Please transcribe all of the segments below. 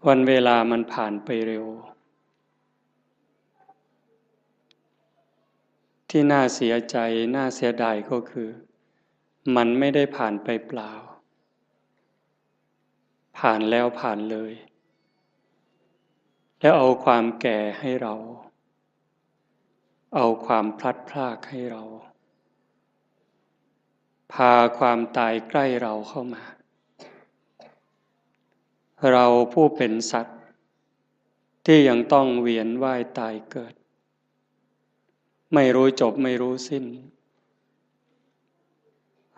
วันเวลามันผ่านไปเร็วที่น่าเสียใจน่าเสียดายก็คือมันไม่ได้ผ่านไปเปล่าผ่านแล้วผ่านเลยแล้วเอาความแก่ให้เราเอาความพลัดพรากให้เราพาความตายใกล้เราเข้ามาเราผู้เป็นสัตว์ที่ยังต้องเวียนว่ายตายเกิดไม่รู้จบไม่รู้สิ้น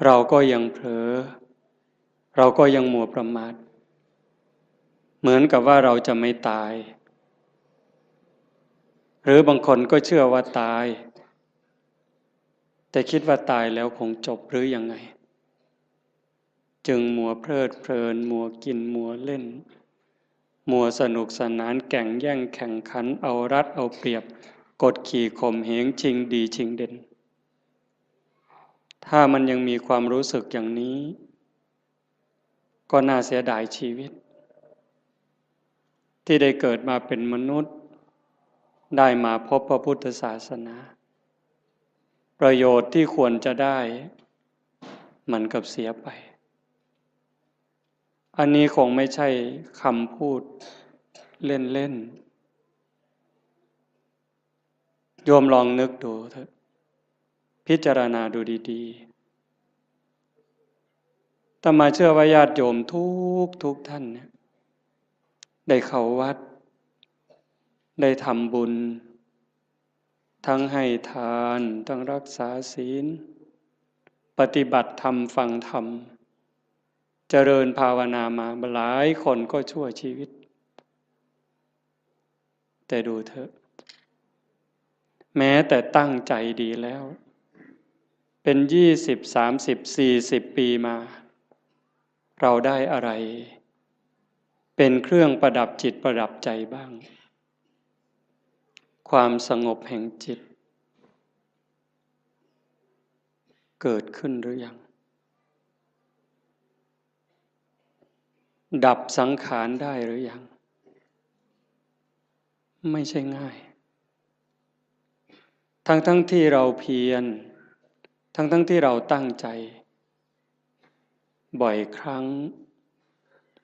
เราก็ยังเผลอเราก็ยังมัวประมาทเหมือนกับว่าเราจะไม่ตายหรือบางคนก็เชื่อว่าตายแต่คิดว่าตายแล้วคงจบหรือยังไงจึงมัวเพลิดเพลินมัวกินมัวเล่นมัวสนุกสนานแข่งแย่งแข่งขันเอารัดเอาเปรียบกดขี่ข่มเหงชิงดีชิงเด่นถ้ามันยังมีความรู้สึกอย่างนี้ก็น่าเสียดายชีวิตที่ได้เกิดมาเป็นมนุษย์ได้มาพบพระพุทธศาสนาประโยชน์ที่ควรจะได้มันกับเสียไปอันนี้คงไม่ใช่คำพูดเล่นๆโยมลองนึกดูเถอะพิจารณาดูดีๆแต่มาเชื่อว่าญาติโยมทุกท่านเนี่ยได้เข้าวัดได้ทำบุญทั้งให้ทานทั้งรักษาศีลปฏิบัติธรรมฟังธรรมเจริญภาวนามาหลายคนก็ชั่วชีวิตแต่ดูเถอะแม้แต่ตั้งใจดีแล้วเป็น20 30 40 ปีมาเราได้อะไรเป็นเครื่องประดับจิตประดับใจบ้างความสงบแห่งจิตเกิดขึ้นหรือยังดับสังขารได้หรือยังไม่ใช่ง่ายทั้งที่เราเพียรทั้งที่เราตั้งใจบ่อยครั้ง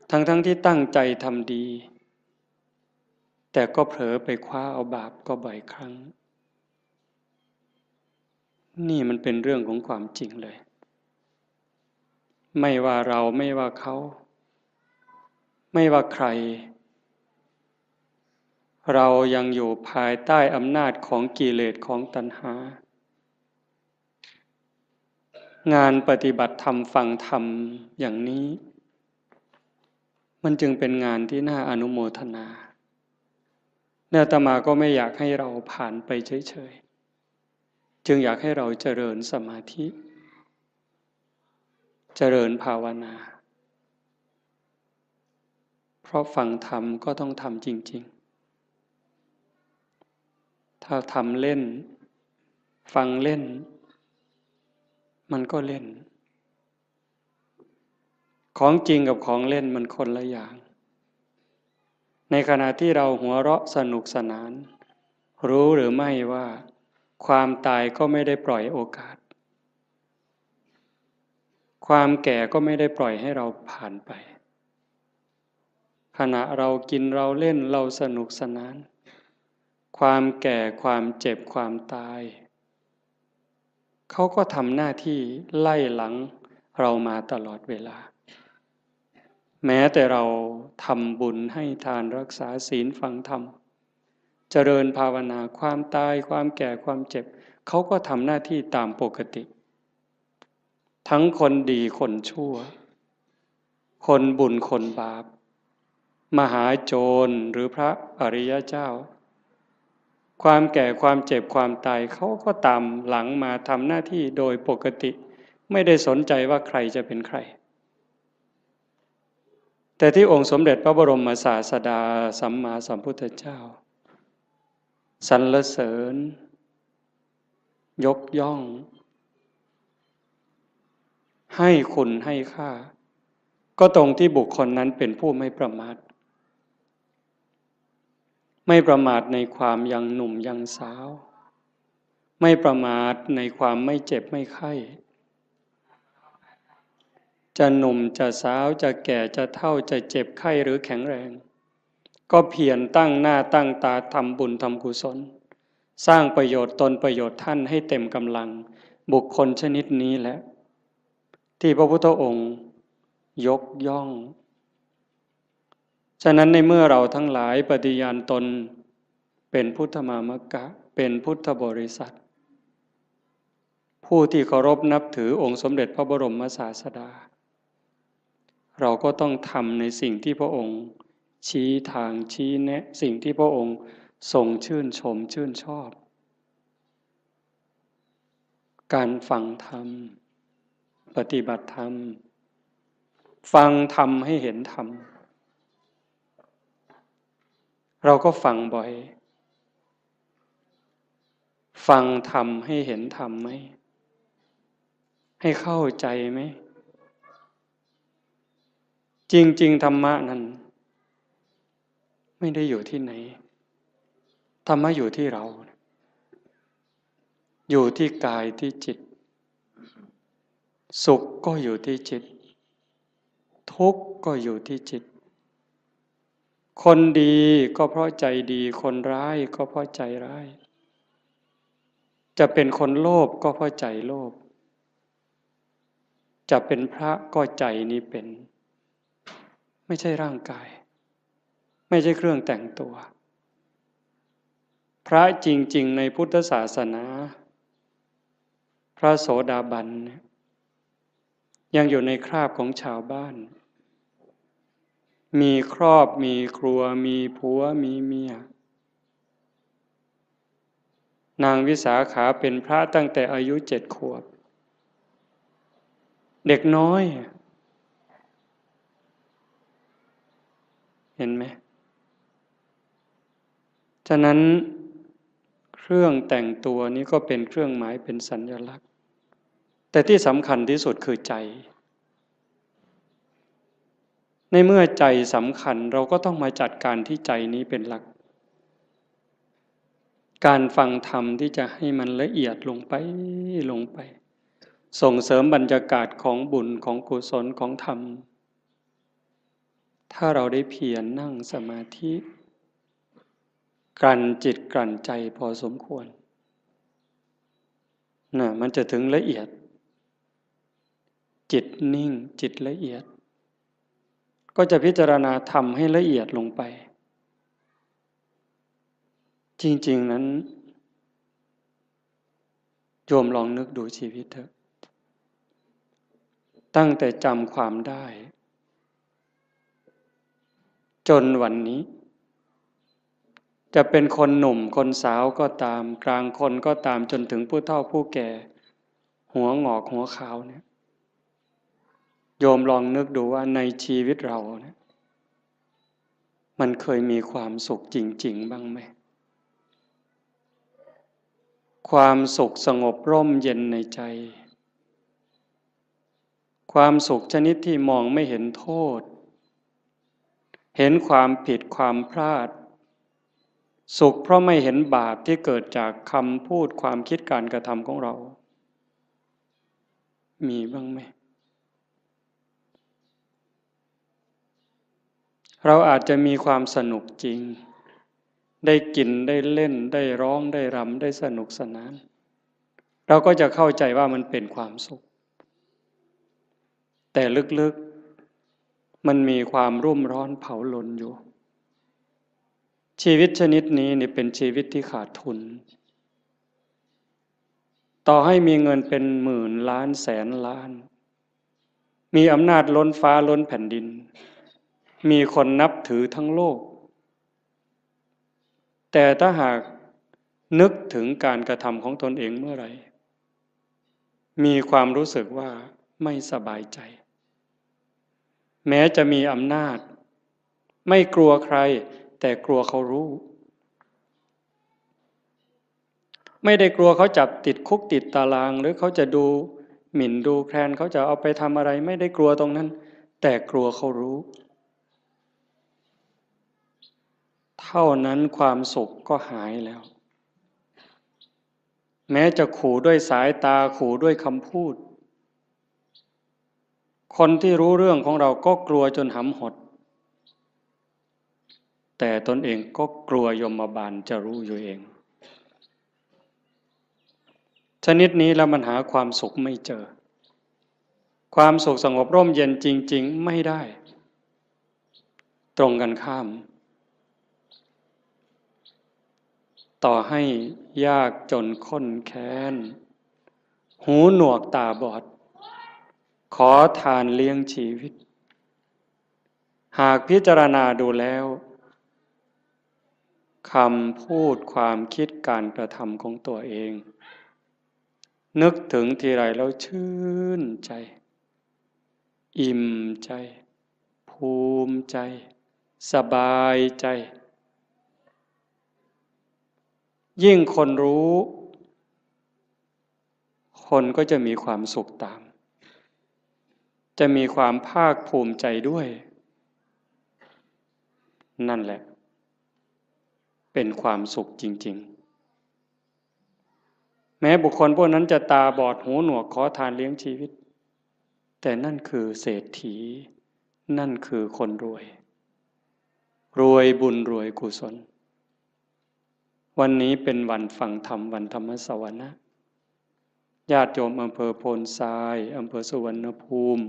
ทั้งที่ตั้งใจทำดีแต่ก็เผลอไปคว้าเอาบาปก็บ่อยครั้งนี่มันเป็นเรื่องของความจริงเลยไม่ว่าเราไม่ว่าเขาไม่ว่าใครเรายังอยู่ภายใต้อำนาจของกิเลสของตัณหางานปฏิบัติธรรมฟังธรรมอย่างนี้มันจึงเป็นงานที่น่าอนุโมทนาอาตมาก็ไม่อยากให้เราผ่านไปเฉยๆจึงอยากให้เราเจริญสมาธิเจริญภาวนาเพราะฟังธรรมก็ต้องทำจริงๆถ้าทำเล่นฟังเล่นมันก็เล่นของจริงกับของเล่นมันคนละอย่างในขณะที่เราหัวเราะสนุกสนานรู้หรือไม่ว่าความตายก็ไม่ได้ปล่อยโอกาสความแก่ก็ไม่ได้ปล่อยให้เราผ่านไปขณะเรากินเราเล่นเราสนุกสนานความแก่ความเจ็บความตายเขาก็ทำหน้าที่ไล่หลังเรามาตลอดเวลาแม้แต่เราทำบุญให้ทานรักษาศีลฟังธรรมเจริญภาวนาความตายความแก่ความเจ็บเขาก็ทำหน้าที่ตามปกติทั้งคนดีคนชั่วคนบุญคนบาปมหาโจรหรือพระอริยเจ้าความแก่ความเจ็บความตายเขาก็ตามหลังมาทำหน้าที่โดยปกติไม่ได้สนใจว่าใครจะเป็นใครแต่ที่องค์สมเด็จพระบรมศาสดาสัมมาสัมพุทธเจ้าสรรเสริญยกย่องให้คุณให้ค่าก็ตรงที่บุคคลนั้นเป็นผู้ไม่ประมาท ไม่ประมาทในความยังหนุ่มยังสาวไม่ประมาทในความไม่เจ็บไม่ไข้จะหนุ่มจะสาวจะแก่จะเฒ่าจะเจ็บไข้หรือแข็งแรงก็เพียรตั้งหน้าตั้งตาทำบุญทำกุศลสร้างประโยชน์ตนประโยชน์ท่านให้เต็มกำลังบุคคลชนิดนี้แหละที่พระพุทธองค์ยกย่องฉะนั้นในเมื่อเราทั้งหลายปฏิญาณตนเป็นพุทธมามกะเป็นพุทธบริษัทผู้ที่เคารพนับถือองค์สมเด็จพระบรมศาสดาเราก็ต้องทำในสิ่งที่พระองค์ชี้ทางชี้แนะสิ่งที่พระองค์ทรงชื่นชมชื่นชอบการฟังธรรมปฏิบัติธรรมฟังธรรมให้เห็นธรรมเราก็ฟังบ่อยฟังธรรมให้เห็นธรรมไหมให้เข้าใจไหมจริงๆธรรมะนั้นไม่ได้อยู่ที่ไหนธรรมะอยู่ที่เราอยู่ที่กายที่จิตสุขก็อยู่ที่จิตทุกข์ก็อยู่ที่จิตคนดีก็เพราะใจดีคนร้ายก็เพราะใจร้ายจะเป็นคนโลภก็เพราะใจโลภจะเป็นพระก็ใจนี้เป็นไม่ใช่ร่างกายไม่ใช่เครื่องแต่งตัวพระจริงๆในพุทธศาสนาพระโสดาบันยังอยู่ในคราบของชาวบ้านมีครอบมีครัวมีผัวมีเมียนางวิสาขาเป็นพระตั้งแต่อายุ7 ขวบเด็กน้อยเห็นไหมฉะนั้นเครื่องแต่งตัวนี้ก็เป็นเครื่องหมายเป็นสัญลักษณ์แต่ที่สำคัญที่สุดคือใจในเมื่อใจสำคัญเราก็ต้องมาจัดการที่ใจนี้เป็นหลักการฟังธรรมที่จะให้มันละเอียดลงไปส่งเสริมบรรยากาศของบุญของกุศลของธรรมถ้าเราได้เพียรนั่งสมาธิกลั่นจิตกลั่นใจพอสมควรมันจะถึงละเอียดจิตนิ่งจิตละเอียดก็จะพิจารณาธรรมให้ละเอียดลงไปจริงๆนั้นโยมลองนึกดูชีวิตเถอะตั้งแต่จำความได้จนวันนี้จะเป็นคนหนุ่มคนสาวก็ตามกลางคนก็ตามจนถึงผู้เฒ่าผู้แก่หัวงอกหัวขาวเนี่ยโยมลองนึกดูว่าในชีวิตเราเนี่ยมันเคยมีความสุขจริงๆบ้างไหมความสุขสงบร่มเย็นในใจความสุขชนิดที่มองไม่เห็นโทษเห็นความผิดความพลาดสุขเพราะไม่เห็นบาปที่เกิดจากคำพูดความคิดการกระทำของเรามีบ้างไหมเราอาจจะมีความสนุกจริงได้กินได้เล่นได้ร้องได้รำได้สนุกสนานเราก็จะเข้าใจว่ามันเป็นความสุขแต่ลึกๆมันมีความรุ่มร้อนเผาลนอยู่ชีวิตชนิดนี้นี่เป็นชีวิตที่ขาดทุนต่อให้มีเงินเป็นหมื่นล้านแสนล้านมีอำนาจล้นฟ้าล้นแผ่นดินมีคนนับถือทั้งโลกแต่ถ้าหากนึกถึงการกระทำของตนเองเมื่อไหร่มีความรู้สึกว่าไม่สบายใจแม้จะมีอำนาจไม่กลัวใครแต่กลัวเขารู้ไม่ได้กลัวเขาจับติดคุกติดตารางหรือเขาจะดูหมิ่นดูแคลนเขาจะเอาไปทำอะไรไม่ได้กลัวตรงนั้นแต่กลัวเขารู้ท ท่านั้นความสุขก็หายแล้วแม้จะขู่ด้วยสายตาขู่ด้วยคำพูดคนที่รู้เรื่องของเราก็กลัวจนหำหดแต่ตนเองก็กลัวยมบาลจะรู้อยู่เองชนิดนี้แล้วมันหาความสุขไม่เจอความสุขสงบร่มเย็นจริงๆไม่ได้ตรงกันข้ามต่อให้ยากจนข้นแค้นหูหนวกตาบอดขอทานเลี้ยงชีวิตหากพิจารณาดูแล้วคำพูดความคิดการกระทำของตัวเองนึกถึงทีไรแล้วชื่นใจอิ่มใจภูมิใจสบายใจยิ่งคนรู้คนก็จะมีความสุขตามจะมีความภาคภูมิใจด้วยนั่นแหละเป็นความสุขจริงๆแม้บุคคลพวกนั้นจะตาบอดหูหนวกขอทานเลี้ยงชีวิตแต่นั่นคือเศรษฐีนั่นคือคนรวยรวยบุญรวยกุศลวันนี้เป็นวันฟังธรรมวันธรรมสวนะญาติโยมอำเภอโพนทรายอำเภอสุวรรณภูมิ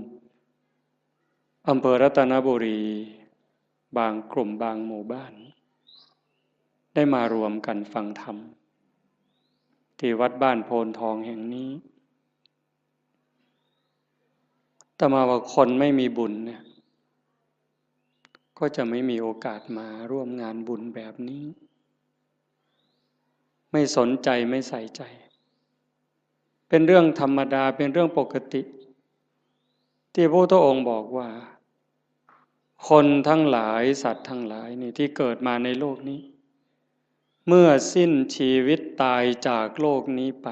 อำเภอรัตนบุรีบางกลุ่มบางหมู่บ้านได้มารวมกันฟังธรรมที่วัดบ้านโพนทองแห่งนี้แต่มาว่าคนไม่มีบุญเนี่ยก็จะไม่มีโอกาสมาร่วมงานบุญแบบนี้ไม่สนใจไม่ใส่ใจเป็นเรื่องธรรมดาเป็นเรื่องปกติที่พระพุทธองค์บอกว่าคนทั้งหลายสัตว์ทั้งหลายนี่ที่เกิดมาในโลกนี้เมื่อสิ้นชีวิตตายจากโลกนี้ไป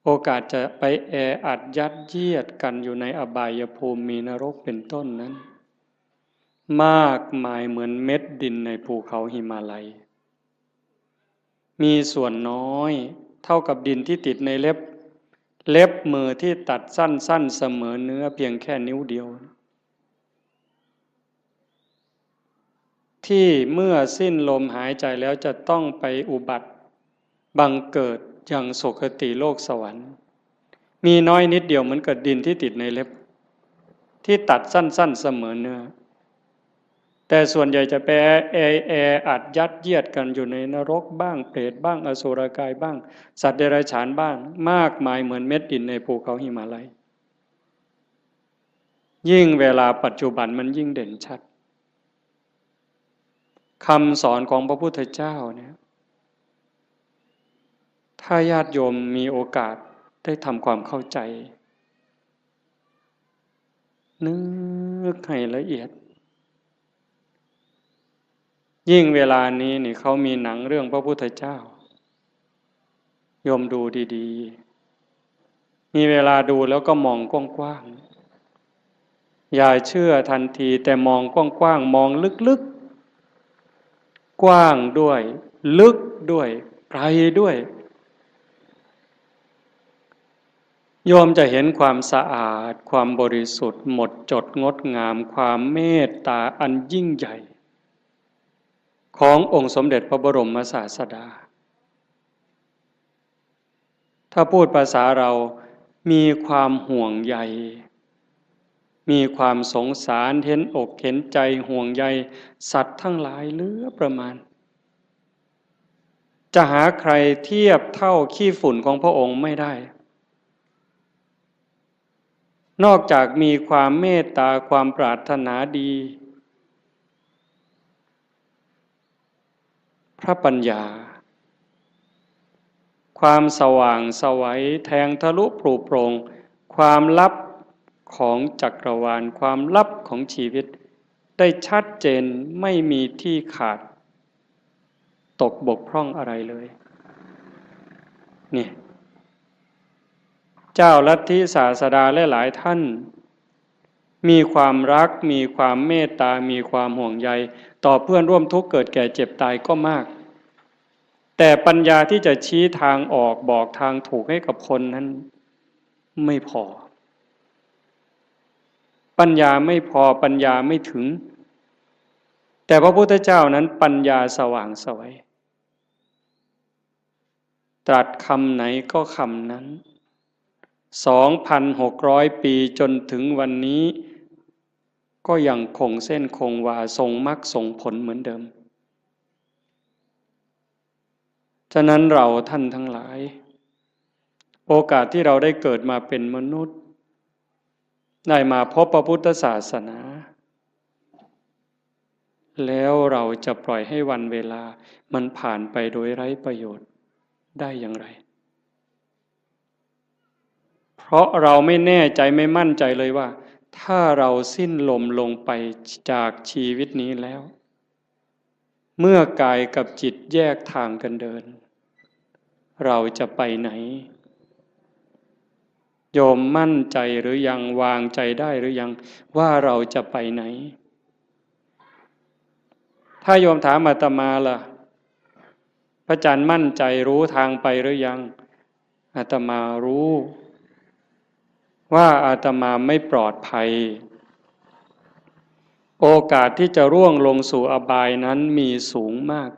โอกาสจะไปแออัดยัดเยียดกันอยู่ในอบายภูมิมีนรกเป็นต้นนั้นมากมายเหมือนเม็ดดินในภูเขาหิมาลัยมีส่วนน้อยเท่ากับดินที่ติดในเล็บมือที่ตัดสั้นๆเสมอเนื้อเพียงแค่นิ้วเดียวที่เมื่อสิ้นลมหายใจแล้วจะต้องไปอุบัติบังเกิดอย่างสุคติโลกสวรรค์มีน้อยนิดเดียวเหมือนกับดินที่ติดในเล็บที่ตัดสั้นๆเสมอเนื้อแต่ส่วนใหญ่จะไปแออัดยัดเยียดกันอยู่ในนรกบ้างเปรตบ้างอสุรกายบ้างสัตว์เดรัจฉานบ้างมากมายเหมือนเม็ดดินในภูเขาหิมาลัยยิ่งเวลาปัจจุบันมันยิ่งเด่นชัดคำสอนของพระพุทธเจ้าเนี่ยถ้าญาติโยมมีโอกาสได้ทำความเข้าใจนึกให้ละเอียดยิ่งเวลานี้นี่เขามีหนังเรื่องพระพุทธเจ้าโยมดูดีๆมีเวลาดูแล้วก็มองกว้างๆอย่าเชื่อทันทีแต่มองกว้างๆมองลึกๆกว้างด้วยลึกด้วยไกลด้วยโยมจะเห็นความสะอาดความบริสุทธิ์หมดจดงดงามความเมตตาอันยิ่งใหญ่ขององค์สมเด็จพระบรมศาสดาถ้าพูดภาษาเรามีความห่วงใยมีความสงสารเห็นอกเห็นใจห่วงใยสัตว์ทั้งหลายเหลือประมาณจะหาใครเทียบเท่าขี้ฝุ่นของพระองค์ไม่ได้นอกจากมีความเมตตาความปรารถนาดีพระปัญญาความสว่างไสวแทงทะลุปลุกโปร่งความลับของจักรวาลความลับของชีวิตได้ชัดเจนไม่มีที่ขาดตกบกพร่องอะไรเลยนี่เจ้าลัทธิศาสดาและหลายท่าน มีความรักมีความเมตตามีความห่วงใยต่อเพื่อนร่วมทุกข์เกิดแก่เจ็บตายก็มากแต่ปัญญาที่จะชี้ทางออกบอกทางถูกให้กับคนนั้นไม่พอปัญญาไม่พอปัญญาไม่ถึงแต่พระพุทธเจ้านั้นปัญญาสว่างไสวตรัสคำไหนก็คำนั้น 2,600 ปีจนถึงวันนี้ก็ยังคงเส้นคงวาทรงมรรคทรงผลเหมือนเดิมฉะนั้นเราท่านทั้งหลายโอกาสที่เราได้เกิดมาเป็นมนุษย์ได้มาพบพระพุทธศาสนาแล้วเราจะปล่อยให้วันเวลามันผ่านไปโดยไร้ประโยชน์ได้อย่างไรเพราะเราไม่แน่ใจไม่มั่นใจเลยว่าถ้าเราสิ้นลมลงไปจากชีวิตนี้แล้วเมื่อกายกับจิตแยกทางกันเดินเราจะไปไหนโยมมั่นใจหรือยังวางใจได้หรือยังว่าเราจะไปไหนถ้าโยมถามอาตมาล่ะพระอาจารย์มั่นใจรู้ทางไปหรือยังอาตมารู้ว่าอาตมาไม่ปลอดภัยโอกาสที่จะร่วงลงสู่อบายนั้นมีสูงมาก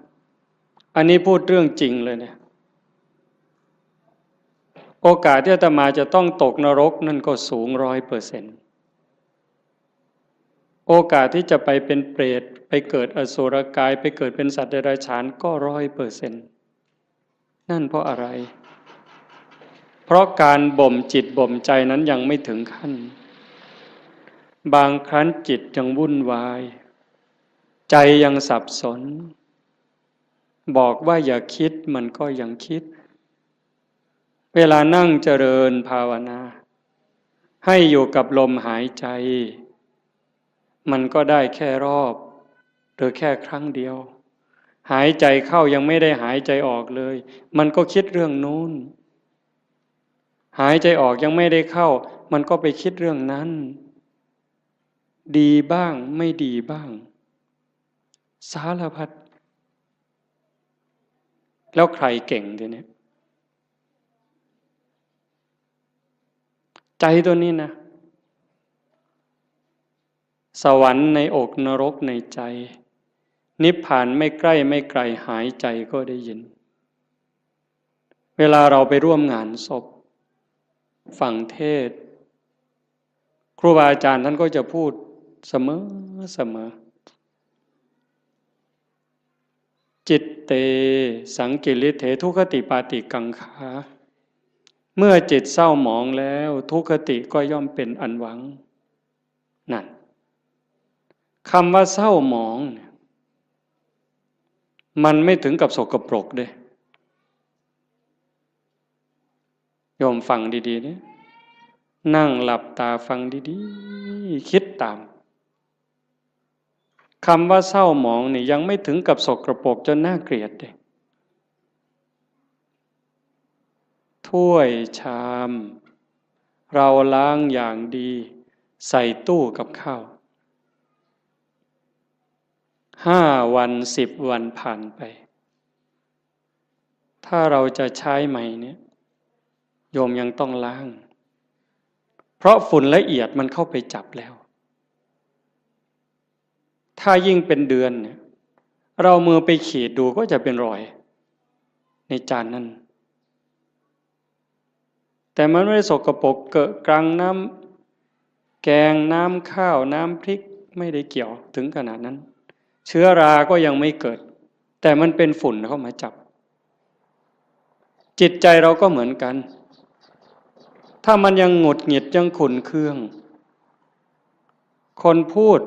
อันนี้พูดเรื่องจริงเลยเนี่ยโอกาสที่อาตมาจะต้องตกนรกนั่นก็สูง100%โอกาสที่จะไปเป็นเปรตไปเกิดอสุรกายไปเกิดเป็นสัตว์เดรัจฉานก็100%นั่นเพราะอะไรเพราะการบ่มจิตบ่มใจนั้นยังไม่ถึงขั้นบางครั้งจิตยังวุ่นวายใจยังสับสนบอกว่าอย่าคิดมันก็ยังคิดเวลานั่งเจริญภาวนาให้อยู่กับลมหายใจมันก็ได้แค่รอบหรือแค่ครั้งเดียวหายใจเข้ายังไม่ได้หายใจออกเลยมันก็คิดเรื่องนู้นหายใจออกยังไม่ได้เข้ามันก็ไปคิดเรื่องนั้นดีบ้างไม่ดีบ้างสารพัดแล้วใครเก่งทีนี้ใจตัวนี้นะสวรรค์ในอกนรกในใจนิพพานไม่ใกล้ไม่ไกลหายใจก็ได้ยินเวลาเราไปร่วมงานศพฟังเทศน์ครูบาอาจารย์ท่านก็จะพูดเสมอจิตเตสังกิริเถทุคติปาติกังขาเมื่อจิตเศร้าหมองแล้วทุคติก็ย่อมเป็นอันหวังนั่นคำว่าเศร้าหมองมันไม่ถึงกับสกปรกเด้โยมฟังดีๆเนี่ยนั่งหลับตาฟังดีๆคิดตามคำว่าเศร้าหมองนี่ยังไม่ถึงกับสกปรกจนน่าเกลียดเลยถ้วยชามเราล้างอย่างดีใส่ตู้กับข้าว5 วัน10 วันผ่านไปถ้าเราจะใช้ใหม่เนี่ยโยมยังต้องล้างเพราะฝุ่นละเอียดมันเข้าไปจับแล้วถ้ายิ่งเป็นเดือนเนี่ยเรามือไปขีดดูก็จะเป็นรอยในจานนั้นแต่มันไม่ได้สกปรกเกอะกรังน้ำแกงน้ำข้าวน้ำพริกไม่ได้เกี่ยวถึงขนาดนั้นเชื้อราก็ยังไม่เกิดแต่มันเป็นฝุ่นเข้ามาจับจิตใจเราก็เหมือนกันถ้ามันยังหงุดหงิดยังขุ่นเคืองคนพูด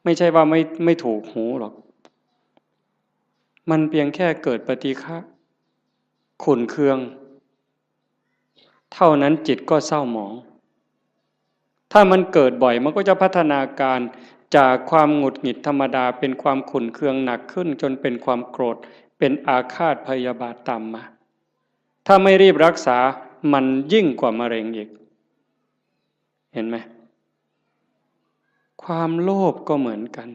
ไม่ใช่ว่าไม่ถูกหูหรอกมันเพียงแค่เกิดปฏิฆะขุ่นเคืองเท่านั้นจิตก็เศร้าหมองถ้ามันเกิดบ่อยมันก็จะพัฒนาการจากความหงุดหงิดธรรมดาเป็นความขุ่นเคืองหนักขึ้นจนเป็นความโกรธเป็นอาฆาตพยาบาทตามมาถ้าไม่รีบรักษามันยิ่งกว่ามะเร็งอีกเห็นไหม ความโลภก็เหมือนกัน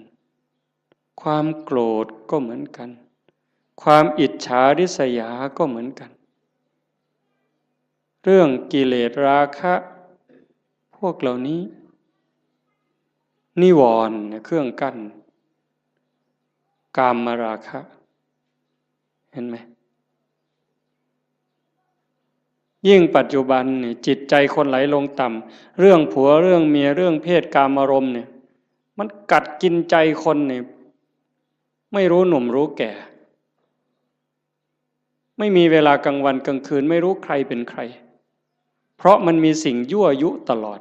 ความโกรธก็เหมือนกันความอิจฉาริษยาก็เหมือนกันเรื่องกิเลสราคะพวกเหล่านี้นิวรณ์เครื่องกั้นกามราคะเห็นไหมยิ่งปัจจุบันเนี่ยจิตใจคนไหลลงต่ำเรื่องผัวเรื่องเมียเรื่องเพศกามารมณ์เนี่ยมันกัดกินใจคนเนี่ยไม่รู้หนุ่มรู้แก่ไม่มีเวลากลางวันกลางคืนไม่รู้ใครเป็นใครเพราะมันมีสิ่งยั่วยุตลอด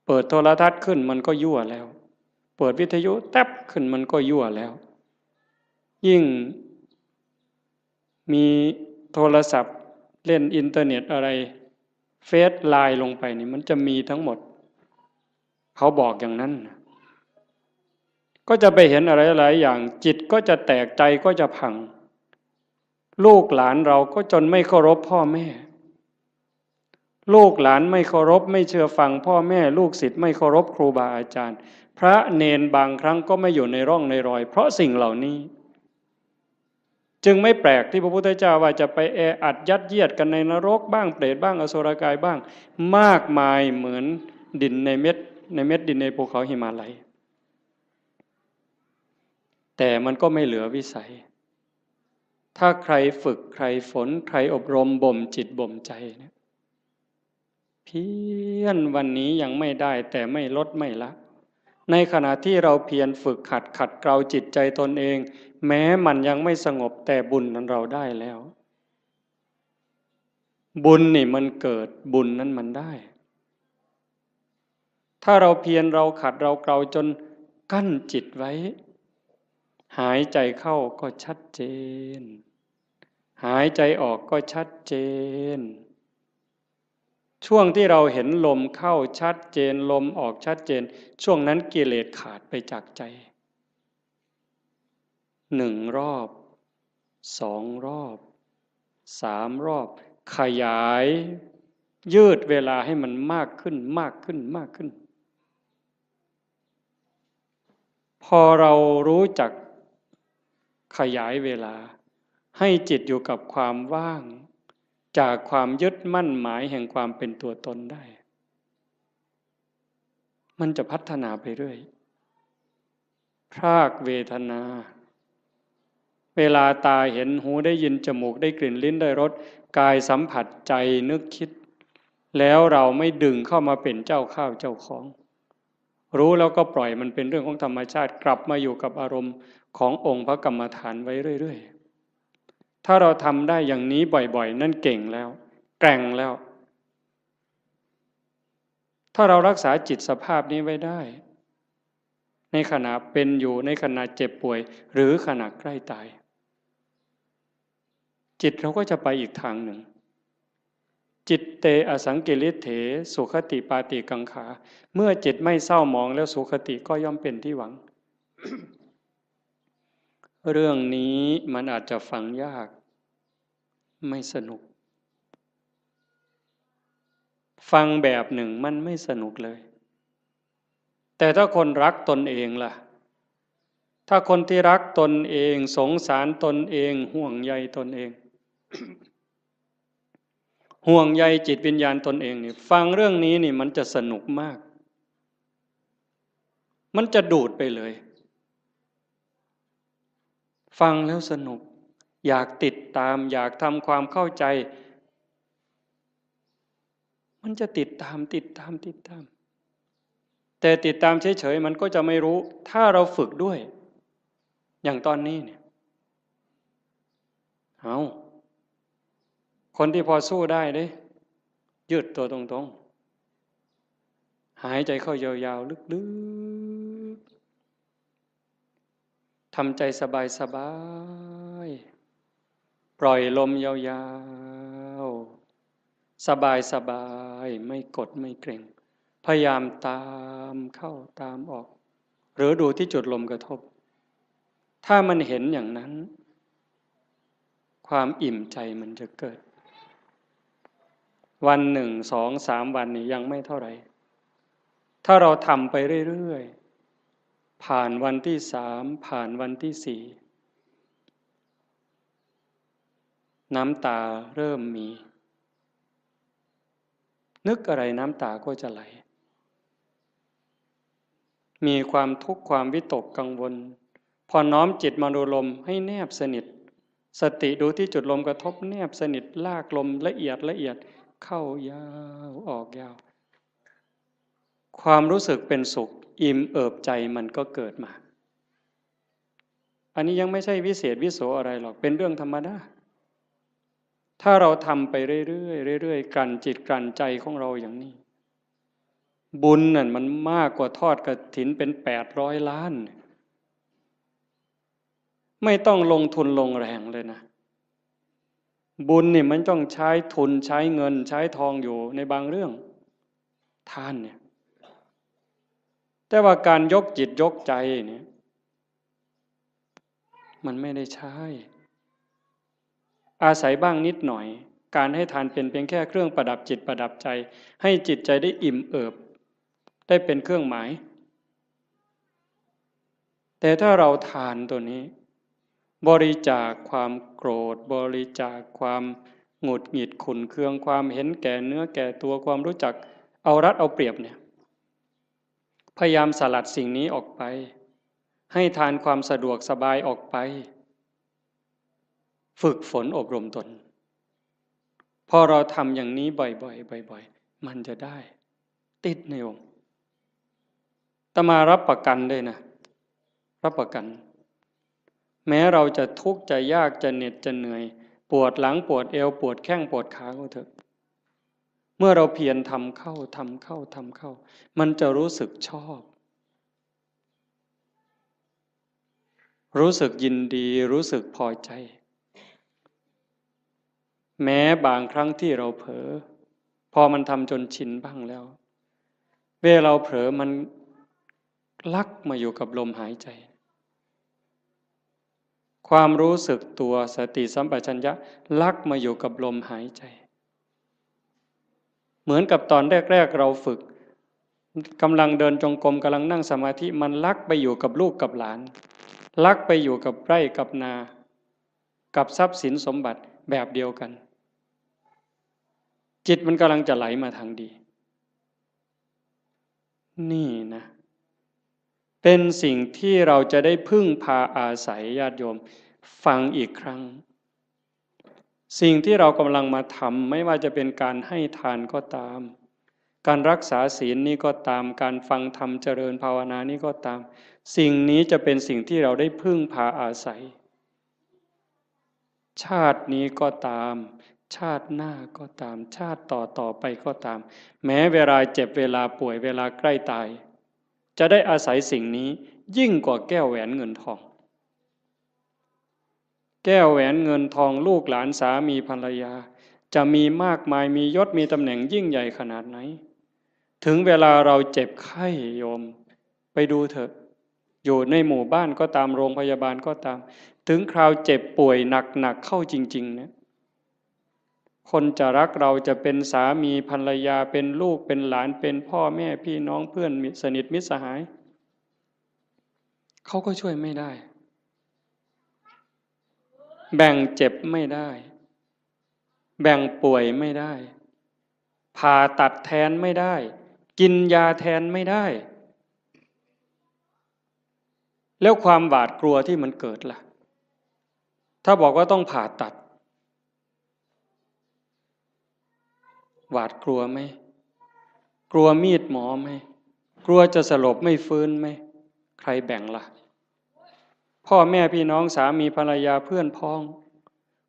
เปิดโทรทัศน์ขึ้นมันก็ยั่วแล้วเปิดวิทยุแทบขึ้นมันก็ยั่วแล้วยิ่งมีโทรศัพท์เล่นอินเทอร์เน็ตอะไรเฟซไลน์ลงไปนี่มันจะมีทั้งหมดเขาบอกอย่างนั้นก็จะไปเห็นอะไรหลายอย่างจิตก็จะแตกใจก็จะพังลูกหลานเราก็จนไม่เคารพพ่อแม่ลูกหลานไม่เคารพไม่เชื่อฟังพ่อแม่ลูกศิษย์ไม่เคารพครูบาอาจารย์พระเนนบางครั้งก็ไม่อยู่ในร่องในรอยเพราะสิ่งเหล่านี้จึงไม่แปลกที่พระพุทธเจ้าว่าจะไปแออัดยัดเยียดกันในนรกบ้างเปรตบ้างอสุรกายบ้างมากมายเหมือนดินในเม็ดดินในภูเขาหิมาลัยแต่มันก็ไม่เหลือวิสัยถ้าใครฝึกใครฝนใครอบรมบ่มจิตบ่มใจเนี่ยเพียรวันนี้ยังไม่ได้แต่ไม่ลดไม่ละในขณะที่เราเพียรฝึกขัดเกลาจิตใจตนเองแม้มันยังไม่สงบแต่บุญนั้นเราได้แล้วบุญนี่มันเกิดบุญนั้นมันได้ถ้าเราเพียรเราขัดเราเกลาจนกั้นจิตไว้หายใจเข้าก็ชัดเจนหายใจออกก็ชัดเจนช่วงที่เราเห็นลมเข้าชัดเจนลมออกชัดเจนช่วงนั้นกิเลสขาดไปจากใจ1 รอบ2 รอบ3 รอบขยายยืดเวลาให้มันมากขึ้นมากขึ้นมากขึ้นพอเรารู้จักขยายเวลาให้จิตอยู่กับความว่างจากความยึดมั่นหมายแห่งความเป็นตัวตนได้มันจะพัฒนาไปเรื่อยพรากเวทนาเวลาตาเห็นหูได้ยินจมูกได้กลิ่นลิ้นได้รสกายสัมผัสใจนึกคิดแล้วเราไม่ดึงเข้ามาเป็นเจ้าข้าวเจ้าของรู้แล้วก็ปล่อยมันเป็นเรื่องของธรรมชาติกลับมาอยู่กับอารมณ์ขององค์พระกรรมฐานไว้เรื่อยๆถ้าเราทำได้อย่างนี้บ่อยๆนั่นเก่งแล้วแกร่งแล้วถ้าเรารักษาจิตสภาพนี้ไว้ได้ในขณะเป็นอยู่ในขณะเจ็บป่วยหรือขณะใกล้ตายจิตเราก็จะไปอีกทางหนึ่งจิตเตอสังกิริเถสุขติปาติกังขาเมื่อจิตไม่เศร้าหมองแล้วสุขติก็ย่อมเป็นที่หวัง เรื่องนี้มันอาจจะฟังยากไม่สนุกฟังแบบหนึ่งมันไม่สนุกเลยแต่ถ้าคนรักตนเองล่ะถ้าคนที่รักตนเองสงสารตนเองห่วงใยตนเอง ห่วงใยจิตวิญญาณตนเองนี่ฟังเรื่องนี้นี่มันจะสนุกมากมันจะดูดไปเลยฟังแล้วสนุกอยากติดตามอยากทำความเข้าใจมันจะติดตามแต่ติดตามเฉยๆมันก็จะไม่รู้ถ้าเราฝึกด้วยอย่างตอนนี้เนี่ยเอาคนที่พอสู้ได้เด้ยืดตัวตรงๆหายใจเข้ายาวๆลึกๆทำใจสบายๆปล่อยลมยาวๆสบายๆไม่กดไม่เกร็งพยายามตามเข้าตามออกหรือดูที่จุดลมกระทบถ้ามันเห็นอย่างนั้นความอิ่มใจมันจะเกิดวัน1 2 3 วันนี่ยังไม่เท่าไหร่ ถ้าเราทำไปเรื่อยๆผ่านวันที่3ผ่านวันที่4น้ำตาเริ่มมีนึกอะไรน้ำตาก็จะไหลมีความทุกข์ความวิตกกังวลพอน้อมจิตมาดูลมให้แนบสนิทสติดูที่จุดลมกระทบแนบสนิทลากลมละเอียดเข้ายาวออกยาวความรู้สึกเป็นสุขอิ่มเอิบใจมันก็เกิดมาอันนี้ยังไม่ใช่วิเศษวิโสอะไรหรอกเป็นเรื่องธรรมดาถ้าเราทำไปเรื่อยๆเรื่อยๆกลั่นจิตกลั่นใจของเราอย่างนี้บุญนั่นมันมากกว่าทอดกฐินเป็น800 ล้านไม่ต้องลงทุนลงแรงเลยนะบุญนี่มันต้องใช้ทุนใช้เงินใช้ทองอยู่ในบางเรื่องทานเนี่ยแต่ว่าการยกจิตยกใจเนี่ยมันไม่ได้ใช้อาศัยบ้างนิดหน่อยการให้ทานเป็นเพียงแค่เครื่องประดับจิตประดับใจให้จิตใจได้อิ่มเอิบได้เป็นเครื่องหมายแต่ถ้าเราทานตัวนี้บริจาคความโกรธบริจาคความหงุดหงิดขุ่นเคืองความเห็นแก่เนื้อแก่ตัวความรู้จักเอารัดเอาเปรียบเนี่ยพยายามสลัดสิ่งนี้ออกไปให้ทานความสะดวกสบายออกไปฝึกฝนอบรมตนพอเราทำอย่างนี้บ่อยๆมันจะได้ติดในองค์อาตมารับประกันเลยนะรับประกันแม้เราจะทุกข์จะยากจะเหน็ดจะเหนื่อยปวดหลังปวดเอวปวดแข้งปวดขาก็เถอะเมื่อเราเพียรทำเข้ามันจะรู้สึกชอบรู้สึกยินดีรู้สึกพอใจแม้บางครั้งที่เราเผลอพอมันทำจนชินบ้างแล้วเวลาเราเผลอมันลักมาอยู่กับลมหายใจความรู้สึกตัวสติสัมปชัญญะลักมาอยู่กับลมหายใจเหมือนกับตอนแรกๆเราฝึกกำลังเดินจงกรมกำลังนั่งสมาธิมันลักไปอยู่กับลูกกับหลานลักไปอยู่กับไร่กับนากับทรัพย์สินสมบัติแบบเดียวกันจิตมันกำลังจะไหลมาทางดีนี่นะเป็นสิ่งที่เราจะได้พึ่งพาอาศัยญาติโยมฟังอีกครั้งสิ่งที่เรากำลังมาทำไม่ว่าจะเป็นการให้ทานก็ตามการรักษาศีลนี้ก็ตามการฟังธรรมเจริญภาวนานี้ก็ตามสิ่งนี้จะเป็นสิ่งที่เราได้พึ่งพาอาศัยชาตินี้ก็ตามชาติหน้าก็ตามชาติต่อไปก็ตามแม้เวลาเจ็บเวลาป่วยเวลาใกล้ตายจะได้อาศัยสิ่งนี้ยิ่งกว่าแก้วแหวนเงินทองแก้วแหวนเงินทองลูกหลานสามีภรรยาจะมีมากมายมียศมีตำแหน่งยิ่งใหญ่ขนาดไหนถึงเวลาเราเจ็บไข้โยมไปดูเถอะอยู่ในหมู่บ้านก็ตามโรงพยาบาลก็ตามถึงคราวเจ็บป่วยหนักเข้าจริงๆเนี่ยคนจะรักเราจะเป็นสามีภรรยาเป็นลูกเป็นหลานเป็นพ่อแม่พี่น้องเพื่อนสนิทมิตรสหายเขาก็ช่วยไม่ได้แบ่งเจ็บไม่ได้แบ่งป่วยไม่ได้ผ่าตัดแทนไม่ได้กินยาแทนไม่ได้แล้วความหวาดกลัวที่มันเกิดล่ะถ้าบอกว่าต้องผ่าตัดหวาดกลัวไหมกลัวมีดหมอไหมกลัวจะสลบไม่ฟื้นไหมใครแบ่งล่ะพ่อแม่พี่น้องสามีภรรยาเพื่อนพ้อง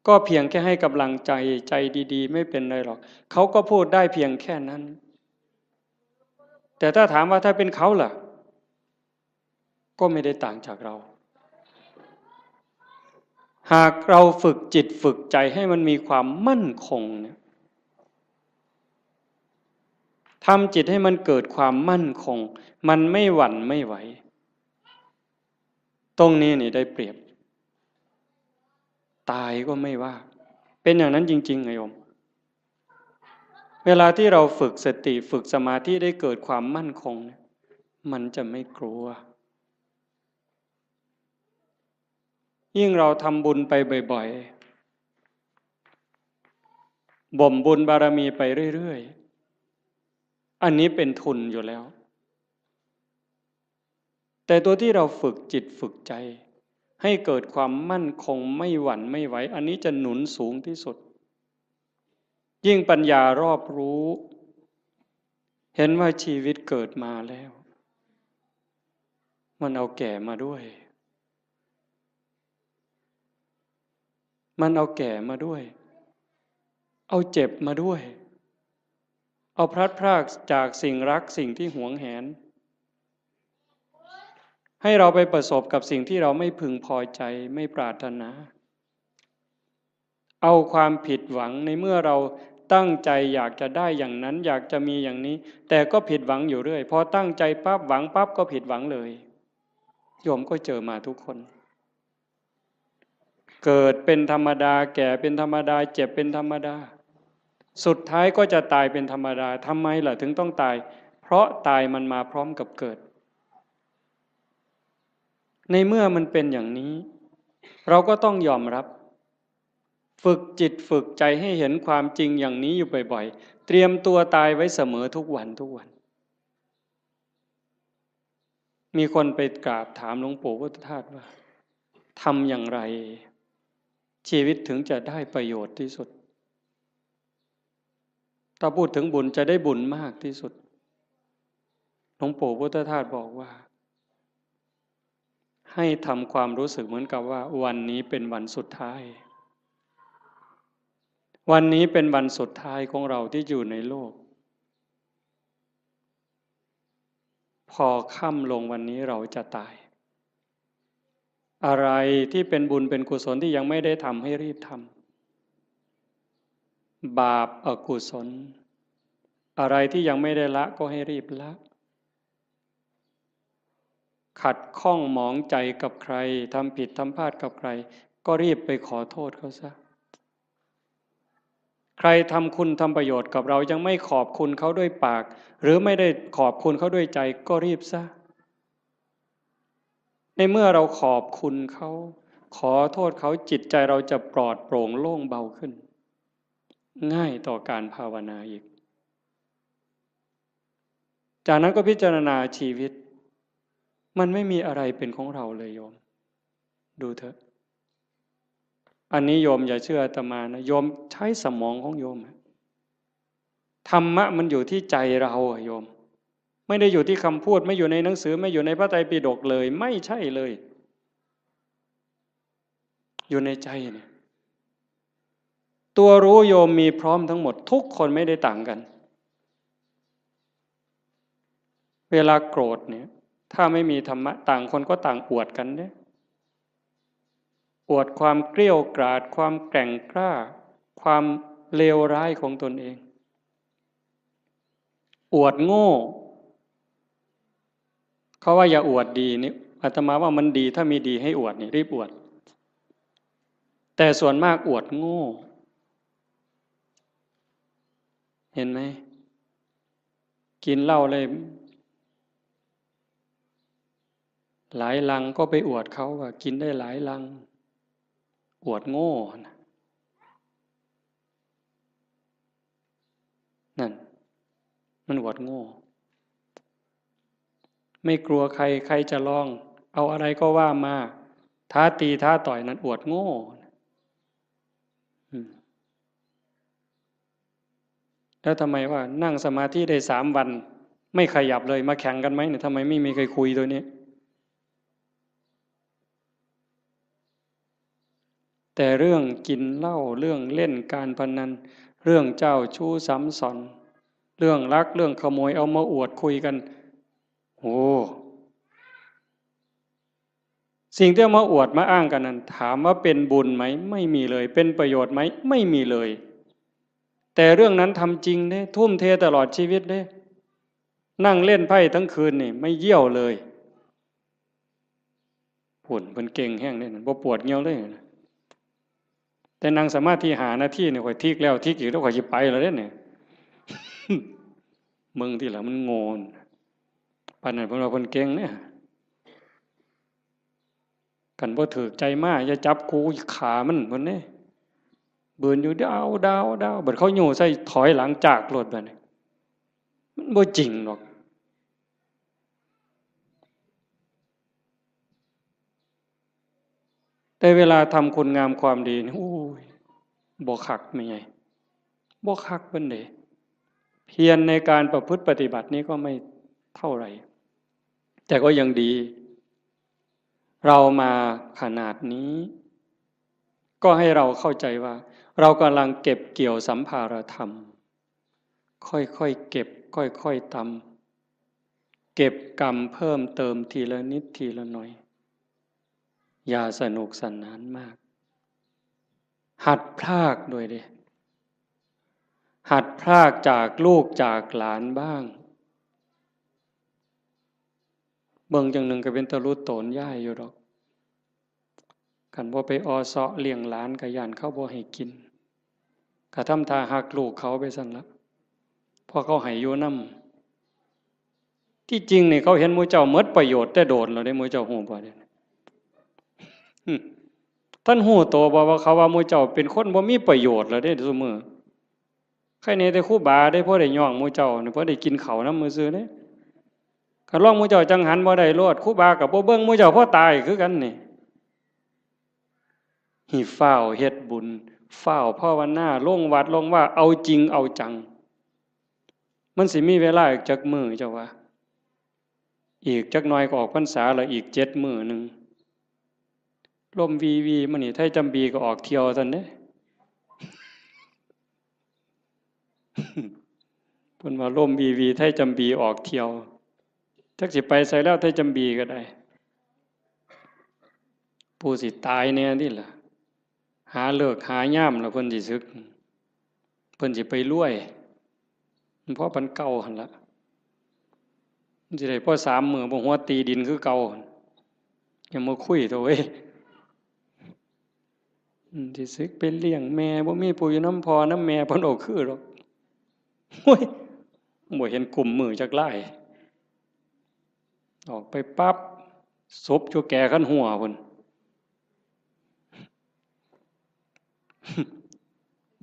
ก็เพียงแค่ให้กำลังใจใจดีๆไม่เป็นไรหรอกเขาก็พูดได้เพียงแค่นั้นแต่ถ้าถามว่าถ้าเป็นเขาล่ะก็ไม่ได้ต่างจากเราหากเราฝึกจิตฝึกใจให้มันมีความมั่นคงเนี่ยทำจิตให้มันเกิดความมั่นคงมันไม่หวั่นไม่ไหวตรงนี้นี่ได้เปรียบตายก็ไม่ว่าเป็นอย่างนั้นจริงๆไงโยมเวลาที่เราฝึกสติฝึกสมาธิได้เกิดความมั่นคง มันจะไม่กลัวยิ่งเราทำบุญไปบ่อยๆบ่มบุญบารมีไปเรื่อยๆอันนี้เป็นทุนอยู่แล้วแต่ตัวที่เราฝึกจิตฝึกใจให้เกิดความมั่นคงไม่หวั่นไม่ไหวอันนี้จะหนุนสูงที่สุดยิ่งปัญญารอบรู้เห็นว่าชีวิตเกิดมาแล้วมันเอาแก่มาด้วยมันเอาแก่มาด้วยเอาเจ็บมาด้วยเอาพลัดพรากจากสิ่งรักสิ่งที่หวงแหนให้เราไปประสบกับสิ่งที่เราไม่พึงพอใจไม่ปรารถนาเอาความผิดหวังในเมื่อเราตั้งใจอยากจะได้อย่างนั้นอยากจะมีอย่างนี้แต่ก็ผิดหวังอยู่เรื่อยพอตั้งใจปั๊บหวังปั๊บก็ผิดหวังเลยโยมก็เจอมาทุกคนเกิดเป็นธรรมดาแก่เป็นธรรมดาเจ็บเป็นธรรมดาสุดท้ายก็จะตายเป็นธรรมดาทำไมล่ะถึงต้องตายเพราะตายมันมาพร้อมกับเกิดในเมื่อมันเป็นอย่างนี้เราก็ต้องยอมรับฝึกจิตฝึกใจให้เห็นความจริงอย่างนี้อยู่บ่อยๆเตรียมตัวตายไว้เสมอทุกวันทุกวันมีคนไปกราบถามหลวงปู่พุทธทาสว่าทำอย่างไรชีวิตถึงจะได้ประโยชน์ที่สุดถ้าพูดถึงบุญจะได้บุญมากที่สุดหลวงปู่พุทธทาสบอกว่าให้ทำความรู้สึกเหมือนกับว่าวันนี้เป็นวันสุดท้ายวันนี้เป็นวันสุดท้ายของเราที่อยู่ในโลกพอค่ำลงวันนี้เราจะตายอะไรที่เป็นบุญเป็นกุศลที่ยังไม่ได้ทำให้รีบทำบาปอกุศลอะไรที่ยังไม่ได้ละก็ให้รีบละขัดข้องหมองใจกับใครทำผิดทำพลาดกับใครก็รีบไปขอโทษเขาซะใครทำคุณทำประโยชน์กับเรายังไม่ขอบคุณเขาด้วยปากหรือไม่ได้ขอบคุณเขาด้วยใจก็รีบซะในเมื่อเราขอบคุณเขาขอโทษเขาจิตใจเราจะปลอดโปร่งโล่งเบาขึ้นง่ายต่อการภาวนาอีกจากนั้นก็พิจารณาชีวิตมันไม่มีอะไรเป็นของเราเลยโยมดูเถอะอันนี้โยมอย่าเชื่ออาตมานะโยมใช้สมองของโยมธรรมะมันอยู่ที่ใจเราโยมไม่ได้อยู่ที่คำพูดไม่อยู่ในหนังสือไม่อยู่ในพระไตรปิฎกเลยไม่ใช่เลยอยู่ในใจเนี่ยตัวรู้โยมมีพร้อมทั้งหมดทุกคนไม่ได้ต่างกันเวลาโกรธเนี่ยถ้าไม่มีธรรมะต่างคนก็ต่างอวดกันเนี่ยอวดความเกลี้ยกล่อมความแกร่งกล้าความเลวร้ายของตนเองอวดโง่เขาว่าอย่าอวดดีนี่อาตมาว่ามันดีถ้ามีดีให้อวดนี่รีบอวดแต่ส่วนมากอวดโง่เห็นไหมกินเหล้าเลยหลายลังก็ไปอวดเขาว่ากินได้หลายลังอวดโง่นั่นมันอวดโง่ไม่กลัวใครใครจะลองเอาอะไรก็ว่ามาท้าตีท้าต่อยนั้นอวดโง่แล้วทำไมว่านั่งสมาธิได้3 วันไม่ขยับเลยมาแข่งกันไหมเนี่ยทำไมไม่มีใครคุยตัวนี้แต่เรื่องกินเหล้าเรื่องเล่นการพนันเรื่องเจ้าชู้ซ้ำซ้อนเรื่องลักเรื่องขโมยเอามาอวดคุยกันโอ้สิ่งที่เอามาอวดมาอ้างกันนั้นถามว่าเป็นบุญไหมไม่มีเลยเป็นประโยชน์ไหมไม่มีเลยแต่เรื่องนั้นทำจริงเด้ทุ่มเทตลอดชีวิตเด้นั่งเล่นไพ่ทั้งคืนนี่ไม่เยี่ยวเลยผุ่นเป็นเก่งแห้งเนี่ยบ่ปวดเงี้ยวเลยแต่นั่งสมาธิหาหน้าที่เนี่ยข่อยทิกแล้วทิกอีกแล้วข่อยจะไปแล้วเนี่ยมึงที่หลังมันโงน ปานนั้นเพิ่นว่าเพิ่นเก่งเนี่ยกันบ่ถูกใจมาอย่าจับกูขามันเพิ่นเด้บืนอยู่ดาวบัดเขาโยใส่ถอยหลังจากรถบัดนี้มันบ่จริงหรอกแต่เวลาทำคุณงามความดีนี่โอ้ยบ่คักแม่ใหญ่บ่คักเพิ่นเด้เพียรในการประพฤติปฏิบัตินี้ก็ไม่เท่าไหร่แต่ก็ยังดีเรามาขนาดนี้ก็ให้เราเข้าใจว่าเรากำลังเก็บเกี่ยวสัมภารธรรมค่อยๆเก็บค่อยๆทำเก็บกรรมเพิ่มเติมทีละนิดทีละหน่อยอย่าสนุกสนานมากหัดพรากด้วยดิหัดพรากจากลูกจากหลานบ้างเบิ่งจังหนึ่งก็เป็นตะลุโตนย่ายอยู่ดอกคันบ่ไปอเซาะเลี้ยงหลานก็ย่านเขาบ่ให้กินก็ทำท่าหักลูกเขาไปซั่นละพอเขาให้อยู่นำที่จริงนี่เขาเห็นหมู่เจ้าหมดประโยชน์แต่โดนแล้วได้หมู่เจ้าฮู้บ่เด้ท่านฮู้โตบ่ว่าเขาว่าหมู่เจ้าเป็นคนบ่มีประโยชน์แล้วเด้ซุมื้อใครแน่แต่ครูบาได้พอได้ย่องหมู่เจ้านี่พอได้กินข้าวนำมื้อซื่อเด้คันลองหมู่เจ้าจังหันบ่ได้โลดครูบาก็บ่เบิ่งหมู่เจ้าพอตายคือกันนี่หิฟ้าวเฮ็ดบุญฟ้าวภาวนาลงวัดลงว่าเอาจริงเอาจังมันสิมีเวลาอีกจักมื้อเจ้าว่าอีกจักหน่อยก็ออกพรรษาแล้วอีก7มื้อนึงลมวีมื้อนี้ไทจำบีก็ออกเที่ยวซั่นเด้เพิ่นว่าลมวีไทจำบีออกเที่ยวจักสิไปไสแล้วไทจำบีก็ได้ผู้สิตายแน่นี่ล่ะหาเลิกหายามแล้วเพิ่นสิสึกเพิ่นสิไปรวยเพราะเพิ่นเก่าหั่นล่ะมันสิได้พอ3มื้อบ่หัวตีดินคือเก่าอย่ามาคุยเถอะเว้ยสิสึกไปเลี้ยงแม่บ่มีผู้อยู่นำพ่อนำแม่เพิ่นเอาคือดอกโอ้ยบ่เห็นกลุ่มมือจักหลายออกไปปั๊บศพอยู่แก่คันหัวพุ่น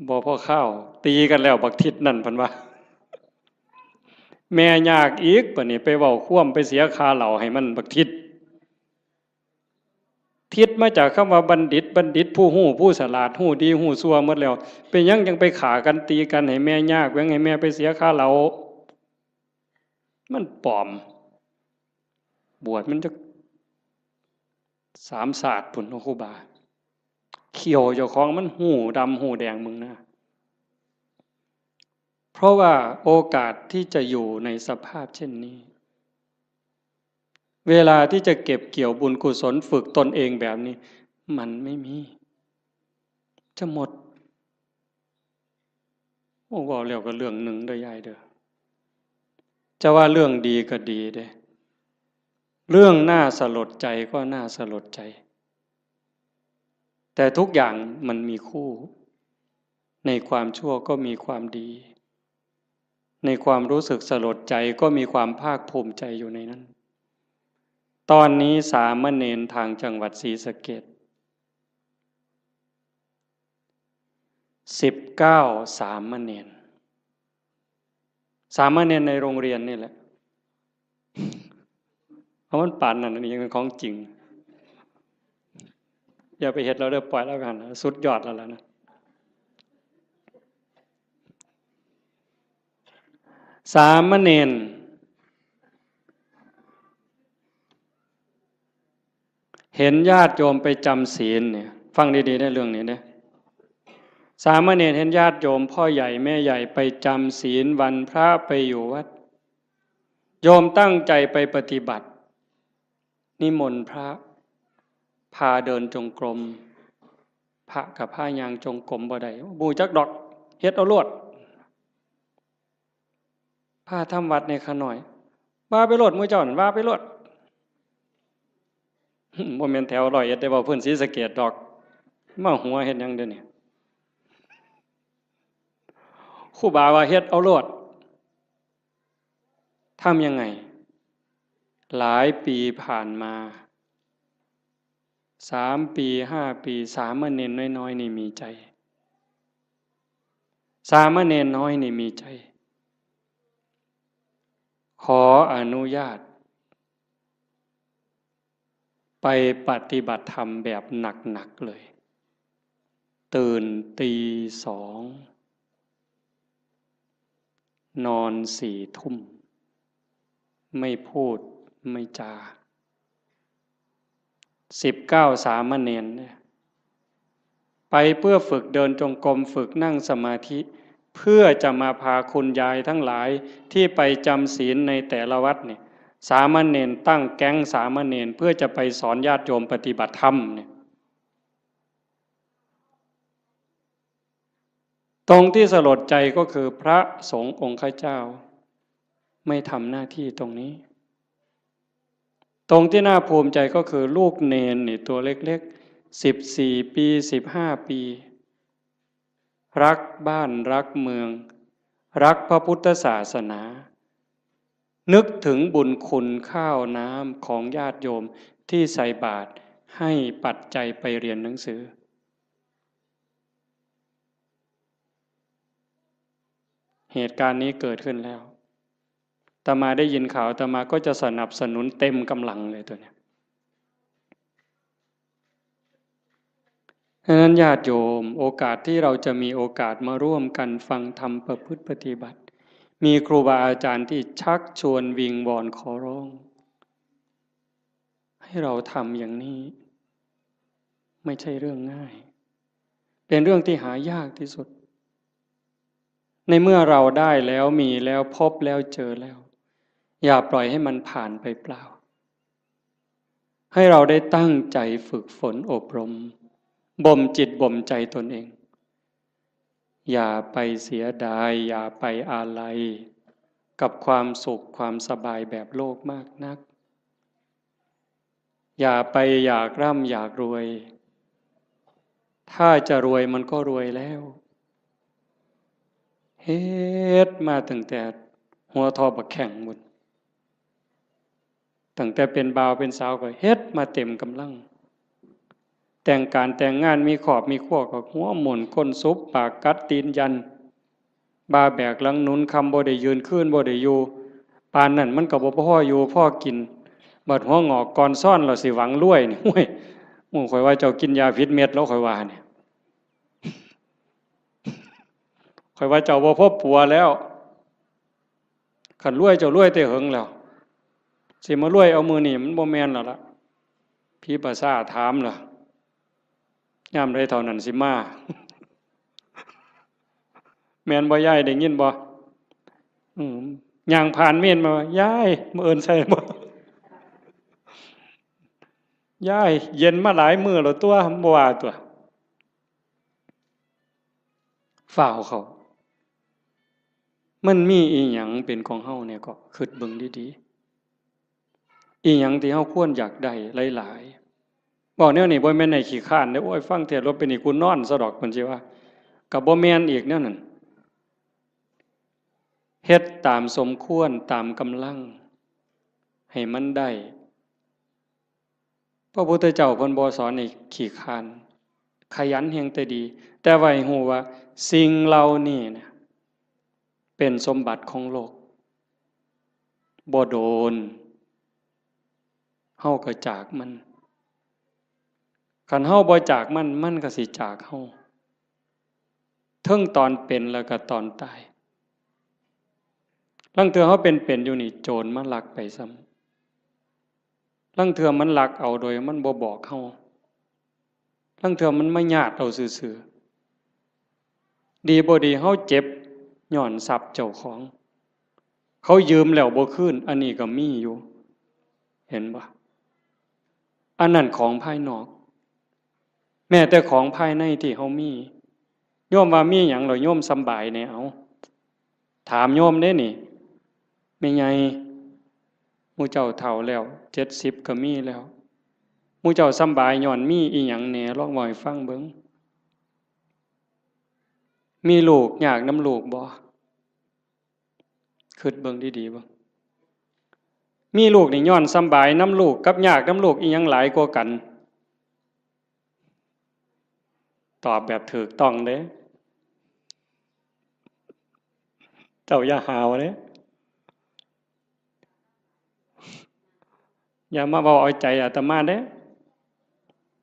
บ่พอข้าวตีกันแล้วบักทิศนั่นเพิ่นว่าแม่ยากอีกบัดนี้ไปเว้าคว่ำไปเสียคาเหล้าให้มันบักทิศทิศมาจากคำว่าบัณฑิตผู้ฮู้ผู้ฉลาดฮู้ดีฮู้ชั่วหมดแล้วเป็นหยังจังไปฆ่ากันตีกันให้แม่ยากแหวงให้แม่ไปเสียคาเหล้ามันปลอมบวชมันจะ3ศาสตร์พุ่นครูบาเขียวเจ้าของมันหูดำหูแดงมึงนะเพราะว่าโอกาสที่จะอยู่ในสภาพเช่นนี้เวลาที่จะเก็บเกี่ยวบุญกุศลฝึกตนเองแบบนี้มันไม่มีจะหมดโอ้ว่าแล้วก็เรื่องหนึ่งเด้อยายเด้อจะว่าเรื่องดีก็ดีเด้เรื่องน่าสลดใจก็น่าสลดใจแต่ทุกอย่างมันมีคู่ในความชั่วก็มีความดีในความรู้สึกสลดใจก็มีความภาคภูมิใจอยู่ในนั้นตอนนี้สามเณรทางจังหวัดศรีสะเกษ19สามเณรในโรงเรียนนี่แหละเพราะมันป่านนั้นนี่ยังเป็นของจริงอย่าไปเฮ็ดเราเด้อปล่อยแล้วกันสุดยอดแล้วล่ะนะสามเณรเห็นญาติโยมไปจำศีลเนี่ยฟังดีๆได้เรื่องนี้นะสามเณรเห็นญาติโยมพ่อใหญ่แม่ใหญ่ไปจำศีลวันพระไปอยู่วัดโยมตั้งใจไปปฏิบัตินิมนต์พระพาเดินจงกรมพระกับผ้ายางจงกรมบ่ได้บูจักดอกเฮ็ดเอาลวดผ้าทำวัดในขน่อยว่าไปโลดมื้อเจ้านั่นว่าไปโลดบ่แม่นแถว100เอ็ดได้บ่เพิ่นศรีสะเกษดอกมาหัวเฮ็ดหยังเด้อนี่ครูบาว่าเฮ็ดเอาโลดทำยังไง หลายปีผ่านมา3 ปี5 ปีสามเณรน้อยๆนี่มีใจสามเณรน้อยนี่มีใจขออนุญาตไปปฏิบัติธรรมแบบหนักๆเลยตื่นตี 2นอน4 ทุ่มไม่พูดไม่จา19 สามเณรเนี่ยไปเพื่อฝึกเดินจงกรมฝึกนั่งสมาธิเพื่อจะมาพาคุณยายทั้งหลายที่ไปจำศีลในแต่ละวัดเนี่ยสามเณรตั้งแก๊งสามเณรเพื่อจะไปสอนญาติโยมปฏิบัติธรรมเนี่ยตรงที่สลดใจก็คือพระสงฆ์องค์ข้าเจ้าไม่ทำหน้าที่ตรงนี้ตรงที่น่าภูมิใจก็คือลูกเนนนี่ตัวเล็กๆ14 ปี15 ปีรักบ้านรักเมืองรักพระพุทธศาสนานึกถึงบุญคุณข้าวน้ำของญาติโยมที่ใส่บาตรให้ปัจจัยไปเรียนหนังสือเหตุการณ์นี้เกิดขึ้นแล้วอาตมาได้ยินข่าวอาตมาก็จะสนับสนุนเต็มกำลังเลยตัวเนี้ยดังนั้นญาติโยมโอกาสที่เราจะมีโอกาสมาร่วมกันฟังธรรมประพฤติปฏิบัติมีครูบาอาจารย์ที่ชักชวนวิงวอนขอร้องให้เราทำอย่างนี้ไม่ใช่เรื่องง่ายเป็นเรื่องที่หายากที่สุดในเมื่อเราได้แล้วมีแล้วพบแล้วเจอแล้วอย่าปล่อยให้มันผ่านไปเปล่าให้เราได้ตั้งใจฝึกฝนอบรมบ่มจิตบ่มใจตนเองอย่าไปเสียดายอย่าไปอาลัยกับความสุขความสบายแบบโลกมากนักอย่าไปอยากร่ำอยากรวยถ้าจะรวยมันก็รวยแล้วเฮ็ดมาตั้งแต่หัวทอบักแข่งหมดตั้งแต่เป็นบ่าวเป็นสาวก็เฮ็ดมาเต็มกำลังแต่งการแต่งงานมีขอบมีขั้วก็หัวหมุนก้นซุบปากกัดตีนยันบาแบกหลังหนุนคำบ่ได้ยืนขึ้นบ่ได้อยู่ปานนั่นมันก็บ่พ่ออยู่พ่อกินบัดหัวงอกก่อนซ่อนเราสิหวังรวยนี่โอ้ยโอ้ข่อยว่าเจ้ากินยาพิษเม็ดแล้วข่อยว่าเนี่ยข่อยว่าเจ้าบ่พบปัวแล้วขันรวยเจ้ารวยแต่เหิงแล้วสิมารวยเอามือนี่มันบ่แม่นแล้วล่ะพี่ประสาถามล่ะยามใดเท่านั้นสิมาแม่นบ่ยายได้ยินบ่ย่างผ่านเม่นมายายมื้ออื่นใส่บ่ยายเย็นมาหลายมื้อแล้วตัวบ่ว่าตัวฝ่าวเขามันมีอีหยังเป็นของเฮาเนี่ยก็คิดเบิ่งดีๆอีหยังที่เฮาควรอยากได้หลายๆบอกแนวนี้บ่แม่นให้ขี้คร้านเด้อโอ้ยฟังเทศน์รถเป็นนี่กูนอนซะดอกเพิ่นสิว่าก็บ่แม่นอีกแนวนั้นเฮ็ดตามสมควรตามกำลังให้มันได้พระพุทธเจ้าเพิ่นบ่สอนให้ขี้คร้านขยันแฮงแต่ดีแต่ว่าให้ฮู้ว่าสิ่งเหล่านี้เนี่ยเป็นสมบัติของโลกบ่โดนเฮาก็จากมันคันเฮาบ่จากมันมันก็สิจากเฮาเทิงตอนเป็นแล้วก็ตอนตายลางเทื่อเฮาเป็นอยู่นี่โจรมันลักไปซ้ำลางเทื่อมันลักเอาโดยมันบ่บอกเฮาลางเทื่อมันมาญาติเอาซื่อๆดีบ่ดีเฮาเจ็บย้อนทรัพย์เจ้าของเขายืมแล้วบ่คืนอันนี้ก็มีอยู่เห็นบ่อันนั้นของภายนอกแม้แต่ของภายในที่เฮามีโยมว่ามีหยังแล้วโยมสำบายแน่เอาถามโยมเด้นี่แม่ใหญ่หมู่เจ้าเฒ่าแล้ว70ก็มีแล้วหมู่เจ้าสำบายย้อนมีอีหยังแหน่ลองเว้าให้ฟังเบิ่งมีลูกยากนำลูกบ่คิดเบิ่งดีๆบ่ มีลูกนี่ย้อนสำบายน้ำลูกกับยากน้ำลูกอีหยังหลายกว่ากันตอบแบบถูกต้องเด้เจ้าอย่าหาวเด้อย่ามาเว้าเอาใจอาตมาเด้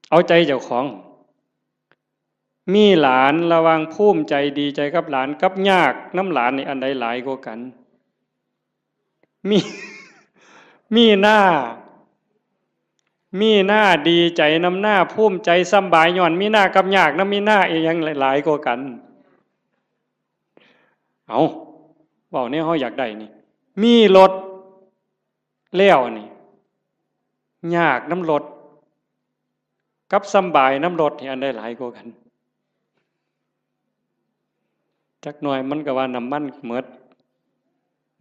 เอาใจเจ้าของมีหลานระวังภูมิใจดีใจกับหลานกับยากน้ำหลานนี่อันใดหลายกว่ากันมีมีหน้าดีใจน้ำหน้าภูมิใจสำบายย้อนมีหน้ากับยากน้ำมีหน้าอีหยังหลายกว่ากันเอาเว้าเนี่ยเฮาอยากได้นี่มีรถแล้วนี่ยากน้ำรถกับสำบายน้ำรถนี่อันใดหลายกว่ากันจักหน่อยมันก็ว่าน้ำมันหมด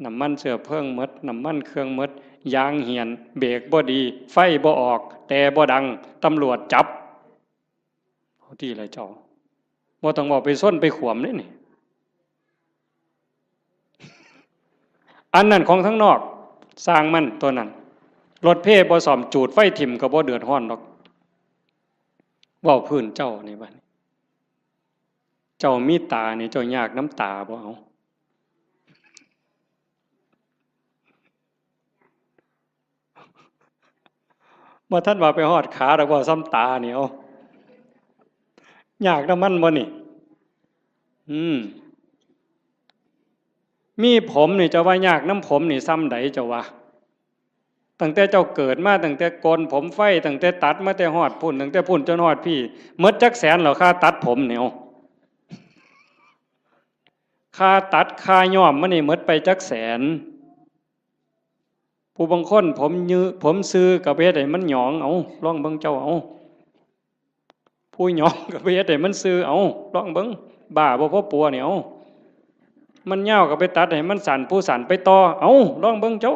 น้ำมันเชื้อเพลิงหมดน้ำมันเครื่องหมดยางเหี่ยนเบรกบ่ดีไฟบ่ออกแต่บ่ดังตำรวจจับเอาที่ไรเจ้าบ่ต้องบอกไปส้นไปขวมนี่นี่อันนั้นของทั้งนอกสร้างมันตัวนั้นรถเพ่บ่ซ่อมจูดไฟถิ่มก็บ่เดือดร้อนดอกเว้าพื้นเจ้านี่บัดเจ้ามีตานี่เจ้ายากน้ำตาบ่เอาบ่ทันว่าไปฮอดขาดอกบ่ซ้ำตานี่เอายากน้ำมันบ่นี่มีผมนี่เจ้าว่ายากน้ำผมนี่ซ้ำใดเจ้าว่าตั้งแต่เจ้าเกิดมาตั้งแต่โกนผมไฟตั้งแต่ตัดมาแต่ฮอดพุ่นตั้งแต่พุ่นจนฮอดพี่หมดจักแสนแล้วค่าตัดผมเนี่ย ค่าตัดค่าย้อมมันนี่หมดไปจักแสนผู้บางคนผมซื้อกับเฮ็ดให้มันหยองเอาลองเบิ่งเจ้าเอาผู้หยองกับเฮ็ดให้มันซื้อเอาลองเบิ่งบ้าบ่พอปัวเนี่ยเอามันยาวก็ไปตัดให้มันสั่นผู้สั่นไปต่อเอาลองเบิ่งเจ้า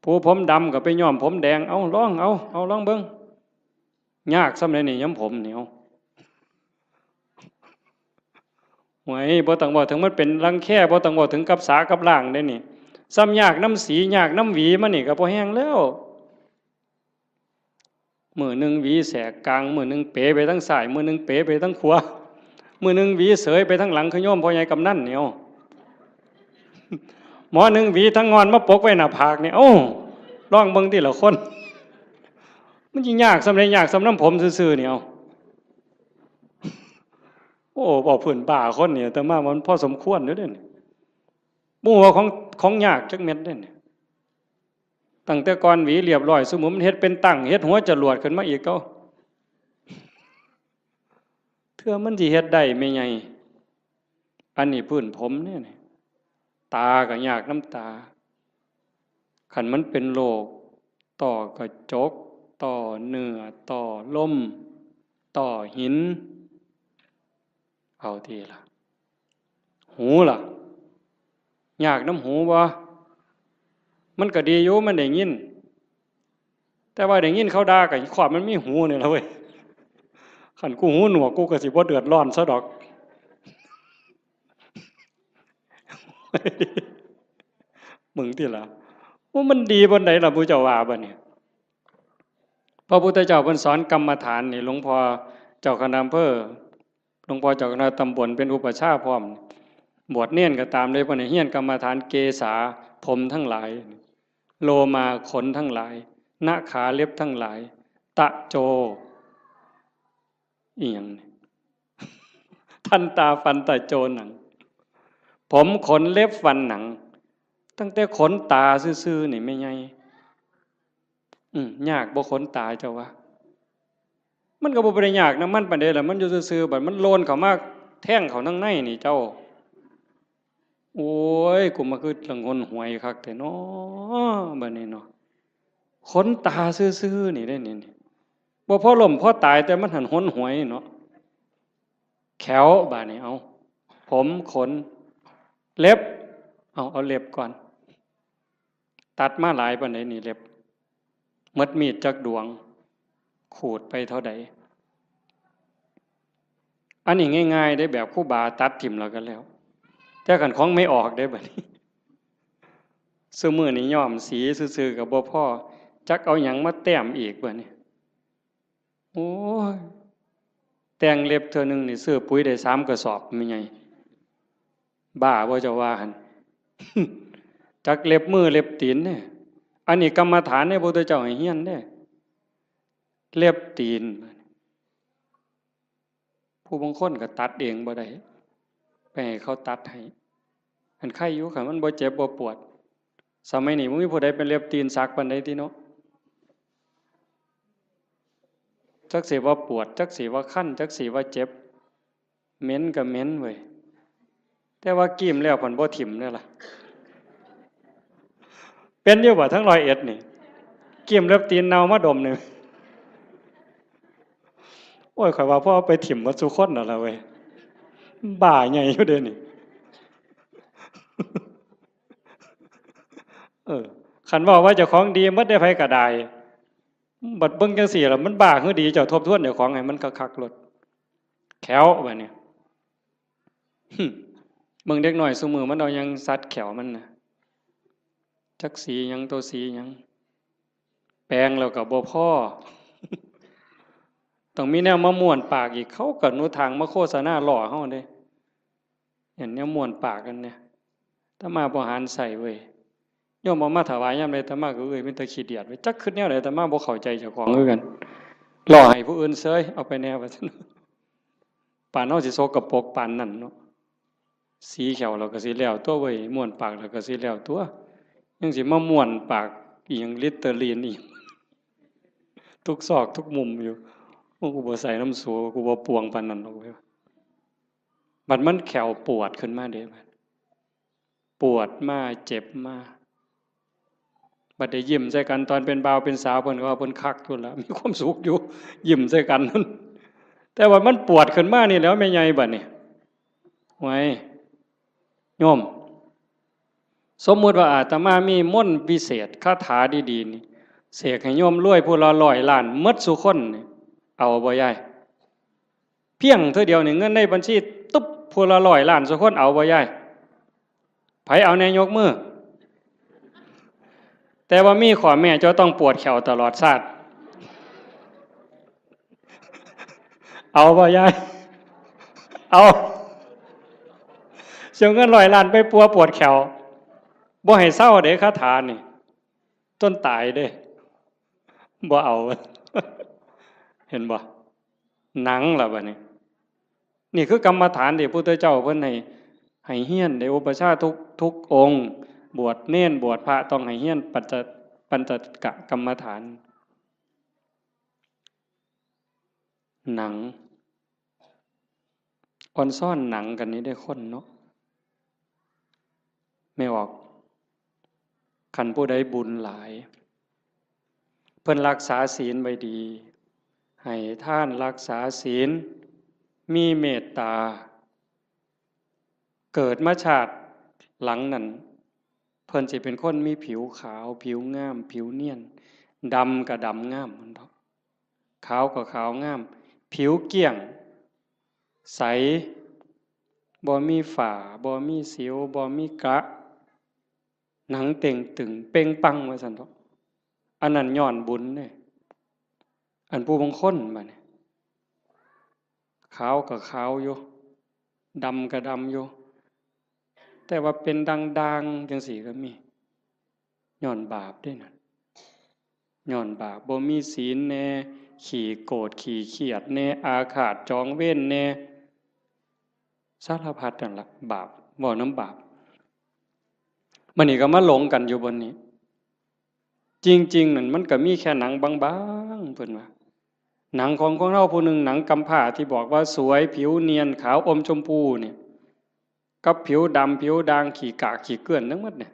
ผู้ผมดำก็ไปย้อมผมแดงเอาลองลองเบิ่งยากซำใดนี่ย้ำผมนี่เอาหวยบ่ต้องบอกถึงมันเป็นรังแค่บ่ต้องบอกถึงกับสากับล่างได้นี่ซ้ำยากน้ำสียากน้ำหวีมันนี่ก็บ่แห้งแล้วมือหนึ่งหวีแสกกลางมือหนึ่งเป๋ไปทั้งซ้ายมือหนึ่งเป๋ไปทั้งขวามือหนึ่งหวีเสยไปทั้งหลังขย่มพ่อใหญ่กำนันเนี่ยหมอหนึ่งหวีทั้งงอนมาปกไว้หน้าผากเนี่ยโอ้ลองเบิ่งที่ละคนมันยิ่งยากสำเร็จยากสำน้ำผมซื่อๆเนี่ยโอ้บอกผื่นป่าคนเนี่ยแต่มามันพอสมควรเด้อเด้อมู่ว่าของยากจักเม็ดเด้อตั้งแต่ก่อนหวีเรียบร้อยสมมุติมันเฮ็ดเป็นตั้งเฮ็ดหัวจรวดขึ้นมาอีกก็เพื่อมันสิเฮ็ดได้ไม่ไงอันนี้พื้นผมเนี่ยตาก็ยากน้ำตาขันมันเป็นโรคต่อกระจกต่อเนื้อต่อลมต่อหินเอาทีละหูล่ะยากน้ำหูบ่มันก็ดีอยู่มันได้ยินแต่ว่าได้ยินเขาด่ากับขวบมันมีหูเนี่ยละเว้ยขันกูหูหนวกกูก็สิบ่เดือดร้อนซะดอกมึงที่ละว่ามันดีบนไหนล่ะพุทธเจ้าว่าบ่เนี่ยพระพุทธเจ้าเพิ่นสอนกรรมฐานนี่หลวงพ่อเจ้าคณะอำเภอหลวงพ่อเจ้าคณะตำบลเป็นอุปชฌาย์พร้อมบวชเนียนก็ตามเลยเพิ่นให้เฮียนกรรมฐานเกษาผมทั้งหลายโลมาขนทั้งหลายนาขาเล็บทั้งหลายตะโจอีหยังทันตาฟันตะโจหนังผมขนเล็บฟันหนังตั้งแต่ขนตาซื่อๆนี่ไม่ไงยากบ่ขนตาเจ้าวะมันก็บ่ได้ยากนะมันปานใดล่ะมันอยู่ซื่อๆบัดมันโลนเข้ามาแท่งเข้าทางในนี่เจ้าโอ้ยกูมาคือลังหนหวยคักแต่น้อบัดนี้เนาะขนตาซื่อๆนี่ได้นี่บ่พอล้มพอตายแต่มันหันหนหวยเนาะแขวบาดนี้เอาผมขนเล็บเอาเล็บก่อนตัดมาหลายปานใดนี่เล็บมัดมีดจักดวงขูดไปเท่าใดอันนี้ง่ายๆได้แบบครูบาตัดทิ่มแล้วกันแล้วแต่ขันของไม่ออกได้บัดนี้ ซุมื้อนี้ย้อมสีซื่อๆก็บ่พอจักเอาหยังมาแต้มอีกบัดนี้โอ้ยแต่งเล็บเทื่อนึงนี่ซื้อปุ๋ยได้3กระสอบแม่ใหญ่บ้าบ่เจ้าว่าหั่น จักเล็บมือเล็บตีนเนี่ยอันนี้กรรมฐานเนี่ยพระพุทธเจ้าให้เฮียนเนี่ยเล็บตีนผู้บางคนก็ตัดเองบ่ได้ไปให้เขาตัดให้อันไข้อยู่ค่ะมันบ่เจ็บบ่ปวดสมัยนี้บ่มีผู้ใดเป็นเล็บตีนสักปานใดติเนาะจักสิว่าปวดจักสิว่าคันจักสิว่าเจ็บเหม็นก็เหม็นเว้ยแต่ว่ากิ้มแล้วเพิ่นบ่ถิ่มเด้อล่ะเป็นอยู่บ่ทั้ง101นี่กิ้มเล็บตีนเน่ามาดมนี่โอ้ยข่อยว่าพ่อไปถิ่มหมดซุคนนั่นล่ะเว้ยบ้าใหญ่อยู่เด้นี่คันว่าเจ้าของดีหมดได้ไผก็ได้บัดเบิ่งจังซี่ล่ะมันบ้าคือดีเจ้าทบทวนเจ้าของให้มันคักๆโลดแขวบัดนี้เบิ่งเด็กน้อยซุมื้อมันเอาหยังสัดแขวมันน่ะจักสีหยังตัวสีหยังแปลงแล้วก็บ่พอต้องมีแนวมาม่วนปากอีกเขาก็หนูทางมาโฆษณาล่อเฮาเด้เห็นแนวม่วนปากกันเนี่ยถ้ามาบ่หารใส่เว้ยโยมเอามาถวายยามใดอาตมาก็เป็นตาขี้เดียดเว้ยจักคิดแนวใดอาตมาบ่เข้าใจเจ้าของคือกันล่อให้ผู้อื่นเสยเอาไปแนวว่าซั่นปานเฮาสิโซกปรกปานนั้นเนาะสีแขวเราก็สิแล้วตัวเว้ยม่วนปากเราก็สิแล้วตัวยังสิมาม่วนปากอีหยังลิตเตอรีนอีกทุกซอกทุกมุมอยู่กูบ่ใส่น้ำสูกูบ่ปวงปานนั้นหรอกเว้ยบัดมันแขวปวดขึ้นมาเด้บัดปวดมาเจ็บมาบัดได้ยิ้มใส่กันตอนเป็นบ่าวเป็นสาวเพิ่นก็ว่าเพิ่นคักอยู่แล้วมีความสุขอยู่ยิ้มใส่กันนั่นแต่ว่ามันปวดขึ้นมานี่แล้วแม่ใหญ่บัดนี้ไว้โยมสมมุติว่าอาตมามีมนต์พิเศษคาถาดีๆนี่เสกให้โยมรวยผู้ละ100 ล้านหมดซุคนนี่เอาบ่ยายเพียงเท่าเดียวนี่เงินในบัญชีตุ๊บผู้ละ100 ล้านซุคนเอาบ่ยายไผเอาแน่ยกมือแต่ว่ามีข้อแม่เจ้าต้องปวดแขวตลอดชาติเอาบ่ยายเอาเสียเงิน100 ล้านไปปวดแขวบ่ให้เศร้าเด้คาถานี่จนตายเด้บ่เอาเห็นบ่หนังล่ะบัดนี้นี่คือกรรมฐานที่พระพุทธเจ้าเพิ่นให้เฮียนได้อุปชฌาย์ทุกองค์บวชเณรบวชพระต้องให้เฮียนปัญจกะกรรมฐานหนังอ่อนซ่อนหนังกันนี้ได้คนเนาะไม่ออกคันผู้ใดบุญหลายเพิ่นรักษาศีลไว้ดีให้ท่านรักษาศีลมีเมตตาเกิดมาชาติหลังนั้นเพิ่นสิเป็นคนมีผิวขาวผิวงามผิวเนียนดำก็ดำงามมันดอกขาวก็ขาวงามผิวเกลี้ยงใสบ่มีฝ้าบ่มีสิวบ่มีกระหนังเต่งตึงเป่งปังว่าซั่นดอกอันนั้นย้อนบุญเด้อันผู้บางคนบัดนี้ขาวก็ขาวอยู่ดำก็ดำอยู่แต่ว่าเป็นดังๆจังซี่ก็มีย้อนบาปเด้นั่นย้อนบาปบ่มีศีลแน่ขี้โกรธขี้เครียดแน่อาฆาตจองเวรแน่สารพัดนั่นล่ะบาปบ่น้ำบาปมันนี่ก็มาหลงกันอยู่บนนี้จริงๆนั่นมันก็มีแค่หนังบางๆเพิ่นว่าหนังของเราผู้หนึ่งหนังกำพร้าที่บอกว่าสวยผิวเนียนขาวอมชมพูเนี่ยกับผิวดำผิวด่างขี้กากขี้เกลื่อนทั้งหมดเนี่ย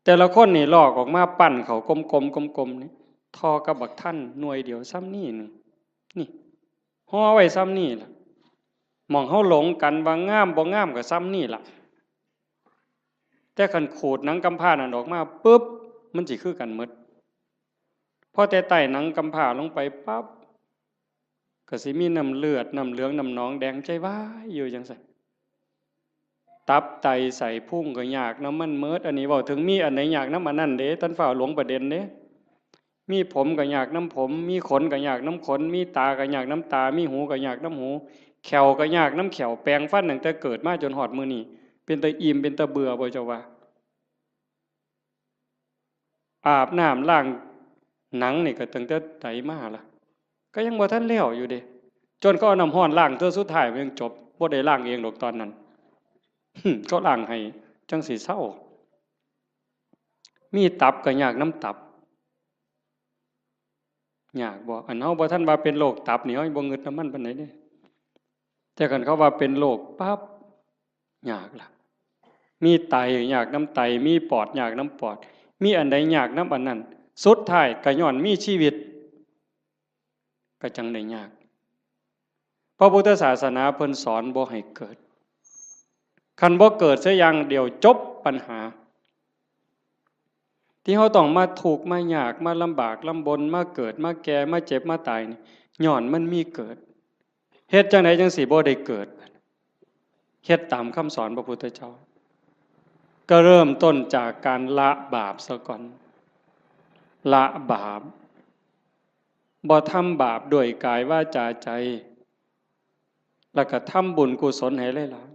แต่ละคนนี่ลอกออกมาปั้นเขากลมๆนี่ทอกับบักท่านหน่วยเดียวซ้ำนี่นึงนี่ห่อไว้ซ้ำนี่ล่ะมองเฮาหลงกันว่างามบ่งามก็ซ้ำนี่ล่ะแต่คันขูดหนังกำพร้านั่นออกมาปึ๊บมันสิคือกันหมดพอแต่ใต้หนังกำพร้าลงไปปั๊บก็สิมีน้ำเลือดน้ำเหลืองน้ำหนองแดงใจว้ายอยู่จังซั่น ตับไตใส่พุ่งก็ยากน้ำมันเมิดอันนี้เว้าถึงมีอันไหนยากน้ำอันนั้นเด้ท่านฝ่าหลวงประเด็นเด้มีผมก็ยากน้ำผมมีขนก็ยากน้ำขนมีตาก็ยากน้ำตามีหูก็ยากน้ำหูแขวก็ยากน้ำแขวแปลงฟันตั้งแต่เกิดมาจนหอดมื้อนี้เป็นตาอิ่มเป็นตาเบื่อบ่เจ้าว่าอาบน้ำล้างหนังนี่ก็ตั้งแต่ไตมาล่ะก็ยังบ่ทันแล้วอยู่เด้จนเขาเอาน้ำร้อนล้างเทื่อสุดท้ายมันยังจบบ่ได้ล้างเองดอกตอนนั้นเขาล้างให้จังสิเศร้ามีตับก็ยากน้ำตับยากบ่อันเฮาบ่ทันว่าเป็นโรคตับนี่เฮาบ่งึดน้ำมันปานใดเด้แต่คันเขาว่าเป็นโรคปั๊บยากล่ะมีไตยากน้ำไตมีปอดยากน้ำปอดมีอันใดยากน้ำอันนั้นสุดท้ายก็ย้อนมีชีวิตก็จังได้ยากพระพุทธศาสนาเพิ่นสอนบ่ให้เกิดคันบ่เกิดซะอย่างเดียวจบปัญหาที่เฮาต้องมาทุกข์มายากมาลำบากลำบนมาเกิดมาแก่มาเจ็บมาตายนี่ย้อนมันมีเกิดเฮ็ดจังไดจังสิบ่ได้เกิดเฮ็ดตามคำสอนพระพุทธเจ้าก็เริ่มต้นจากการละบาปซะก่อนละบาปบ่ทำบาปด้วยกายวาจาใจแล้วก็ทำบุญกุศลให้หลาย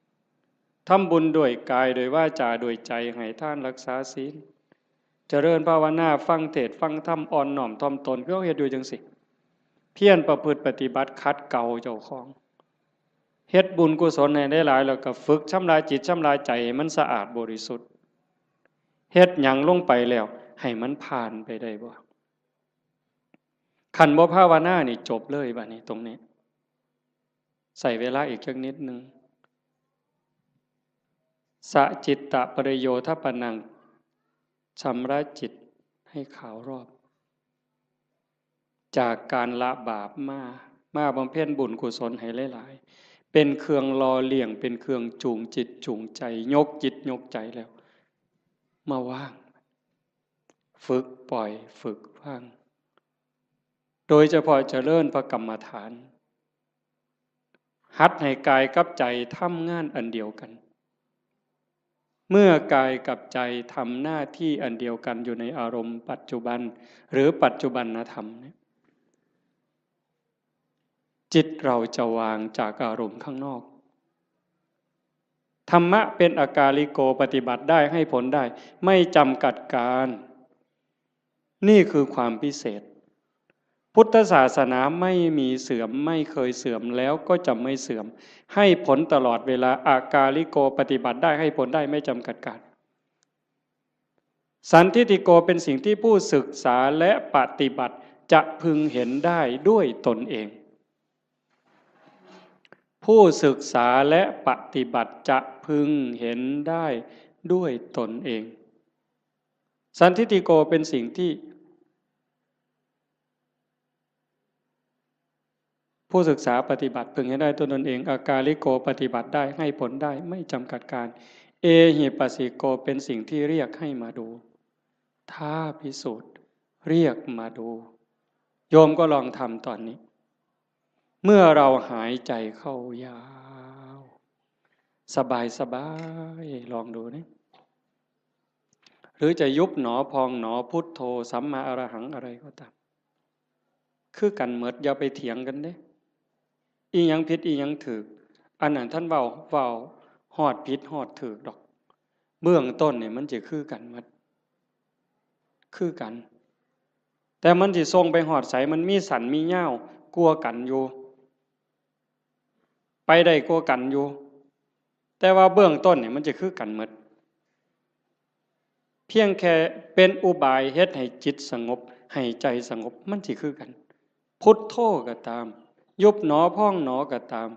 ๆทำบุญด้วยกายด้วยวาจาด้วยใจให้ทานรักษาศีลเจริญภาวนาฟังเทศน์ฟังธรรมอ่อนน้อมถ่อมตนคือเฮาเฮ็ดอยู่จังซี่เพียรประพฤติปฏิบัติขัดเกลาเจ้าของเฮ็ดบุญกุศลให้หลายๆแล้วก็ฝึกชำระจิตชำระใจให้มันสะอาดบริสุทธิ์เฮ็ดหยังลงไปแล้วให้มันผ่านไปได้บ่คันบ่ภาวนานี่จบเลยบัดนี้ตรงนี้ใส่เวลาอีกจักนิดนึงสะจิตตะปริโยทปนังชำระจิตให้ขาวรอบจากการละบาปมาบำเพ็ญบุญกุศลให้หลายๆเป็นเครื่องล่อเลี้ยงเป็นเครื่องจูงจิตจูงใจยกจิตยกใจแล้วมาว่างฝึกปล่อยฝึกว่างโดยเฉพาะเจริญพระกรรมฐานหัดให้กายกับใจทำงานอันเดียวกันเมื่อกายกับใจทำหน้าที่อันเดียวกันอยู่ในอารมณ์ปัจจุบันหรือปัจจุบันธรรมเนี่ยจิตเราจะวางจากอารมณ์ข้างนอกธรรมะเป็นอากาลิโกปฏิบัติได้ให้ผลได้ไม่จำกัดการนี่คือความพิเศษพุทธศาสนาไม่มีเสื่อมไม่เคยเสื่อมแล้วก็จะไม่เสื่อมให้ผลตลอดเวลาอากาลิโกปฏิบัติได้ให้ผลได้ไม่จำกัดการสันทิฏฐิโกเป็นสิ่งที่ผู้ศึกษาและปฏิบัติจะพึงเห็นได้ด้วยตนเองผู้ศึกษาและปฏิบัติจะพึงเห็นได้ด้วยตนเองสันทิฏฐิโกเป็นสิ่งที่ผู้ศึกษาปฏิบัติพึงเห็นได้ด้วยตนเองอากาลิโกปฏิบัติได้ให้ผลได้ไม่จำกัดการเอหิปัสสิโกเป็นสิ่งที่เรียกให้มาดูท้าพิสูจน์เรียกมาดูโยมก็ลองทำตอนนี้เมื่อเราหายใจเข้ายาวสบายสบายลองดูนะหรือจะยุบหนอพองหนอพุทโธสัมมาอรหังอะไรก็ตามคือกันเหมือดอย่าไปเถียงกันเด้อีหยังผิดอีหยังถูกอันนั้นท่านเว้าฮอดผิดฮอดถูกดอกเบื้องต้นเนี่ยมันจะคือกันหมดคือกันแต่มันสิส่งไปฮอดไสมันมีสันมีเหย้ากลัวกันอยู่ไปได้กลัวกันอยู่แต่ว่าเบื้องต้นเนี่ยมันจะคือกันหมดเพียงแค่เป็นอุบายเฮ็ดให้จิตสงบให้ใจสงบมันสิคือกันพุทโธก็ตามยุบหนอพองหนอก็ตาม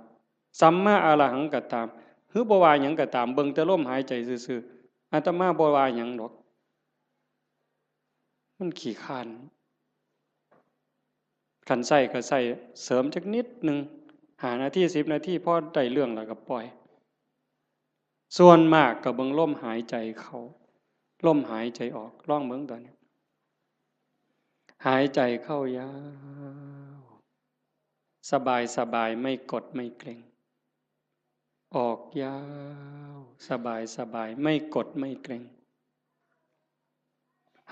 สัมมาอรหังก็ตามหรือบ่ว่าหยังก็ตามเบิ่งแต่ลมหายใจซื่อๆอาตมาบ่ว่าหยังดอกมันขี้คร้านคันใส่ก็ใส่เสริมจักนิดนึง5 นาที10 นาทีพอได้เรื่องแล้วก็ปล่อยส่วนมากก็เบิ่งลมหายใจเข้าลมหายใจออกลองเบิ่งตอนนี้หายใจเข้ายาวสบายสบายไม่กดไม่เกร็ง ออกยาวสบายสบายไม่กดไม่เกร็ง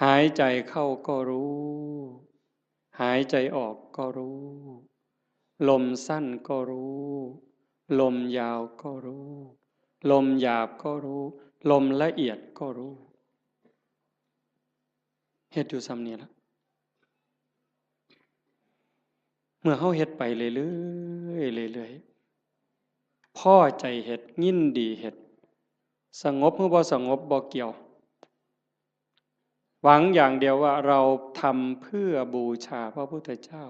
หายใจเข้าก็รู้หายใจออกก็รู้ลมสั้นก็รู้ลมยาวก็รู้ลมหยาบก็รู้ลมละเอียดก็รู้เฮ็ดอยู่ซ้ำนี้ละเมื่อเฮาเฮ็ดไปเรื่อยๆเรื่อยๆพอใจเฮ็ดยินดีเฮ็ดสงบหรือบ่สงบบ่เกี่ยวหวังอย่างเดียวว่าเราทำเพื่อบูชาพระพุทธเจ้า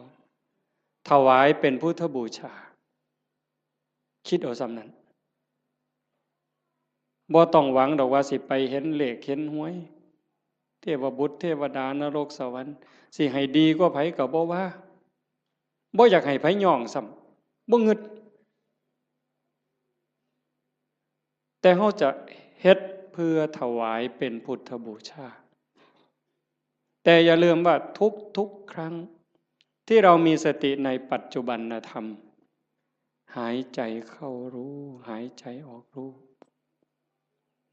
ถวายเป็นพุทธบูชาคิดเอาซ้ำนั้นบ่ต้องหวังดอกว่าสิไปเห็นเลขเห็นหวยเทวบุตรเทวดานรกสวรรค์สิให้ดีกว่าไผก็บ่ว่าบ่อยากให้ไผย่องซ้ำบ่งึดแต่เฮาจะเฮ็ดเพื่อถวายเป็นพุทธบูชาแต่อย่าลืมว่าทุกครั้งที่เรามีสติในปัจจุบันธรรมหายใจเข้ารู้หายใจออกรู้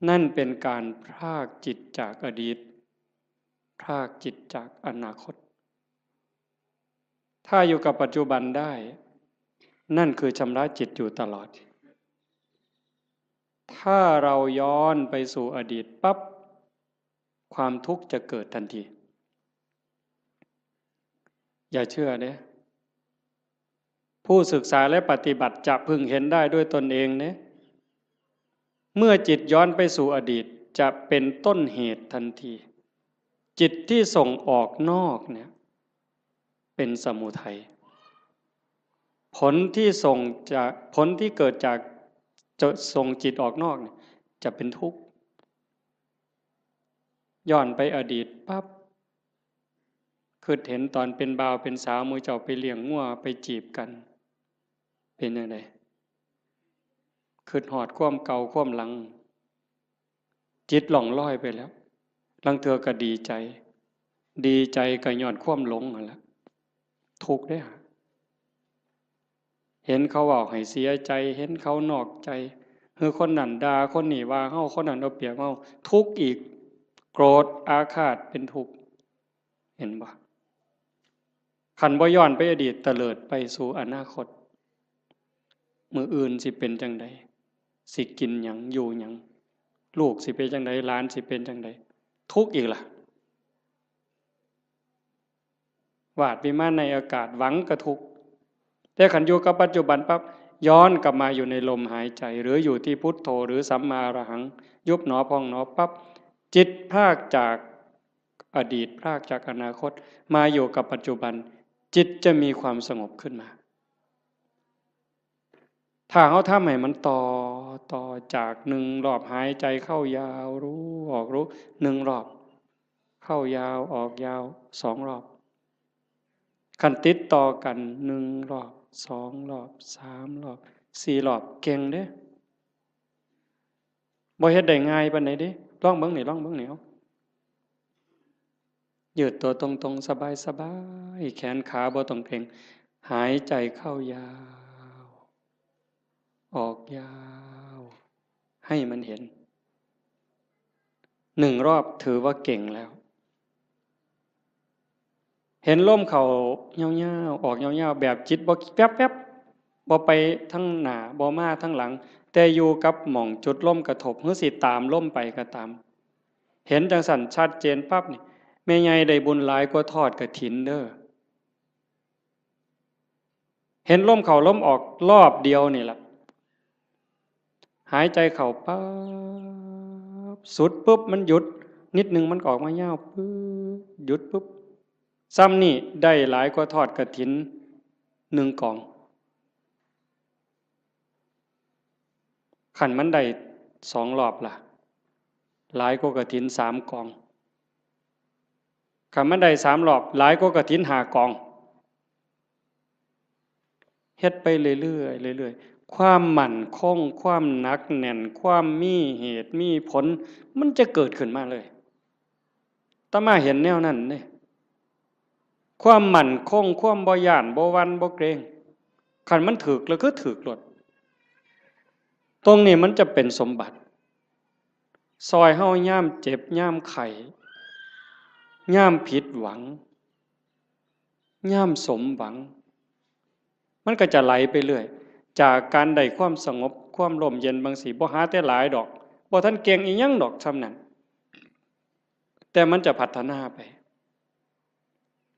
นั่นเป็นการพรากจิตจากอดีตพรากจิตจากอนาคตถ้าอยู่กับปัจจุบันได้นั่นคือชำระจิตอยู่ตลอดถ้าเราย้อนไปสู่อดีตปั๊บความทุกข์จะเกิดทันทีอย่าเชื่อเด้ผู้ศึกษาและปฏิบัติจะพึงเห็นได้ด้วยตนเองเนี่ยเมื่อจิตย้อนไปสู่อดีตจะเป็นต้นเหตุทันทีจิตที่ส่งออกนอกเนี่ยเป็นสมุทัยผลที่เกิดจากจะส่งจิตออกนอกเนี่ยจะเป็นทุกข์ย้อนไปอดีตปั๊บคือเห็นตอนเป็นบ่าวเป็นสาวมือเจ้าไปเลี้ยงงัวไปจีบกันเป็นยังไงคือหอดความเก่าความหลังจิตหล่องลอยไปแล้วลังเธอก็ดีใจก็ย้อนความหลงนั่นแหละทุกข์ได้หะเห็นเขาบอกให้เสียใจเห็นเขานอกใจคือคนนั้นด่าคนนี้ว่าเฮาคนนั้นเอาเปรียบเฮาทุกข์อีกโกรธอาฆาตเป็นทุกข์เห็นบ่ขันบ่ย้อนไปอดีตเตลิดไปสู่อนาคตมื้ออื่นสิเป็นจังใดสิกินหยังอยู่หยังลูกสิเป็นจังใดหลานสิเป็นจังใดทุกข์อีกล่ะวาดวิมานในอากาศหวังกระทุกข์แต่ขันอยู่กับปัจจุบันปั๊บย้อนกลับมาอยู่ในลมหายใจหรืออยู่ที่พุทโธหรือสัมมาอรหังยุบหนอพองหนอปั๊บจิตพรากจากอดีตพรากจากอนาคตมาอยู่กับปัจจุบันจิตจะมีความสงบขึ้นมาถ้าเขาทำให้มันต่อจากหนึ่งรอบหายใจเข้ายาวรู้ออกรู้หนึ่งรอบเข้ายาวออกยาวสองรอบขันติดต่อกันหนึ่งรอบสองรอบสามรอบสี่รอบเก่งเด้บ่เฮ็ดได้ง่ายปานใดเด้ลองเบิ่งนี่เอายืดตัวตรงๆสบายๆแขนขาบ่ต้องเกร็งหายใจเข้ายาวออกยาวให้มันเห็นหนึ่งรอบถือว่าเก่งแล้วเห็นลมเข้ายาวๆออกยาวๆแบบจิตบ่แป๊บๆบ่ไปทั้งหน้าบ่มาทั้งหลังแต่อยู่กับหม่องจุดลมกระทบหรือสิตามลมไปก็ตามเห็นจังสั่นชัดเจนปั๊บนี่แม่ใหญ่ได้บุญหลายกว่าทอดกฐินเด้อเห็นลมเข้าลมออกรอบเดียวนี่ล่ะหายใจเข้าปั๊บสุดปุ๊บมันหยุดนิดนึงมันออกมายาวปึ๊บหยุดปุ๊บซ้ำนี่ได้หลายกว่าทอดกฐินหนึ่งกองขันมันได้สองรอบล่ะหลายกว่ากฐินสามกองขันมันได้สามรอบหลายกว่ากฐินห้ากองเฮ็ดไปเรื่อยๆความมั่นคงความหนักแน่นความมีเหตุมีผลมันจะเกิดขึ้นมาเลยตมาเห็นแนวนั้นเนี่ยความมั่นคงความบ่ย้านบ่หวั่นบ่เกรงคันมันถึกแล้วคือถึกหลด ตรงนี้มันจะเป็นสมบัติซอยเฮาย่ามเจ็บย่ามไข้ย่ามผิดหวังย่ามสมหวังมันก็จะไหลไปเรื่อยจากการได้ความสงบความร่มเย็นบางสีบ่หาแต่หลายดอกบ่ทันเก่งอีหยังดอกซำนั้นแต่มันจะพัฒนาไป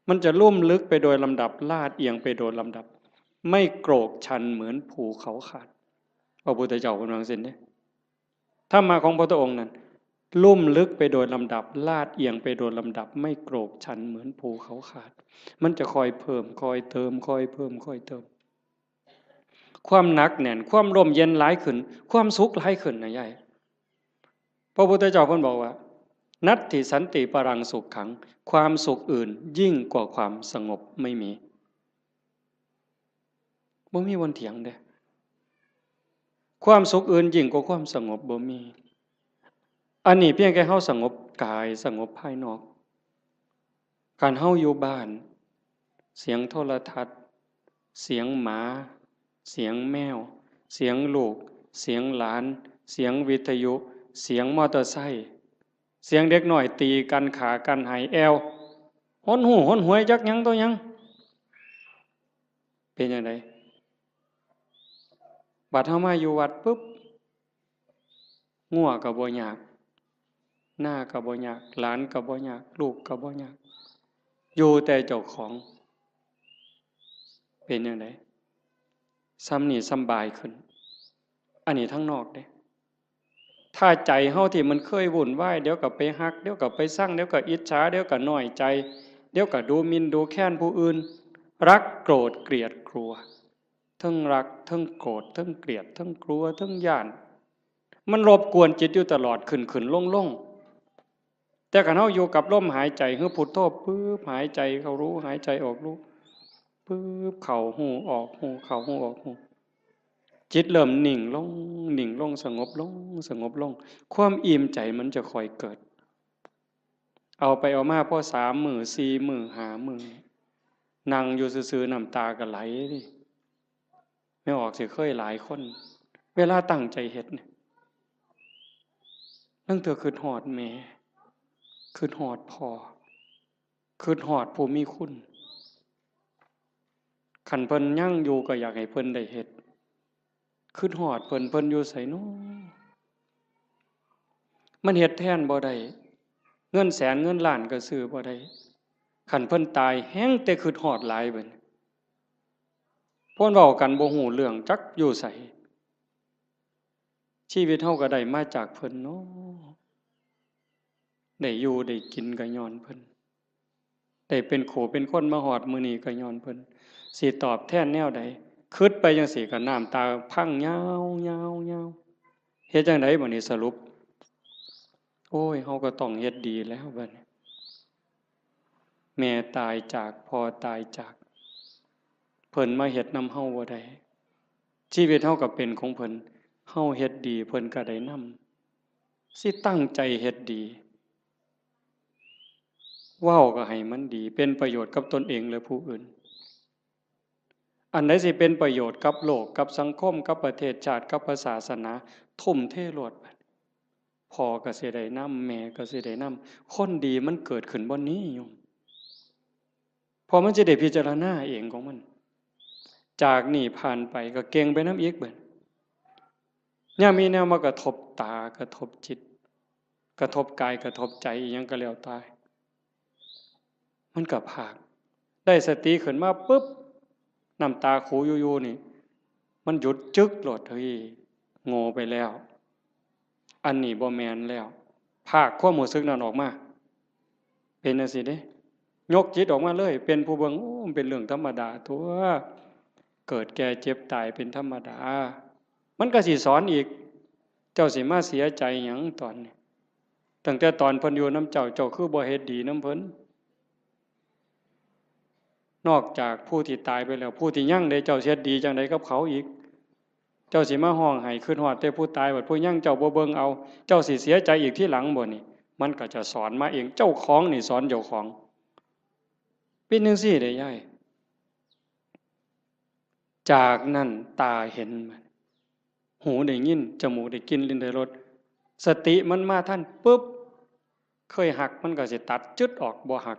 มันจะลุ่มลึกไปโดยลำดับลาดเอียงไปโดยลำดับไม่โกรกชันเหมือนภูเขาขาดพระพุทธเจ้าเพิ่นว่าจังซี่เด้ธรรมะของพระองค์นั้นลุ่มลึกไปโดยลำดับลาดเอียงไปโดยลำดับไม่โกรกชันเหมือนภูเขาขาดมันจะคอยเพิ่มคอยเติมคอยเพิ่มคอยเติมความหนักแน่นความร่มเย็นหลายขึ้นความสุขหลายขึ้นนะยายพระพุทธเจ้าเพิ่นบอกว่านัตถิสันติปรังสุขขังความสุขอื่นยิ่งกว่าความสงบไม่มีบ่มีวันเถียงเด้ความสุขอื่นยิ่งกว่าความสงบบ่มีอันนี้เพียงแค่เฮาสงบกายสงบภายนอกการเฮาอยู่บ้านเสียงโทรทัศน์เสียงหมาเสียงแมวเสียงลูกเสียงหลานเสียงวิทยุเสียงมอเตอร์ไซค์เสียงเด็กน้อยตีกันขากันหายแอวหนหูหนหวยจักหยังตัวหยังเป็นจังไดบัดเฮามาอยู่วัดปึ๊บงัวก็บ่ยากหน้าก็บ่ยากหลานก็บ่ยากลูกก็บ่ยากอยู่แต่เจ้าของเป็นจังไดซ้ำนี่สำบายขึ้นอันนี้ทั้งนอกเด้ถ้าใจเฮาที่มันเคยวุ่นวายเดี๋ยวก็ไปฮักเดี๋ยวก็ไปสั่งเดี๋ยวก็อิจฉาเดี๋ยวก็น้อยใจเดี๋ยวก็ดูหมิ่นดูแค้นผู้อื่นรักโกรธเกลียดกลัวทั้งรักทั้งโกรธทั้งเกลียดทั้งกลัวทั้งย้านมันรบกวนจิตอยู่ตลอดขึ้นลงแต่คันเฮาอยู่กับลมหายใจคือพุทโธปึ๊บหายใจเข้ารู้หายใจออกรู้ปึ๊บเข้าหูออกหูเข้าหูออกหูจิตเริ่มนิ่งลงสงบลงความอิ่มใจมันจะค่อยเกิดเอาไปเอามาพอ3 มื้อ4 มื้อ5 มื้อนั่งอยู่ซื่อๆน้ำตาก็ไหลดิไม่ออกสิเคยหลายคนเวลาตั้งใจเฮ็ดเนี่ยนั่งเถื่อคิดฮอดแม่คิดฮอดพ่อคิดฮอดผู้มีคุณคันเพิ่นยังอยู่ก็อยากให้เพิ่นได้เฮ็ดคิดฮอดเพิ่นอยู่ไสน้อมันเฮ็ดแทนบ่ได้เงินแสนเงินล้านก็ซื้อบ่ได้คันเพิ่นตายแฮงแต่คิดฮอดหลายเบิดเพิ่นเว้ากันบ่ฮู้เรื่องจักอยู่ไสชีวิตเฮาก็ได้มาจากเพิ่นเนาะได้อยู่ได้กินก็ย้อนเพิ่นได้เป็นขู่เป็นคนมาฮอดมื้อนี้ก็ย้อนเพิ่นสิตอบแทนแนวใดคิดไปจังซี่ก็น้ำตาพังยาวๆเฮ็ดจังไดบัดนี้สรุปโอ้ยเฮาก็ต้องเฮ็ดดีแล้วบัดนี้แม่ตายจากพ่อตายจากเพิ่นมาเฮ็ดนำเฮาบ่ได้ชีวิตเฮาก็เป็นของเพิ่นเฮาเฮ็ดดีเพิ่นก็ได้นำสิตั้งใจเฮ็ดดีเว้าก็ให้มันดีเป็นประโยชน์กับตนเองและผู้อื่นอันใดสิเป็นประโยชน์กับโลกกับสังคมกับประเทศชาติกับศาสนาทุ่มเทโลดพ่อก็สิได้นำแม่ก็สิได้นำคนดีมันเกิดขึ้นบ่นี้โยมพอมันจะได้พิจารณาเองของมันจากนี่ผ่านไปก็เก่งไปน้ำอีกเบิดเนี่ยมีแนวมากระทบตากระทบจิตกระทบกายกระทบใจอีหยังก็แล้วตายมันก็ภาคได้สติขึ้นมาปุ๊บน้ำตาคูอยู่ๆนี่มันหยุดจึกโลดเฮ้ยโง่ไปแล้วอันนี้บ่แม่นแล้วภาคความรู้สึกนั้นออกมาเป็นจังซี่เด้ยกจิตออกมาเลยเป็นผู้เบิ่งโอ้มันเป็นเรื่องธรรมดาตัวเกิดแก่เจ็บตายเป็นธรรมดามันก็สิสอนอีกเจ้าสิมาเสียใจหยังตอนนี้ตั้งแต่ตอนเพิ่นอยู่นำเจ้าคือบ่เฮ็ดดีนำเพิ่นนอกจากผู้ที่ตายไปแล้วผู้ที่ยังได้เจ้าเฮ็ดดีจังได๋กับเขาอีกเจ้าสิมาฮ้องไห้คิดฮอดแต่ผู้ตายบัดผู้ยังเจ้าบ่เบิ่งเอาเจ้าสิเสียใจอีกทีหลังบ่นี่มันก็จะสอนมาเองเจ้าของนี่สอนเจ้าของเป็นจังซี่เด้ยายจากนั้นตาเห็นมัน หูได้ยินจมูกได้กลิ่นลิ้นได้รสสติมันมาท่านปุ๊บเคยหักมันก็สิตัดจึ๊ดออกบ่หัก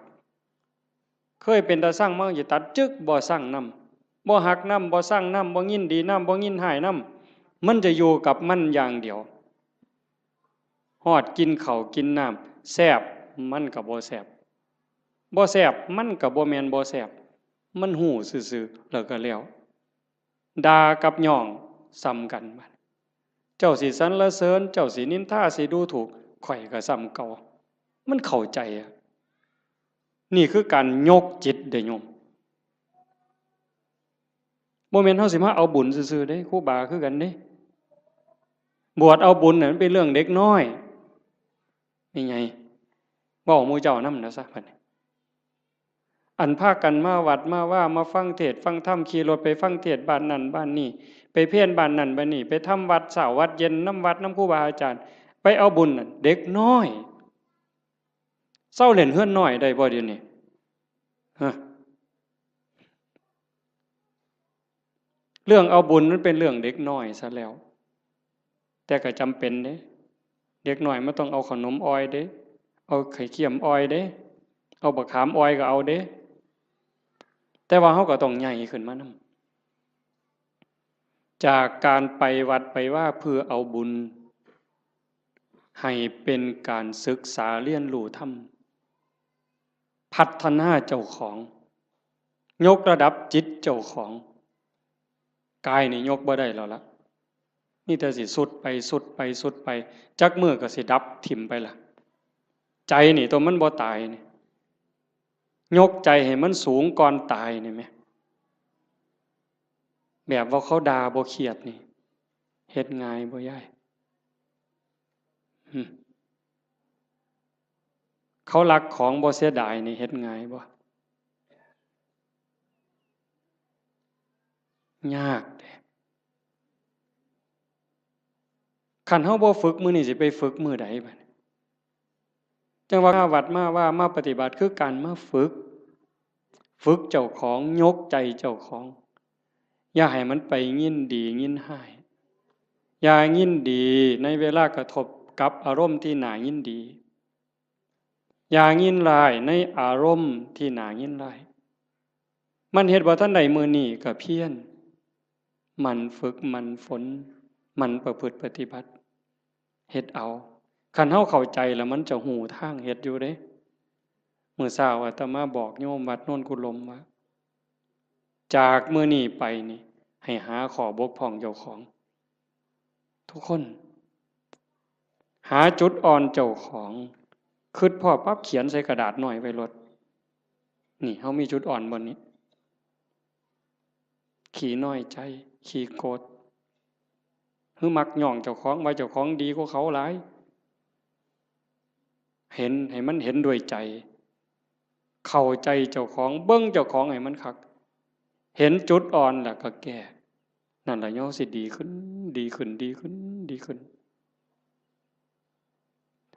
เคยเป็นตาสร้างมันก็สิตัดจึ๊กบ่สร้างนำบ่หักนำบ่สร้างนำบ่ยินดีนำบ่ยินหายนำมันจะอยู่กับมันอย่างเดียวฮอดกินข้าวกินน้ำแซ่บมันก็บ่แซ่บบ่แซ่บมันก็บ่แม่นบ่แซ่บมันหูซื่อๆแล้วก็แล้วด่ากับย่องซ้ำกันบัดเจ้าสิสรรเสริญเจ้าสินินทาสิดูถูกข่อยก็ซ้ำเก่ามันเข้าใจอ่ะนี่คือการยกจิตเด้อโยมบ่แม่นเฮาสิมาเอาบุญซื่อๆเด้ครูบาคือกันเด้บวชเอาบุญน่ะมันเป็นเรื่องเด็กน้อยนี่ไงเว้าหมู่เจ้านำนะซะบัดนี้อันพากันมาวัดมาว่ามาฟังเทศน์ฟังธรรมขี่รถไปฟังเทศน์บ้านนั้นบ้านนี้ไปเพี้ยนบ้านนั้นบ้านนี้ไปทำวัดเช้าวัดเย็นน้ำวัดน้ำครูบาอาจารย์ไปเอาบุญน่ะเด็กน้อยเศร้าเล่นเฮือนน้อยได้บ่เดี๋ยวนี้ฮะเรื่องเอาบุญนั้นเป็นเรื่องเด็กน้อยซะแล้วแต่ก็จำเป็นเด้เด็กน้อยมันต้องเอาขนมอ้อยเด้เอาไข่เค็มอ้อยเด้เอาบักขามอ้อยก็เอาเด้แต่ว่าเฮาก็ต้องใหญ่ขึ้นมานำจากการไปวัดไปว่าเพื่อเอาบุญให้เป็นการศึกษาเรียนรู้ธรรมพัฒนาเจ้าของยกระดับจิตเจ้าของกายนี่ยกบ่ได้แล้วล่ะนี่แต่สิสุดไปสุดไปสุดไปจักมือก็สิดับถิ่มไปล่ะใจนี่ตัวมันบ่ตายนี่ยกใจให้มันสูงก่อนตายนี่แม่แบบว่าเขาด่าบ่เครียดนี่เฮ็ดง่ายบ่ยายเขารักของบ่เสียดายนี่เฮ็ดง่ายบ่ยากเด้คันเฮาบ่ฝึกมื้อนี้สิไปฝึกมื้อใดบัดจังว่าวัดมาว่ามาปฏิบัติคือการมาฝึกเจ้าของยกใจเจ้าของอย่าให้มันไปยินดียินหายอย่ายินดีในเวลากระทบกับอารมณ์ที่น่ายินดีอย่ายินร้ายในอารมณ์ที่น่ายินร้ายมันเฮ็ดว่าท่านใดมื้อนี้ก็เพียรมันฝึกมันฝนมันประพฤติปฏิบัติเฮ็ดเอาคันเฮาเข้าใจแล้วมันจะหูทางเฮ็ดอยู่เด้มื้อเช้าอาตมาบอกโยมวัดโน่นกุลมว่าจากมื้อนี้ไปนี่ให้หาข้อบกพร่องเจ้าของทุกคนหาจุดอ่อนเจ้าของคิดพอปั๊บเขียนใส่กระดาษหน่อยไว้รถนี่เฮามีจุดอ่อนบนนี้ขี้น้อยใจขี้โกรธคือมักย่องเจ้าของว่าเจ้าของดีกว่าเขาหลายเห็นให้มันเห็นด้วยใจเข้าใจเจ้าของเบิ่งเจ้าของให้มันคักเห็นจุดอ่อนแล้วก็แก้นั่นล่ะย่อสิดีขึ้นดีขึ้นดีขึ้นดีขึ้น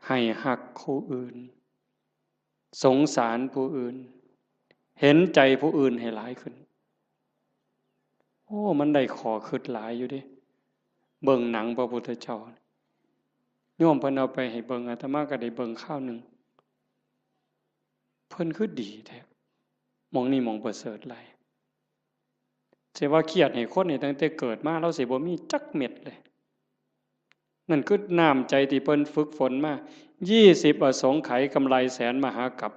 ให้หักผู้อื่นสงสารผู้อื่นเห็นใจผู้อื่นให้หลายขึ้นโอ้มันได้ขอคิดหลายอยู่ดิเบิ่งหนังพระพุทธเจ้าโยมเพิ่นเอาไปให้เบิ่งอาตมาก็ได้เบิ่งข้าวนึงเพิ่นคือดีแท้มองนี่มองประเสริฐหลายสิว่าเครียดให้คนนี่ตั้งแต่เกิดมาเราสิบ่มีจักเม็ดเลยนั่นคือน้ำใจที่เพิ่นฝึกฝนมา20อสงไขยกำไรแสนมหากัป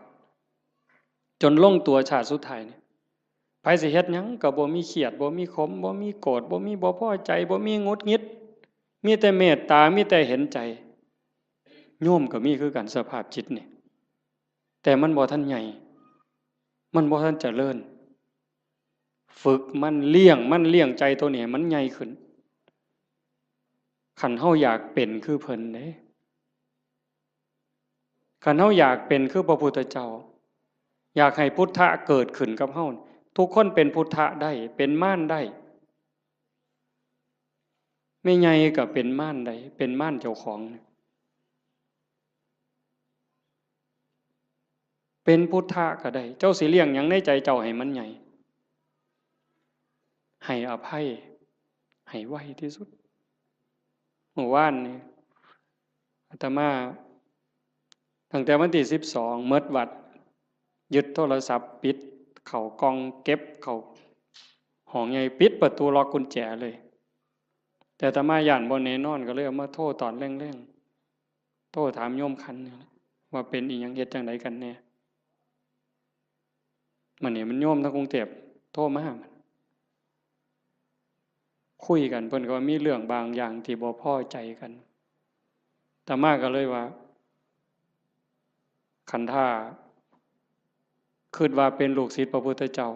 จนลงตัวชาติสุดท้ายนี่ไผสิเฮ็ดหยังก็บ่มีเครียดบ่มีขมบ่มีโกรธบ่มีบ่พอใจบ่มีหงุดหงิดมีแต่เมตตามีแต่เห็นใจโยมก็มีคือกันสภาพจิตนี่แต่มันบ่ทันใหญ่มันบ่ทันเจริญฝึกมันเลี้ยงใจตัวนี้มันใหญ่ขึ้นคันเฮาอยากเป็นคือเพิ่นเด้คันเฮาอยากเป็นคือพระพุทธเจ้าอยากให้พุทธะเกิดขึ้นกับเฮาทุกคนเป็นพุทธะได้เป็นม่านได้ไม่ใหญ่ก็เป็นม่านได้เป็นม่านเจ้าของเป็นพุทธะก็ได้เจ้าสิเลี้ยงหยังในใจเจ้าให้มันใหญ่ให้อภัยให้ไวที่สุด มื่อวานนี่อาตมาตั้งแต่วันที่12เมิดวัดยึดโทรศัพท์ปิดเข้ากล่องเก็บเข้าห้องใหญ่ปิดประตูล็อกกุญแจเลยแต่อาตมาย่านบ่แน่นอนก็เลยเอามาโทรตอนแรงๆโทรถามโยมคันนี่ว่าเป็นอีหยังเฮ็ดจังไดกันแน่มันนี่มันโยมทั้งกรุงเทพโทรมาคุยกันเพิ่นก็ว่ามีเรื่องบางอย่างที่บ่พอใจกันอาตมาก็เลยว่าคันท่าคิดว่าเป็นลูกศิษย์พระพุทธเจ้า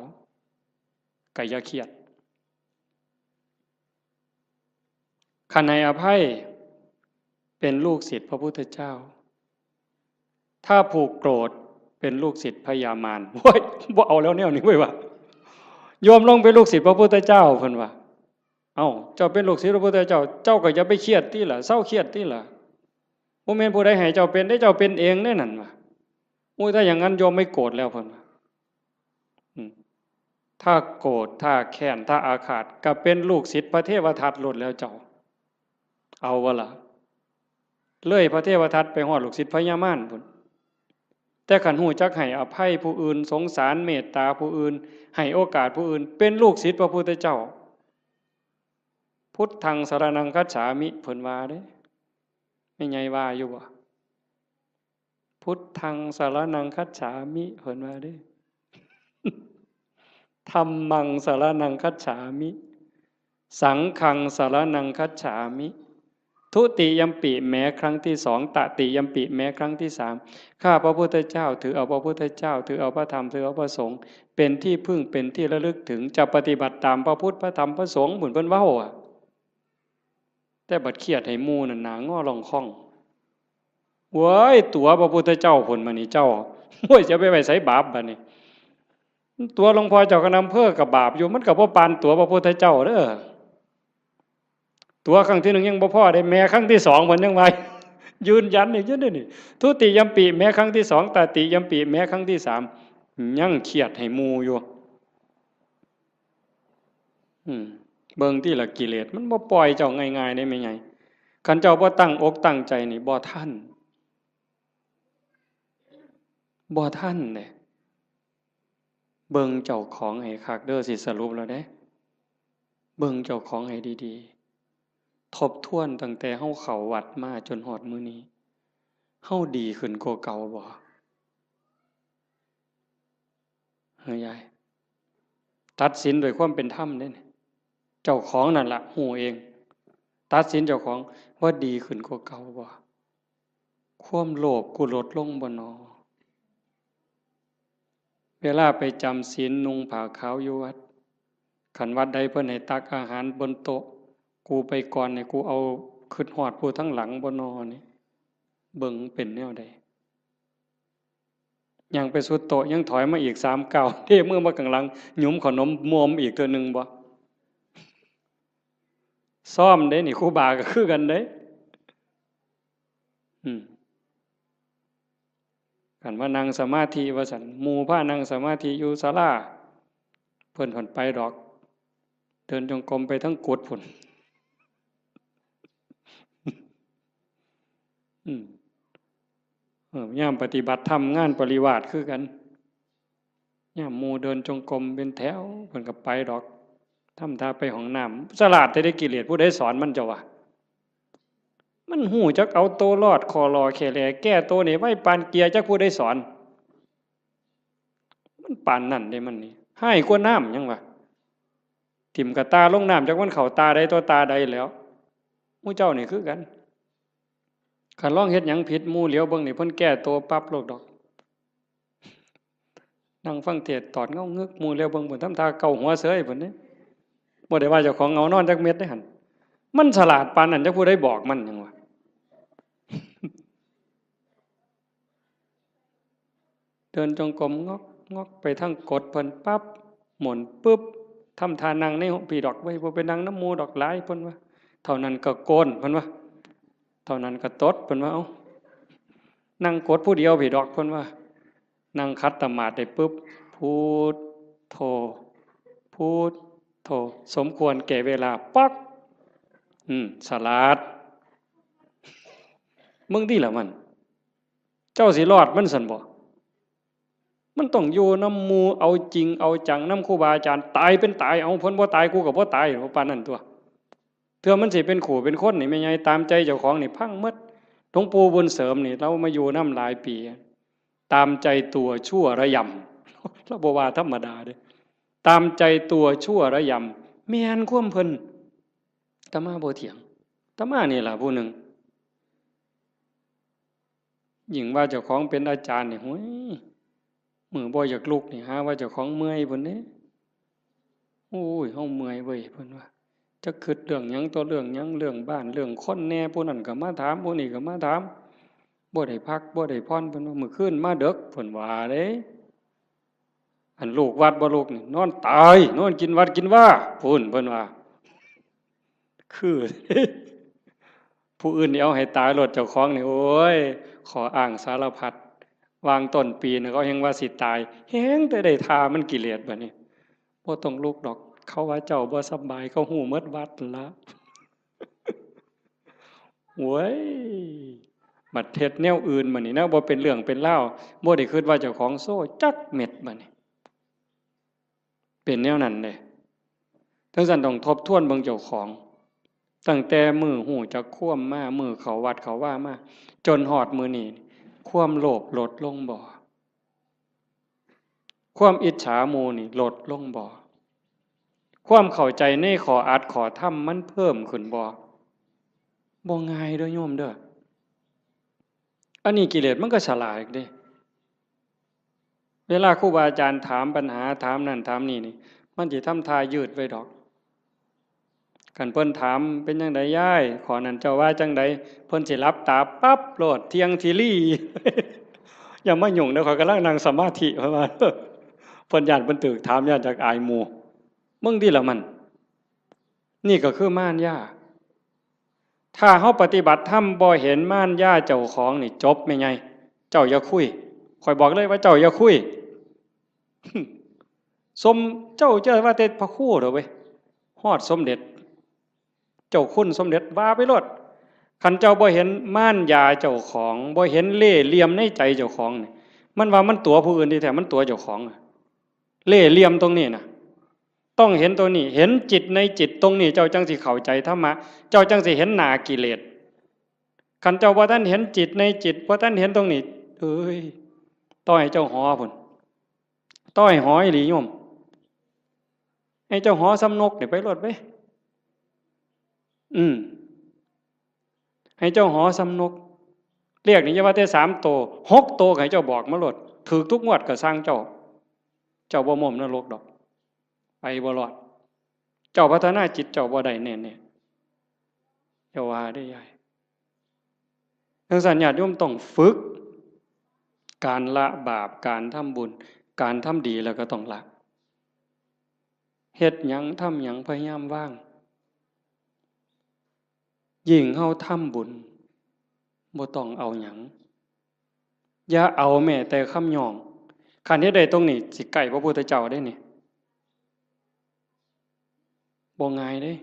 ก็อย่าเครียดคันให้อภัยเป็นลูกศิษย์พระพุทธเจ้าถ้าผูกโกรธเป็นลูกศิษย์พญามารโว้ยบ่เอาแล้วแนวนี้เว้ยว่าโยมลงเป็นลูกศิษย์พระพุทธเจ้าเพิ่นว่าเอ้าเจ้าเป็นลูกศิษย์พระพุทธเจ้าเจ้าก็อย่าไปเครียดติล่ะเศร้าเครียดติล่ะบ่แม่นผู้ใดให้เจ้าเป็นได้เจ้าเป็นเองแน่นั่นว่าโอ้ยถ้าอย่างนั้นโยมไม่โกรธแล้วเพิ่นว่าถ้าโกรธถ้าแค้นถ้าอาฆาตก็เป็นลูกศิษย์พระเทวทัตหลุดแล้วเจ้าเอาวะล่ะเลยพระเทวทัตไปฮอดลูกศิษย์พญามารพุ่นแต่ขันหูจักให้อภัยผู้อื่นสงสารเมตตาผู้อื่นให้โอกาสผู้อื่นเป็นลูกศิษย์พระพุทธเจ้าพุทธังสรณังคัจฉามิเพิ่นว่าเด้ไม่ไงว่าอยู่บ่พุทธังสรณังคัจฉามิเพิ่นว่าเด้ธัมมังสรณังคัจฉามิสังฆังสรณังคัจฉามิทุติยัมปิแม้ครั้งที่2ตติยัมปิแม้ครั้งที่3ข้าพระพุทธเจ้าถือเอาพระพุทธเจ้าถือเอาพระธรรมถือเอาพระสงฆ์เป็นที่พึ่งเป็นที่ระลึกถึงจะปฏิบัติตามพระพุทธพระธรรมพระสงฆ์เหมือนเพิ่นเว้าอ่ะแต่บัดเครียดให้หมู่นั่นหน้างอลองคองเว้ยตัวพระพุทธเจ้าพุ่นมานี่เจ้าโอ้ยจะไปไว้ไสบาปบัดนี้ตัวหลวงพ่อเจ้าคณะอำเภอกับบาปอยู่มันก็บ่ปานตัวพระพุทธเจ้าเด้อตัวครั้งที่1ยังบ่พอได้แม้ครั้งที่2เพิ่นยังว่ายืนยันอีกอยู่นี่ทุติยัมปิแม้ครั้งที่2ตติยัมปิแม้ครั้งที่3ยังเครียดให้หมู่อยู่เบิ่งที่ละกิเลสมันบ่ปล่อยเจ้าง่ายๆได้แม่ใหญ่คันเจ้าบ่ตั้งอกตั้งใจนี่บ่ทันเด้เบิ่งเจ้าของให้คักเด้อสิสรุปแล้วเด้เบิ่งเจ้าของให้ดีๆทบทวนตั้งแต่เฮาเข้าวัดมาจนฮอดมื้อนี้เฮาดีขึ้นกว่าเก่าบ่เฮ้ยยายตัดสินด้วยความเป็นธรรมเด้เจ้าของนั่นล่ะฮู้เองตัดสินเจ้าของว่าดีขึ้นกว่าเก่าบ่ความโลภกูลดลงบ่นอเวลาไปจำศีลนุ่งผ้าขาวอยู่วัดขันวัดใดเพิ่นให้ตักอาหารบนโต๊ะกูไปก่อนเนี่ยกูเอาขึ้นหอดผู้ทั้งหลังบ่นอนี่เบิ่งเป็นแนวใดยังไปสุดโต๊ะยังถอยมาอีก3 ก้าวเด้มือมาข้างหลังหยุมขนมมอมอีกตัวนึงบ่ซ้อมเด้นี่ครูบาก็คือกันเด้กันว่านั่งสมาธิว่าซั่นหมู่พานั่งสมาธิอยู่ศาลาเพิ่นไปดอกเดินจงกรมไปทั้งกุดพุ่นยามปฏิบัติธรรมงานปริวาสคือกันยามหมู่เดินจงกรมเป็นแถวเพิ่นก็ไปดอกทำท่าไปห้องน้ำฉลาดได้กิเลสผู้ใดสอนมันเจ้าวะมันหูจักเอาโตรอดคอรอแค่แลแก้โตนี่ไว้ปานเกียร์จักผู้ใดสอนมันปานนั่นได้มันนี่ให้กว่าน้ำยังวะถิ่มกับตาลงน้ำจากมันเข่าตาใดตัวตาใดแล้วหมู่เจ้านี่คือกันขันร้องเฮ็ดหยังผิดหมู่เหลียวเบิ่งนี่เพิ่นแก้ตัวปั๊บโลกดอกนั่งฟังเทศตอดเงางึกหมู่เหลียวเบิ่งเพิ่นทำท่าเกาหัวเสยเพิ่นนี่บ่ได้ว่าเจ้าของเงานอนจักเม็ดได้หั่นมันฉลาดปานนั้นจักผู้ใดบอกมันหยังวะเดินจงกรมงอกไปทั้งกดเพิ่นปั๊บหมุนปึ๊บทำท่านั่งในพี่ดอกไว้บ่ไปนั่งน้ำหมู่ดอกหลายเพิ่นว่าเท่านั้นก็โกนเพิ่นว่าเท่านั้นก็ตดเพิ่นว่าเอ้านั่งกดผู้เดียวพี่ดอกเพิ่นว่านั่งคัดตมาดได้ปึ๊บพูดโธพูดโธสมควรแก่เวลาปักฉลาด มึงที่ละมันเจ้าสิรอดมันสันบ่มันต้องอยู่น้ำมูเอาจริงเอาจังน้ำครูบาอาจารย์ตายเป็นตายเอาพ้นบ่ตายกูกับบ่ตายปานนั้นตัวเทื่อมันสิเป็นขู่เป็นคนนี่ไม่ไงตามใจเจ้าของนี่พังหมดหลวงปู่บุญเสริมนี่เรามาอยู่น้ำหลายปีตามใจตัวชั่วระยำเราบ่ว่าธรรมดาเด้ตามใจตัวชั่วระยำแม่นความเพิ่นตมาบ่เถียงตมานี่ล่ะผู้หนึ่งยิ่งว่าเจ้าของเป็นอาจารย์นี่โห้ยมือบ่อยากลุกนี่หาว่าเจ้าของเมื่อยพุ่นเด้โอ้ยเฮาเมื่อยเว้ยเพิ่นว่าจะคิดเรื่องหยังต่อเรื่องหยังเรื่องบ้านเรื่องคนแน่ผู้นั้นก็มาถามผู้นี้ก็มาถามบ่ได้พักบ่ได้พรเพิ่นว่ามื้อคืนมาดึกเพิ่นว่าเด้อันลูกวัดบ่ลูกนี่นอนตายนอนกินวัดกินว่าพุ่นเพิ่นว่าคือผู้อื่นนี่เอาให้ตายรถเจ้าของนี่โอ้ยขออ้างสารพัดวางต้นปีนะเขาเฮงว่าสิตายแฮงแต่ได้ทามันกิเลสบัดนี้บ่ต้องลุกดอกเขาว่าเจ้าบ่สบายเขาหูหมดวัดละโว้ยบัดเท็ดแนวอื่นบัดนี้นะบ่เป็นเรื่องเป็นเล่าบ่ได้คิดว่าเจ้าของโซ่จักเม็ดบัดนี้เป็นแนวนั้นเด้ทั้งนั้นต้องทบทวนเบิ่งเจ้าของตั้งแต่มือหูจักคว่ำมามือเขาวัดเขาว่ามาจนหอดมือนี่ความโลภลดลงบ่ความอิจฉาโมนี่ลดลงบ่ความเข้าใจในขออัดขอทำมันเพิ่มขึ้นบ่ง่ายเด้อโยมเด้ออันนี้กิเลสมันก็ฉลาดเด้เวลาครูบาอาจารย์ถามปัญหาถามนั่นถามนี่นี่มันสิทำทายืดไว้ดอกกันเพิ่นถามเป็นจังได๋ย้ายขอนั้นเจ้าว่าจังได๋เพิ่นสิหลับตาปั๊บโลดเที่ยงทีลี่ อย่ามายุ่งเด้อข้อยกำลังนั่งสมาธิเพิ่นว่าเพิ่นย้านเพิ่นตึกถามย้านจากอายหมู่มึงที่ละมันนี่ก็คือม่านย่าถ้าเฮาปฏิบัติธรรมบ่เห็นม่านย่าเจ้าของนี่จบแม่ใหญ่เจ้าอย่าคุยข้อยบอกเลยว่าเจ้าอย่าคุย สมเจ้าว่าแต่พระครูเด้อเว้ยฮอดสมเด็จเจ้าคุณสมเด็จว่าไปโลดคันเจ้าบ่เห็นม่านยาเจ้าของบ่เห็นเล่ห์เหลี่ยมในใจเจ้าของนี่มันว่ามันตัวผู้อื่นที่แท้มันตัวเจ้าของเล่ห์เหลี่ยมตรงนี้น่ะต้องเห็นตัวนี้เห็นจิตในจิตตรงนี้เจ้าจังสิเข้าใจธรรมะเจ้าจังสิเห็นหน้ากิเลสคันเจ้าบ่ทันเห็นจิตในจิตบ่ทันเห็นตรงนี้เอ้ยต้อยเจ้าหอพุ่นต้อยหอยหลีโยมให้เจ้าหอสำนกนี่ไปรถไปให้เจ้าหอสำนกเรียกนี่อย่าว่าแต่3 โต6 โตให้เจ้าบอกมาโลดถูกทุกงวดก็สร้างเจ้าบ่ม่มนรกดอกไปบ่รอดเจ้าพัฒนาจิตเจ้าบ่ได้แน่ๆเจ้าว่าได้ใหญ่ทั้งสัญญาติโยมต้องฝึกการละบาปการทำบุญการทำดีแล้วก็ต้องละเฮ็ดหยังทำหยังพยายามว่างยิ่งเฮาทำบุญบ่ต้องเอาหยังอย่าเอาแม้แต่คำย่องคันเฮ็ดได้ตรงนี้สิใกล้พระพุทธเจ้าได้นี่บ่ง่ายเด้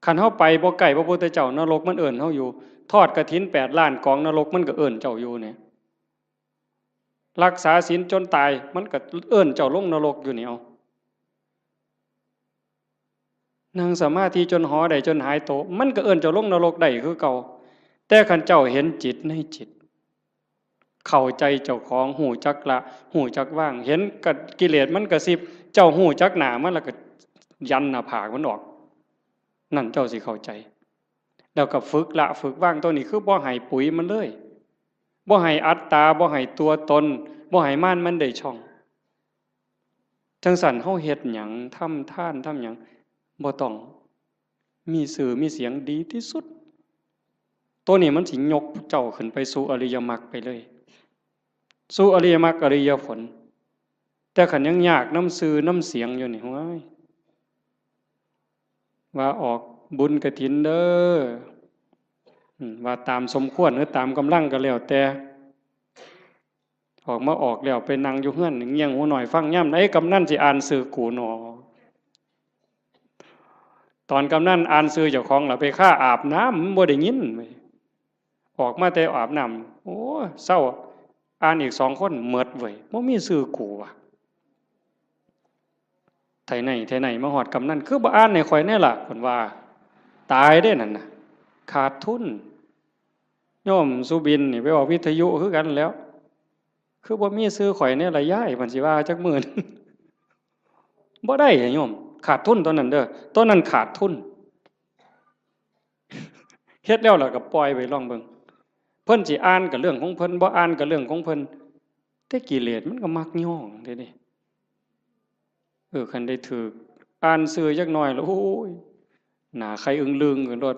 คันเฮาไปบ่ใกล้พระพุทธเจ้านรกมันเอิ้นเฮาอยู่ทอดกฐิน8 ล้านกองนรกมันก็เอิ้นเจ้าอยู่เนี่ยรักษาศีลจนตายมันก็เอิ้นเจ้าลงนรกอยู่นี่เอานั่งสมาธิจนหอได้จนหายโตมันก็เอิ้นเจ้าลงนรกได้คือเก่าแต่คันเจ้าเห็นจิตในจิตเข้าใจเจ้าของหูจักละหูจักว่างเห็นกิเลสมันกระซิบเจ้าหูจักหน้ามันแล้วก็ยันหน้าผากมันออกนั่นเจ้าสิเข้าใจแล้วก็ฝึกละฝึกว่างตัวนี้คือบ่ให้ปุ๋ยมันเลยบ่ให้อัตตาบ่ให้ตัวตนบ่ให้ม่านมันได้ช่องจังสั่นเฮาเฮ็ดหยังทำทานทำหยังบ่ต้องมีสื่อมีเสียงดีที่สุดตัวนี้มันสิยกเจ้าขึ้นไปสู่อริยมรรคไปเลยสู่อริยมรรคอริยผลแต่ขันยังยากน้ำสื่อน้ำเสียงอยู่นี่ว้ายว่าออกบุญกฐินเด้อว่าตามสมควรหรือตามกำลังก็แล้วแต่ออกมาออกแล้วไปนั่งอยู่เฮือนเงี่ยงหูหน่อยฟังย่ำไอ้กำนันสิอ่านสื่อกูหนอตอนกำนันอ่านสื่อเจ้าของล่ะไปฆ่าอาบน้ำบ่ได้ยิน ออกมาแต่อาบน้ำโอ้เศร้าอ่านอีก2 คนหมดเว้ยบ่มีชื่อกูว่ะไทไหนมาฮอดกำนันคือบ่อ่านให้ข่อยแน่ล่ะเพิ่นว่าตายได้นั่นน่ะขาดทุนโยมสุบินนี่ไปออกวิทยุคือกันแล้วคือบ่มีชื่อข่อยแน่ล่ะยายเพิ่นสิว่าจักมื้อ บ่ได้โยมขาดทุนตอนนั้นเด้อตอนนั้นขาดทุนเฮ็ดแล้วล่ะก็ปล่อยไว้ลองเบิ่งเพิ่นสิอ่านก็เรื่องของเพิ่นบ่อ่านก็เรื่องของเพิ่นแต่กิเลสมันก็มักย่องเด้นี่คันได้ถูกอ่านชื่อจักหน่อยแล้วโอ้ยหน้าใครอึ้งลึงขึ้นรถ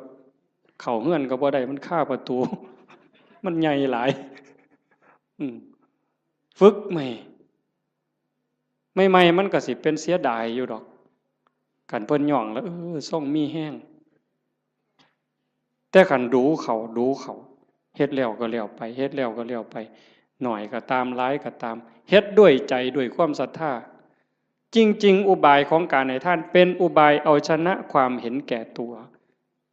เข้าเฮือนก็บ่ได้มันคาประตูมันใหญ่หลายอืมฝึกใหม่ใหม่ๆมันก็สิเป็นเสียดายอยู่ดอกคันเพิ่นย่องแล้วส่งมีแห้งแต่คันดูเขาเฮ็ดแล้วก็แล้วไปเฮ็ดแล้วก็แล้วไปหน่อยก็ตามหลายก็ตามเฮ็ดด้วยใจด้วยความศรัทธาจริงๆอุบายของการให้ท่านเป็นอุบายเอาชนะความเห็นแก่ตัว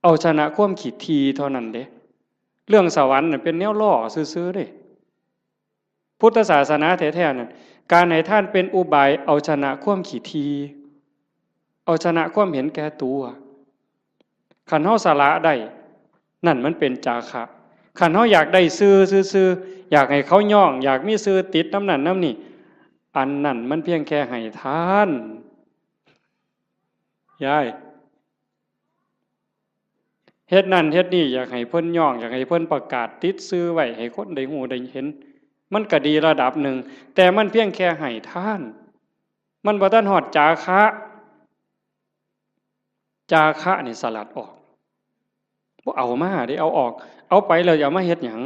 เอาชนะความขี้ทีเท่านั้นเด้เรื่องสวรรค์น่ะเป็นแนวล่อซื่อๆเด้พุทธศาสนาแท้ๆนั่นการให้ท่านเป็นอุบายเอาชนะความขี้ทีเอาชนะความเห็นแก่ตัวคันเฮาสละได้นั่นมันเป็นจาคะคันเฮาอยากได้ซื่อๆอยากให้เขาย่องอยากมีซื่อติดน้ำนั่นน้ำนี่อันนั้นมันเพียงแค่ให้ทานยายเฮ็ดนั่นเฮ็ดนี่อยากให้เพิ่นย่องอยากให้เพิ่นประกาศติดซื่อไว้ให้คนได้ฮู้ได้เห็นมันก็ดีระดับหนึ่งแต่มันเพียงแค่ให้ทานมันบ่ทันฮอดจาคะจาคะนี่สลัดออกบ่เอามาได้เอาออกเอาไปแล้วอย่ามาเฮ็ดหยัง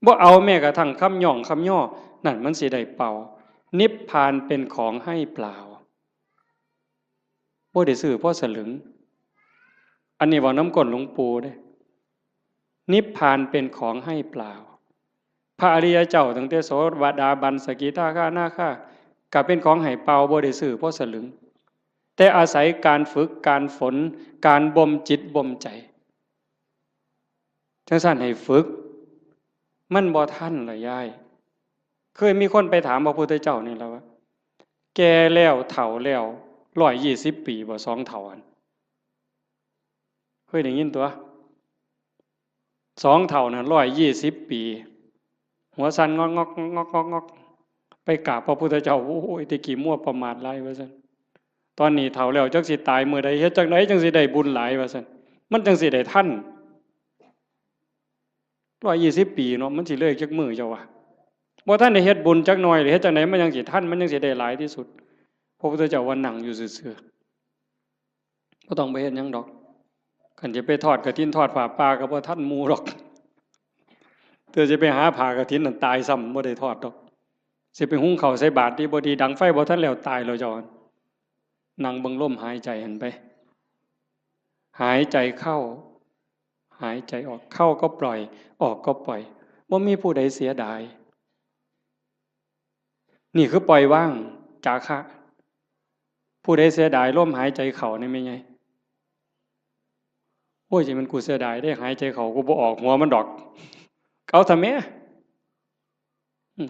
บ่เอาแม้กระทั่งคำย่องคำย่อนั่นมันสิได้เป่านิพพานเป็นของให้เปล่าบ่ได้ซื้อเพราะสลึงอันนี้เว้าน้ำก้นหลวงปู่เด้นิพพานเป็นของให้เปล่าพระอริยเจ้าตั้งแต่โสดาบันสกิทาคานาคาก็เป็นของให้เปล่าบ่ได้ซื้อเพราะสลึงแต่อาศัยการฝึกการฝนการบ่มจิตบ่มใจจังซั่นให้ฝึกมันบ่ทันล่ะยายเคยมีคนไปถามพระพุทธเจ้านี่แล้วว่าแก่แล้วเฒ่าแล้ว120 ปีบ่2เฒ่าอันเคยได้ยินตัว2เฒ่าน่ะ120 ปีหัวสั่นงอกงอกงอกงอกงอกไปกราบพระพุทธเจ้าโอ้ยตะกี้มั่วประมาทหลายว่าซั่นตอนนี้เฒ่าแล้วจักสิตายมื้อใดเฮ็ดจังไดจังสิได้บุญหลายว่าซั่นมันจังสิได้ทัน120 ปีเนาะมันสิเลยจักมื้อเจ้าว่าบ่ทันได้เฮ็ดบุญจักหน่อยหรือเฮ็ดจังไดมันยังสิทันมันยังสิได้หลายที่สุดพระพุทธเจ้าว่านั่งอยู่ซื่อๆบ่ต้องไปเฮ็ดหยังดอกคันจะไปทอดกฐินทอดผ้าป่าก็บ่ทันหมู่ดอกเธอจะไปหาผ้ากฐินนั่นตายซ้ำบ่ได้ทอดดอกสิไปหุงข้าวใส่บาตรที่บ่ดีดังไฟบ่ทันแล้วตายแล้วเจ้านั่งเบิ่งลมหายใจหันไปหายใจเข้าหายใจออกเข้าก็ปล่อยออกก็ปล่อยบ่มีผู้ใดเสียดายนี่คือปล่อยว่างจาคะผู้ใดเสียดายลมหายใจเข้านี่แม่นไงโอ้ยสิมันกูเสียดายได้หายใจเข้ากูบ่ออกหัวมันดอกเอาทำแม่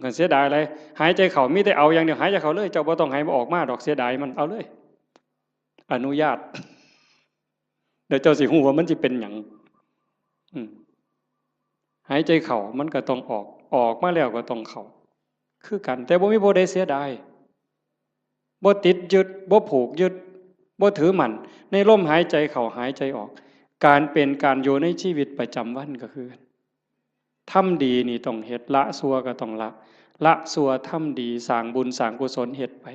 กันเสียดายอะไรหายใจเข้ามีแต่เอาอย่างเดียวหายใจเข้าเลยเจ้าบ่ต้องให้มันออกมาดอกเสียดายมันเอาเลยอนุญาตเดี๋ยวเจ้าสิฮู้ว่ามันสิเป็นหยังหายใจเข้ามันก็ต้องออกมาแล้วก็ต้องเข้าคือกันแต่บ่มีบ่ได้เสียดายบ่ติดยึดบ่ผูกยึดบ่ถือมั่นในลมหายใจเข้าหายใจออกการเป็นการอยู่ในชีวิตประจำวันก็คือทำดีนี่ต้องเฮ็ดละชั่วก็ต้องละชั่วทำดีสร้างบุญสร้างกุศลเฮ็ดไป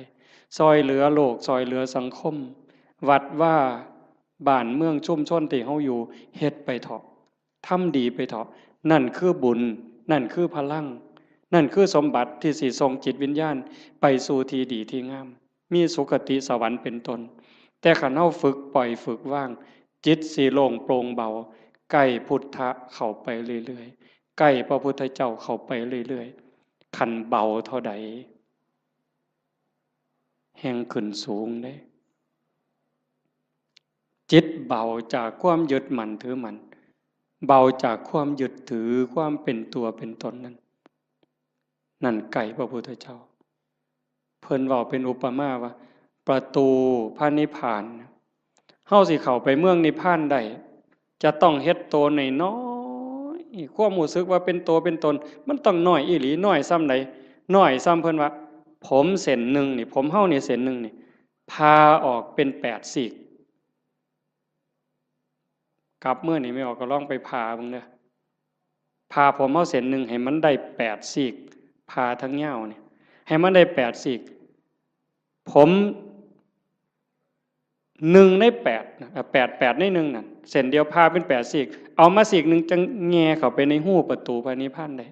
ซอยเหลือโลกซอยเหลือสังคมวัดว่าบ้านเมืองชุมชนที่เฮาอยู่เฮ็ดไปเถาะทำดีไปเถาะนั่นคือบุญนั่นคือพลังนั่นคือสมบัติที่สิส่งจิตวิญญาณไปสู่ที่ดีที่งามมีสุคติสวรรค์เป็นต้นแต่คันเฮาฝึกปล่อยฝึกว่างจิตสิโล่งโปร่งเบาใกล้พุทธะเข้าไปเรื่อยๆใกล้พระพุทธเจ้าเข้าไปเรื่อยๆคันเบาเท่าใดแห่งขึ้นสูงได้จิตเบาจากความยึดมั่นถือมั่น เบาจากความยึดถือความเป็นตัวเป็นตนนั้นนั่นไก่พระพุทธเจ้าเพิ่นเว้าเป็นอุปมาว่าประตูพระนิพพานเฮาสิเข้าไปเมืองนิพพานได้จะต้องเฮ็ดโตน้อยๆความรู้สึกว่าเป็นตัวเป็นตนมันต้องน้อยอีหลีน้อยซ้ำใดน้อยซ้ำเพิ่นว่าผมเส้นหนึ่งนี่ผมเฮานี่เส้นหนึ่งนี่พาออกเป็น8ซีกกลับเมื่อนี่ไม่ออกก็ลองไปพาเบิ่งเด้อพาผมเฮาเส้นหนึ่งให้มันได้8ซีกพาทั้งยาวนี่ให้มันได้8ซีกผม1 ใน 8นะ8ใน1นั่นเส้นเดียวพาเป็น8ซีกเอามาซีกหนึ่งจังแง่เข้าไปในหูประตูพระนิพพานได้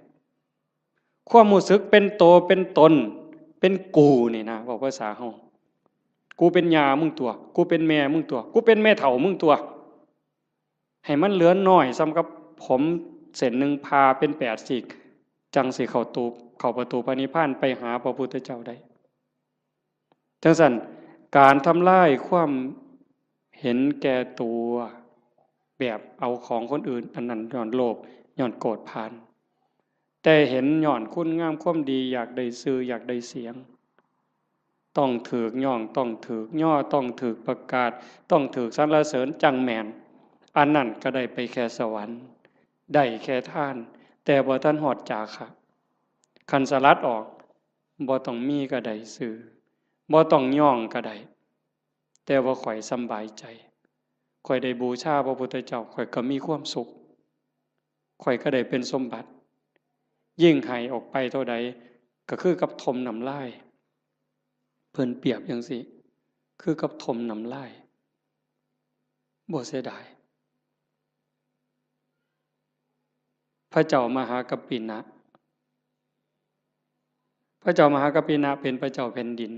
ความรู้สึกเป็นโตเป็นตนเป็นกูนี่นะบอกภาษาเฮากูเป็นยามึงตัวกูเป็นแม่มึงตัวกูเป็นแม่เฒ่ามึงตัวให้มันเหลือน้อยซ้ำกับผมเส้นหนึ่งพาเป็น8ซีกจังสิเข้าประตูพระนิพพานไปหาพระพุทธเจ้าได้จังซั่นการทำลายความเห็นแก่ตัวแบบเอาของคนอื่นอันนั้นย้อนโลภย้อนโกรธพานแต่เห็นย้อนคุณงามความดีอยากได้ชื่ออยากได้เสียงต้องถูกย่องต้องถูกย่อต้องถูกประกาศต้องถูกสรรเสริญจังแม่นอันนั้นก็ได้ไปแค่สวรรค์ได้แค่ท่านแต่บ่ทันฮอดจาคะคันสลัดออกบ่ต้องมีก็ได้ชื่อบ่ต้องย่องก็ได้แต่ว่าข่อยสำบายใจข่อยได้บูชาพระพุทธเจ้าข่อยก็มีความสุขข่อยก็ได้เป็นสมบัติยิ่งให้ออกไปเท่าใดก็คือกับทมน้ำลายเพิ่นเปรียบจังซี่คือกับทมน้ำลายบ่เสียดายพระเจ้ามหากัปปินะพระเจ้ามหากัปปินะเป็นพระเจ้าแผ่นดิน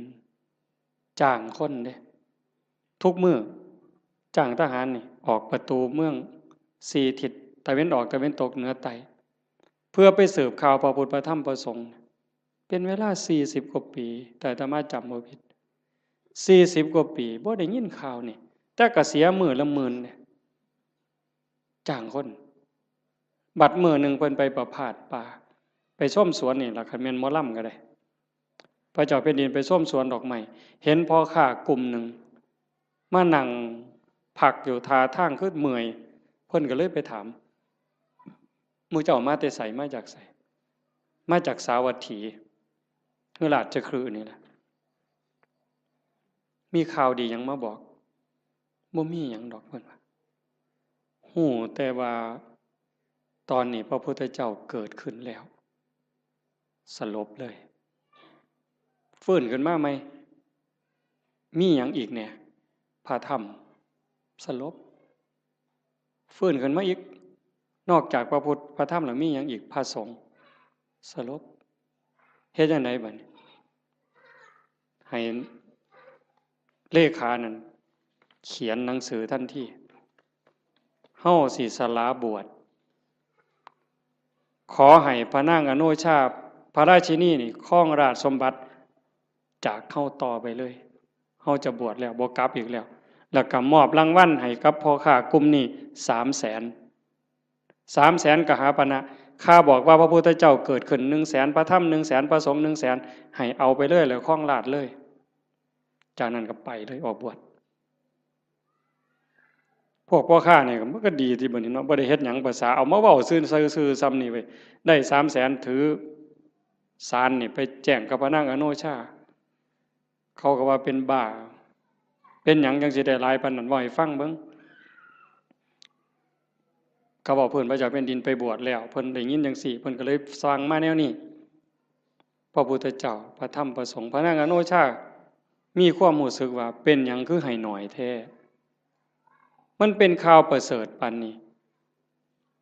จ้างคนเด้ทุกมื้อจ้างทหารนี่ออกประตูเมือง4ทิศตะเว้นออกตะเว้นตกเหนือใต้เพื่อไปสืบข่าวพระพุทธพระธรรมพระสงฆ์เป็นเวลา40กว่าปีแต่อาตมาจำบ่ผิด40กว่าปีบ่ได้ยินข่าวนี่แต่ก็เสียมื้อละหมื่นเนี่ยจ้างคนบัดมื้อนึงเพิ่นไปประพาสป่าไปชมสวนนี่ล่ะคันแม่นหมอลำก็ได้พระเจ้าแผ่นดินไปชมสวนดอกไม้เห็นพ่อค้ากลุ่มนึงมานั่งพักอยู่ท่าทางคือเมื่อยเพิ่นก็เลยไปถามหมู่เจ้ามาแต่ไสมาจากไสมาจากสาวัตถีคือราชคฤห์นี่แหละมีข่าวดีหยังมาบอกบ่มีหยังดอกเพิ่นว่าฮู้แต่ว่าตอนนี้พระพุทธเจ้าเกิดขึ้นแล้วสลบเลยฟื้นขึ้นมาไหมมีหยังอีกเนี่ยพระธรรมสลบฟื้นขึ้นมาอีกนอกจากพระพุทธพระธรรมแล้วมีหยังอีกพระสงฆ์สลบเฮ็ดจังไดบัดนี้ให้เลขานั่นเขียนหนังสือทันทีเฮาสิสละบวชขอให้พระนางอโนชาพระราชินีนี่ครองราชสมบัติจากเฮาต่อไปเลยเฮาจะบวชแล้วบ่กลับอีกแล้วแล้วก็มอบรางวัลให้กับพ่อค้ากลุ่มนี้300,000 300,000กหาปณะข้าบอกว่าพระพุทธเจ้าเกิดขึ้น 100,000 พระธรรม 100,000 พระสงฆ์ 100,000ให้เอาไปเลยแล้วครองราชเลยจากนั้นก็ไปเลยออกบวชพวกพ่อค้าเนี่ยมันก็ดีที่บัดนี้เนาะบ่ได้เฮ็ดหยังภาษาเอามาเว้าซื่อๆซ้ำนี่เว้ยได้300,000ถือศาลนี่ไปแจ้งกับพระนางอโนชาเขาก็ว่าเป็นบ้าเป็นหยังจังสิได้หลายปานนั้นเว้าให้ฟังเบิ่งเขาบอกเพิ่นพระเจ้าแผ่นดินไปบวชแล้วเพิ่นได้ยินจังซี่เพิ่นก็เลยสร้างมาแนวนี้พระพุทธเจ้าพระธรรมพระสงฆ์พระนางอโนชามีความรู้สึกว่าเป็นหยังคือให้หน่อยแท้มันเป็นข่าวประเสริฐปานนี้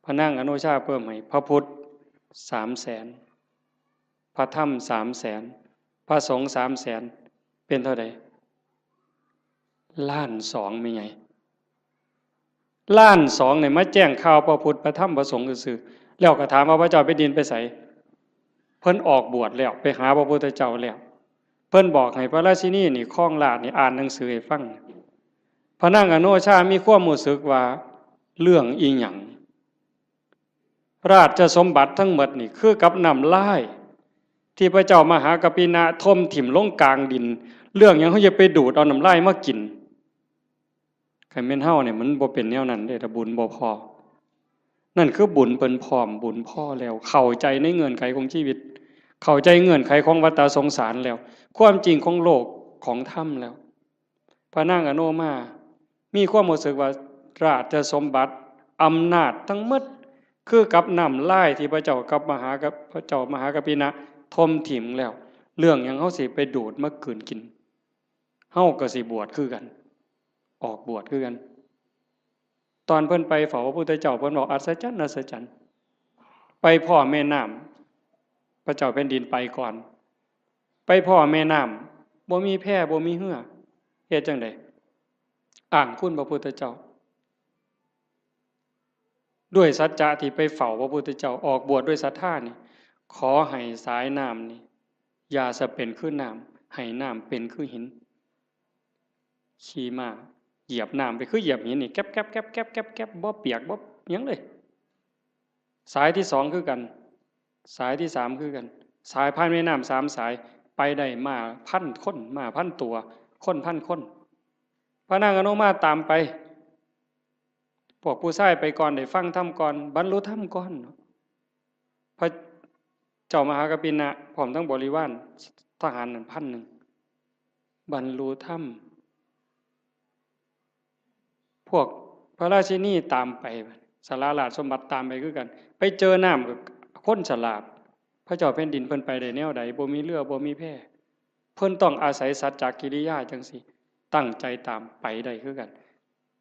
พระนางอโนชาเพิ่มให้พระพุทธ300,000พระธรรม300,000พระสงฆ์300,000เป็นเท่าใด1,200,000มีไง1,200,000เนี่ยมาแจ้งข่าวพระพุทธพระธรรมพระสงฆ์ซื่อๆแล้วก็ถามว่าพระเจ้าแผ่นดินไปไสเพิ่นออกบวชแล้วไปหาพระพุทธเจ้าแล้วเพิ่นบอกให้พระราชินีนี่ครองราชย์นี่อ่านหนังสือให้ฟังพระนางอโนชามีความรู้สึกว่าเรื่องอีหยัง ราชสมบัติทั้งหมดนี่คือกับน้ำลายที่พระเจ้ามหากัปปินะทมถิ่มลงกลางดินเรื่องยังเขาจะไปดูดเอาน้ำลายมากินใครเม่นเฮาเนี่ยมันบ่เป็นแนวนั้นเด้แต่บุญบ่พอนั่นคือบุญเปิ้นพร้อมบุญพ่อแล้วเข้าใจในเงื่อนไขของชีวิตเข้าใจเงื่อนไขของวัฏสงสารแล้วความจริงของโลกของธรรมแล้วพระนางอโนมามีความรู้สึกว่าราชสมบัติอำนาจทั้งหมดคือกับน้ำลายที่พระเจ้ากับพระเจ้ามหากัปปินะทมถิ่มแล้วเรื่องยังเฮาสิไปดูดมากืนกินเฮาก็สิบวชคือกันออกบวชคือกันตอนเพิ่นไปเฝ้าพระพุทธเจ้าเพิ่นบอกอัศจรรย์อัศจรรย์ไปพ่อแม่น้ำพระเจ้าแผ่นดินไปก่อนไปพ่อแม่น้ำบ่มีแพบ่มีเหือเฮ็ดจังได๋อ้างคุณพระพุทธเจ้าด้วยสัจจะที่ไปเฝ้าพระพุทธเจ้าออกบวชด้วยศรัทธานี่ขอให้สายน้ำนี่อย่าสะเป็นคือน้ำให้น้ำเป็นคือหินขี่ม้าเหยียบน้ำไปคือเหยียบหินนี่แก๊บแก๊บแก๊บแก๊บแก๊บแก๊บบ่เปียกบ่หยังเลยสายที่สองคือกันสายที่สามคือกันสายผ่านแม่น้ำสามสายไปได้มาพันคนมาพันตัวคนพันคนพระนางอนุมาตามไปพวกผู้ชายไปก่อนได้ฟังธรรมก่อนบรรลุธรรมก่อนพระเจ้ามหากัปปินะพร้อมทั้งบริวารทหาร1,000บรรลุธรรมพวกพระราชินีตามไปสาราราชสมบัติตามไปคือกันไปเจอน้ำกับคนฉลาดพระเจ้าแผ่นดินเพิ่นไปได้แนวใดบ่มีเรือบ่มีแพเพิ่นต้องอาศัยสัจจกิริยาจังซี่ตั้งใจตามไปได้คือกัน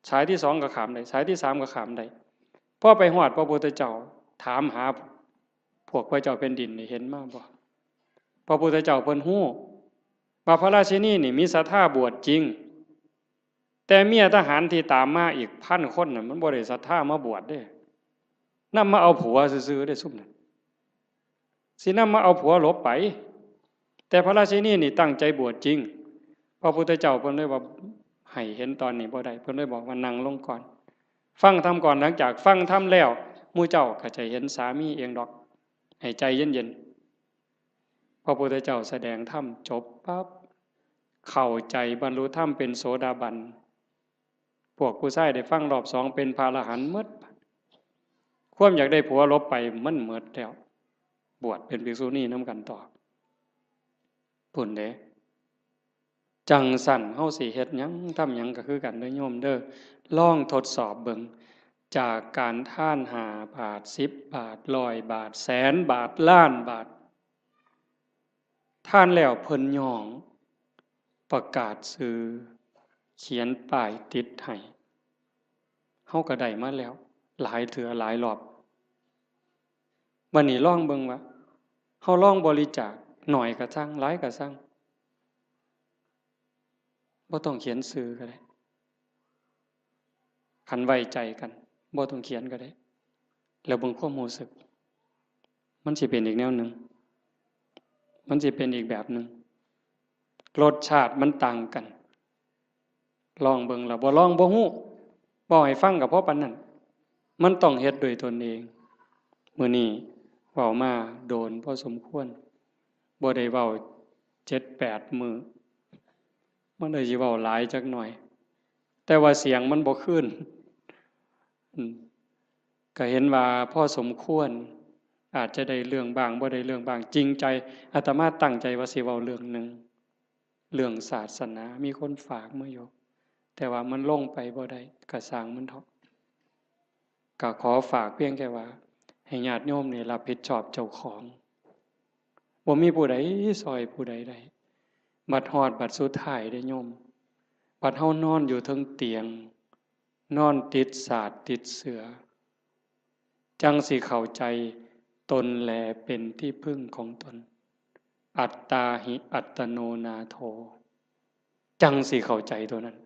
สายที่สองก็ขามได้สายที่สามก็ขามได้พอไปฮอดพระพุทธเจ้าถามหาพวกพระเจ้าแผ่นดินนี่เห็นมาบ่พระพุทธเจ้าเพิ่นฮู้ว่าพระราชินีนี่มีศรัทธาบวชจริงแต่เมียทหารที่ตามมาอีก1,000คนน่ะมันบ่ได้ศรัทธามาบวชเด้นำมาเอาผัวซื่อๆได้ซุ่มนั้นสินำมาเอาผัวหลบไปแต่พระราชินีนี่ตั้งใจบวชจริงพระพุทธเจ้าเพิ่นเลยว่าให้เห็นตอนนี้บ่ได้เพิ่นเลยบอกว่านั่งลงก่อนฟังธรรมก่อนหลังจากฟังธรรมแล้วหมู่เจ้าก็จะเห็นสามีเองดอกให้ใจเย็นๆพระพุทธเจ้าแสดงธรรมจบปั๊บเข้าใจบรรลุธรรมเป็นโสดาบันพวกผู้ชายได้ฟังรอบสองเป็นพระอรหันต์หมดความอยากได้ผัวลบไปมันหมดแล้วบวชเป็นภิกษุณีนำกันต่อพุ่นเด้จังสั่นเฮาสิเฮ็ดหยังทำหยังก็คือกันเด้อโยมเด้อลองทดสอบเบิ่งจากการท่าน5 บาท10 บาท100 บาทแสนบาทล้านบาทท่านแล้วเพิ่นย่องประกาศซื้อเขียนป้ายติดให้เฮาก็ได้มาแล้วหลายเทื่อหลายรอบวันนี้ลองเบิ่งว่าเฮาลองบริจาคหน่อยก็ซังหลายก็ซังบ่ต้องเขียนชื่อก็ได้คันไว้ใจกันบ่ต้องเขียนก็ได้แล้วเบิ่งความรู้สึกมันสิเป็นอีกแนวหนึ่งมันสิเป็นอีกแบบหนึ่งรสชาติมันต่างกันลองเบิ่งแล้วบ่ลองบ่ฮู้บ่ให้ฟังก็เพราะปานนั้นมันต้องเฮ็ดด้วยตนเองมื้อนี้เว้ามาโดนพอสมควรบ่ได้เว้า7-8 มื้อมันเลยสิเว้าหลายจักหน่อยแต่ว่าเสียงมันบ่คืนก็เห็นว่าพอสมควรอาจจะได้เรื่องบางบ่ได้เรื่องบางจริงใจอาตมาตั้งใจว่าสิเว้าเรื่องนึงเรื่องศาสนามีคนฝากมาอยู่แต่ว่ามันลงไปบ่ได้ก็สร้างมันเถาะก็ขอฝากเพียงแค่ว่าให้ญาติโยมนี่รับผิดชอบเจ้าของบ่มีผู้ใดซอยผู้ใดได้บัดฮอดบัดสุดท้ายได้โยมบัดเฮานอนอยู่เทิงเตียงนอนติดสาดติดเสือจังสิเข้าใจตนแลเป็นที่พึ่งของตนอัตตาหิอัตโนนาโถจังสิเข้าใจตัวนั้น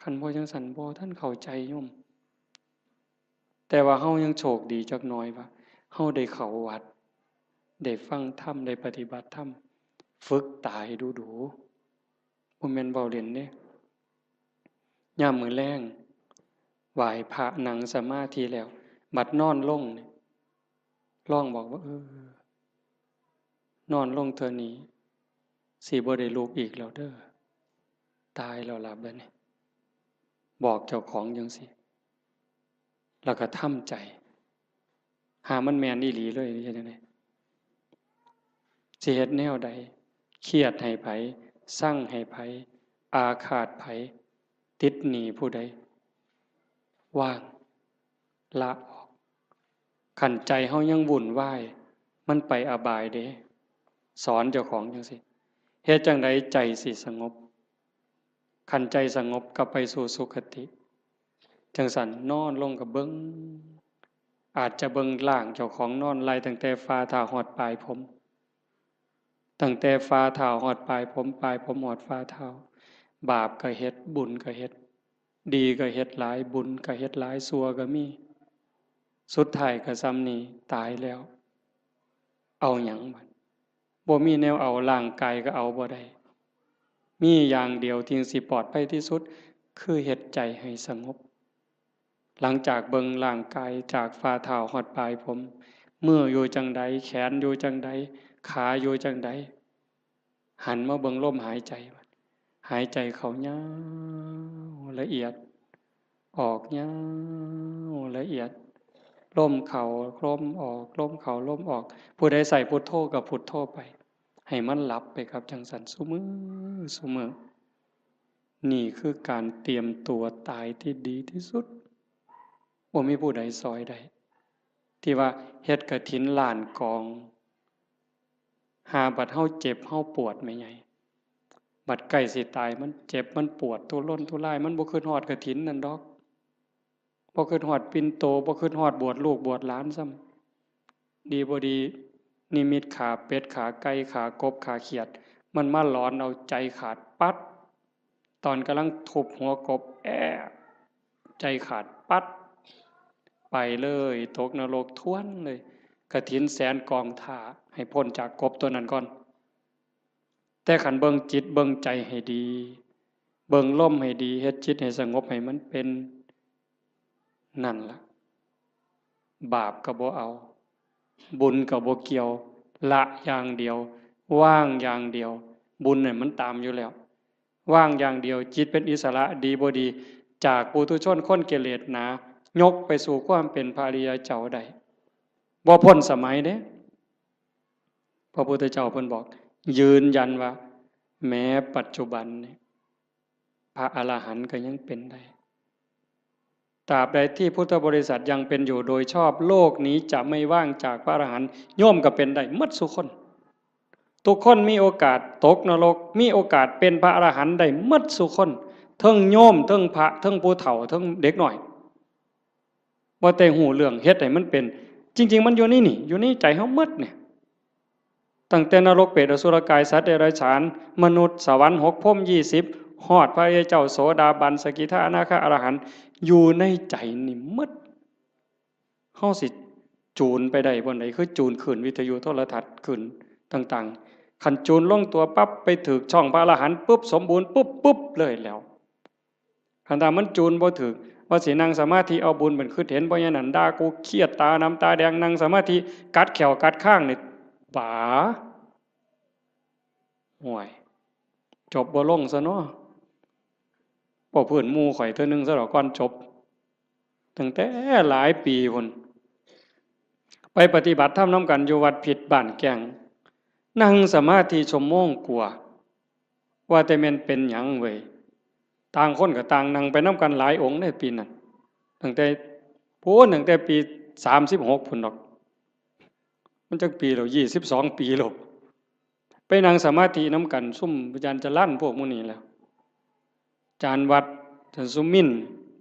คันบ่จังสันบ่ท่านเข้าใจโยมแต่ว่าเฮายังโชคดีจักหน่อยว่าเฮาได้เข้าวัดได้ฟังธรรมได้ปฏิบัติธรรมฝึกตายดูบ่แม่นเว้าเล่นเด้ยามมื้อแลงไหว้พระนั่งสมาธิแล้ว บัดนอนลงนี่ร้องบอกว่านอนลงเธอนี้สิบ่ได้ลุกอีกแล้วเด้อตายแล้วล่ะบัดนี้บอกเจ้าของจังซี่แล้วก็ทำใจหามันแม่นอีหลีเลยเฮ็ดจังได๋สิเฮ็ดแนวใดเครียดให้ไผสั่งให้ไผอาฆาตไผติดหนี้ผู้ใดว่างละออกขันใจเฮายังวุ่นวายมันไปอบายเด้สอนเจ้าของจังซี่เฮ็ดจังไดใจสิสงบขันใจสงบก็ไปสู่สุคติจังสั่นนอนลงกับเบิ่งอาจจะเบิ่งล่างเจ้าของนอนไล่ตั้งแต่ฝ่าเท้าฮอดปลายผมตั้งแต่ฝ่าเท้าฮอดปลายผมปลายผมฮอดฝ่าเท้าบาปก็เฮ็ดบุญก็เฮ็ดดีก็เฮ็ดหลายบุญก็เฮ็ดหลายชั่วก็มีสุดท้ายก็ซ้ำนี้ตายแล้วเอาหยังบัดบ่มีแนวเอาร่างกายก็เอาบ่ได้มีอย่างเดียวที่สิปลอดภัยที่สุดคือเฮ็ดใจให้สงบหลังจากเบิ่งร่างกายจากฝ่าเท้าฮอดปลายผมมืออยู่จังใดแขนอยู่จังใดขาอยู่จังใดหันมาเบิ่งลมหายใจหายใจเข้ายาวละเอียดออกยาวละเอียดลมเข้าลมออกลมเข้าลมออกผู้ใดใส่พุทโธก็พุทโธไปให้มันหลับไปครับจังสันซุมื้อนี่คือการเตรียมตัวตายที่ดีที่สุดบ่มีผู้ใดซอยได้ที่ว่าเฮ็ดกฐินล้านกองหาบัดเฮาเจ็บเฮาปวดแม่ใหญ่บัดใกล้สิตายมันเจ็บมันปวดทุรนทุรายมันบ่คิดฮอดกฐินนั่นดอกบ่คิดฮอดปิ่นโตบ่คิดฮอดบวชลูกบวชหลานซ้ำดีบ่ดีนิมิตขาเป็ดขาไก่ขากบขาเขียดมันมาหลอนเอาใจขาดปัดตอนกำลังทุบหัวกบใจขาดปัดไปเลยตกนรกท้วนเลยกฐินแสนกองท่าให้พ้นจากกบตัวนั้นก่อนแต่ขันเบิ่งจิตเบิ่งใจให้ดีเบิ่งลมให้ดีเฮ็ดจิตให้สงบให้มันเป็นนั่นล่ะบาปก็บ่เอาบุญก็บ่เกี่ยวละอย่างเดียวว่างอย่างเดียวบุญเนี่ยมันตามอยู่แล้วว่างอย่างเดียวจิตเป็นอิสระดีบ่ดีจากปุถุชนคนกิเลสหนายกไปสู่ความเป็นพระอริยเจ้าได้บ่พ้นสมัยเด้พระพุทธเจ้าเพิ่นบอกยืนยันว่าแม้ปัจจุบันเนี่ยพระอรหันต์ก็ยังเป็นได้ตราบใดที่พุทธบริษัทยังเป็นอยู่โดยชอบโลกนี้จะไม่ว่างจากพระอรหันต์โยมก็เป็นได้หมดทุกคนทุกคนมีโอกาสตกนรกมีโอกาสเป็นพระอรหันต์ได้หมดทุกคนทั้งโยมทั้งพระทั้งผู้เฒ่าทั้งเด็กน้อยบ่แต่หูเรื่องเฮ็ดให้มันเป็นจริงๆมันอยู่นี่อยู่ในใจเฮาหมดเนี่ยตั้งแต่นรกเปรตอสุรกายสัตว์เดรัจฉานมนุษย์สวรรค์6พรหม20ฮอดพระอริยเจ้าโสดาบันสกิทาอนาคาอรหันต์อยู่ในใจนี่หมดเฮาสิจูนไปได้บ่ไดคือจูนขึ้นวิทยุโทรทัศน์ขึ้นต่างๆคันจูนลงตัวปั๊บไปถึกช่องพระอรหันต์ปุ๊บสมบูรณ์ปุ๊บเลยแล้วคันถ้ามันจูนบ่ถึกว่าสินั่งสมาธิเอาบุญเป็นคือเห็นบ่อย่างนั้นด่ากูเครียดตาน้ำตาแดงนั่งสมาธิกัดแขวกัดข้างนี่ป๋าห่วยจบบ่ลงซะเนาะบ่เพิ่นหมู่ข่อยเทื่อนึงซะดอกก่อนจบตั้งแต่หลายปีพุ่นไปปฏิบัติธรรมนำกันอยู่วัดผิดบ้านแก่งนั่งสมาธิชั่วโมงกว่าว่าแต่แม่นเป็นหยังเว้ยต่างคนก็ต่างนั่งไปนำกันหลายองค์ในปีนั้นตั้งแต่ปี36พุ่นดอกมันจักปีแล้ว22ปีแล้วไปนั่งสมาธินำกันซุ่มอาจารย์จะลั่นพวกมื้อนี้แล้วอาจารย์วัดอาจารย์สุมิน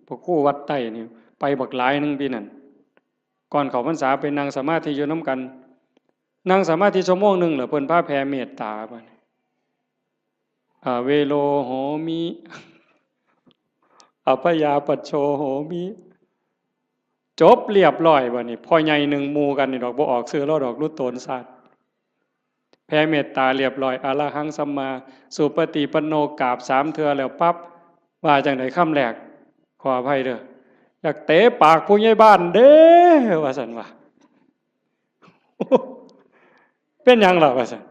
พวกครูวัดใต้นี่ไปบักหลายนึงปีนั้นก่อนเข้าพรรษาไปนั่งสมาธิอยู่นำกันนั่งสมาธิชั่วโมงนึงแล้วเพิ่นพาแผ่เมตตาบัดเวโลโหมิอภยาปัชโชโหมิจบเรียบร้อยบัดนี้พ่อใหญ่หนึ่งหมู่กันนี่ดอกบ่ออกซื้อแล้วดอกรุดโตนศาสตร์แผ่เมตตาเรียบร้อยอรหังสัมมาสุปฏิปันโนกราบ3เทื่อแล้วปั๊บว่าจังได๋คำแรกขออภัยเด้อ อยากเตะปากผู้ใหญ่บ้านเด้ว่าสันว่าเป็นยังล่ะว่าสัน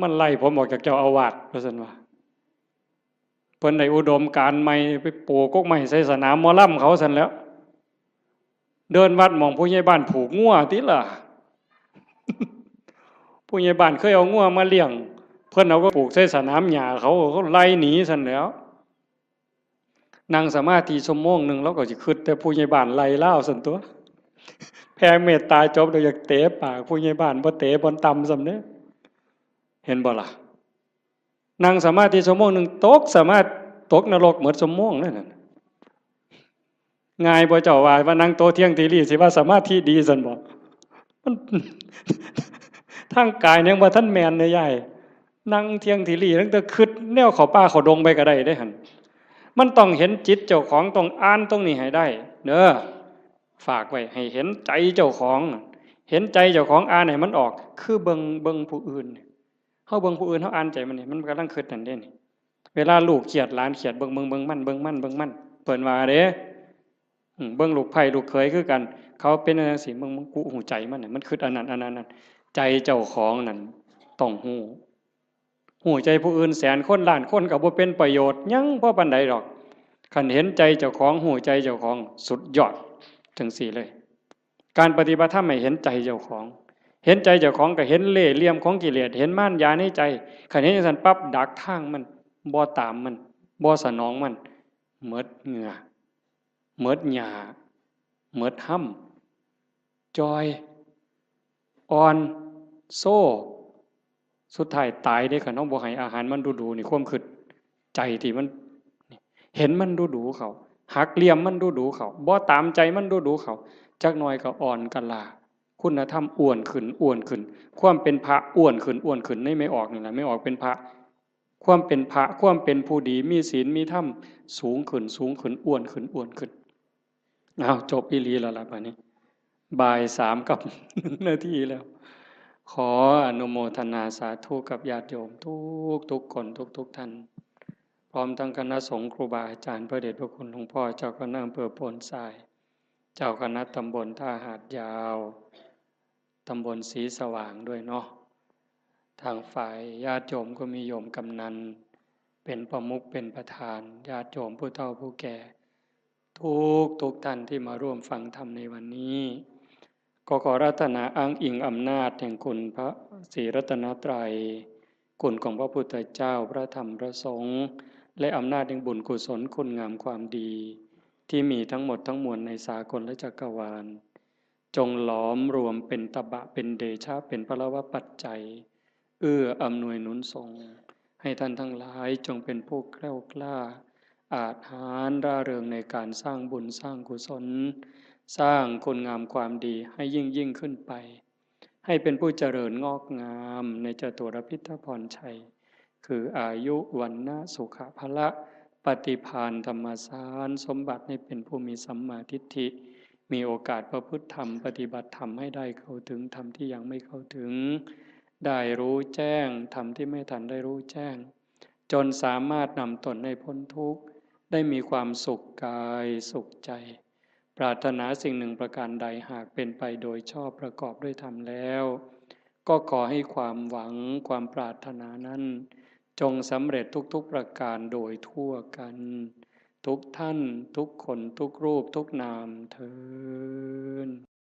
มันไล่ผมออกจากเจ้าอาวาสว่าสันว่าเพิ่นได้อุดมการณ์ใหม่ไปปลูกก๊กใหม่ใส่สนามหมอลำเขาสันแล้วเดินวัดมองผู้ใหญ่บ้านผูกงัวติล่ะผู้ใหญ่บ้านเคยเอางัวมาเลี้ยงเพิ่นเอาก็ปลูกใส่สนามหญ้าเขาไล่หนีสันแล้วนั่งสมาธิชั่วโมงนึงแล้วก็สิคิดแต่ผู้ใหญ่บ้านไล่ล่าสันตัวแผ่เมตตาจบโดยอยากเตะปากผู้ใหญ่บ้านบ่เตะบ่ตำซำเด้เห็นบ่ล่ะนั่งสมาธิชั่วโมงนึงตกสามารถตกนรกหมดชั่วโมงนั่นน่ะง่ายบ่เจ้าว่านั่งโตเที่ยงทีรีสิว่าสมาธิดีซั่นบ่มันทางกายยังบ่ทันแม่นเด้ยายนั่งเที่ยงทีรีตั้งแต่คิดแนวเข้าป่าเข้าดงไปก็ได้เด้หั่นมันต้องเห็นจิตเจ้าของต้องอ่านตรงนี้ให้ได้เด้อฝากไว้ให้เห็นใจเจ้าของเห็นใจเจ้าของอ่านให้มันออกคือเบิ่งผู้อื่นเฮาเบิ่งผู้อื่นเฮาอ่านใจมันนี่มันกำลังคิดนั่นเด้นี่เวลาลูกเขียดหลานเขียดเบิ่งมันเปิ้นว่าเด้เบิ่งลูกไผ่ลูกเขยคือกันเขาเป็นจังซี่มึงกูหูใจมันน่ะมันคิดอันนั้นใจเจ้าของนั่นต้องหูใจผู้อื่นแสนคนล้านคนก็บ่เป็นประโยชน์หยังพอปานใดดอกคันเห็นใจเจ้าของหูใจเจ้าของสุดยอดจังซี่เลยการปฏิบัติธรรมให้เห็นใจเจ้าของเห็นใจเจ้าของก็เห็นเล่ห์เหลี่ยมของกิเลสเห็นม่านยาในใจคันเห็นจังซั่นปั๊บดักทางมันบ่ตามมันบ่สนองมันหมดเหงื่อหมดหญ้าหมดห้ำจอยอ่อนโซ่สุดท้ายตายได้คันเฮาบ่ให้อาหารมันดูๆนี่ความคิดใจที่มันเห็นมันดูๆเขาหักเหลี่ยมมันดูๆเขาบ่ตามใจมันดูๆเขาจักหน่อยก็อ่อนกะลาคุณธรรมอ้วนขึ้นความเป็นพระอ้วนขึ้นในไม่ออกนี่แหละไม่ออกเป็นพระความเป็นพระความเป็นผู้ดีมีศีลมีธรรมสูงขึ้นอ้วนขึ้นอ้าวจบอีหลีแล้วล่ะบัดนี้บ่าย3กับ1นาทีแล้วขออนุโมทนาสาธุกับญาติโยมทุกคนทุกท่านพร้อมทั้งคณะสงฆ์ครูบาอาจารย์พระเดชพระคุณหลวงพ่อเจ้าคณะอำเภอโพนทรายเจ้าคณะตำบลท่าหาดยาวตำบลศรีสว่างด้วยเนาะทางฝ่ายญาติโยมก็มีโยมกำนันเป็นประมุขเป็นประธานญาติโยมผู้เฒ่าผู้แก่ทุกท่านที่มาร่วมฟังธรรมในวันนี้ก็ขอรัตนาอ้างอิงอำนาจแห่งคุณพระศรีรัตนตรัยคุณของพระพุทธเจ้าพระธรรมพระสงฆ์และอำนาจแห่งบุญกุศลคุณงามความดีที่มีทั้งหมดทั้งมวลในสากลและจักรวาลจงหลอมรวมเป็นตบะเป็นเดชะเป็นพลวปัจจัยอำนวยหนุนส่งให้ท่านทั้งหลายจงเป็นผู้แกล้วกล้าอาจหาญร่าเริงในการสร้างบุญสร้างกุศลสร้างคุณงามความดีให้ยิ่งขึ้นไปให้เป็นผู้เจริญงอกงามในจตุรพิทพรชัยคืออายุวันนะสุขภละปฏิภาณธรรมสารสมบัติให้เป็นผู้มีสัมมาทิฏฐิมีโอกาสประพฤติธรรมปฏิบัติธรรมให้ได้เข้าถึงธรรมที่ยังไม่เข้าถึงได้รู้แจ้งธรรมที่ไม่ทันได้รู้แจ้งจนสามารถนำตนให้พ้นทุกข์ได้มีความสุขกายสุขใจปรารถนาสิ่งหนึ่งประการใดหากเป็นไปโดยชอบประกอบด้วยธรรมแล้วก็ขอให้ความหวังความปรารถนานั้นจงสำเร็จทุกประการโดยทั่วกันทุกท่านทุกคนทุกรูปทุกนามเทอญ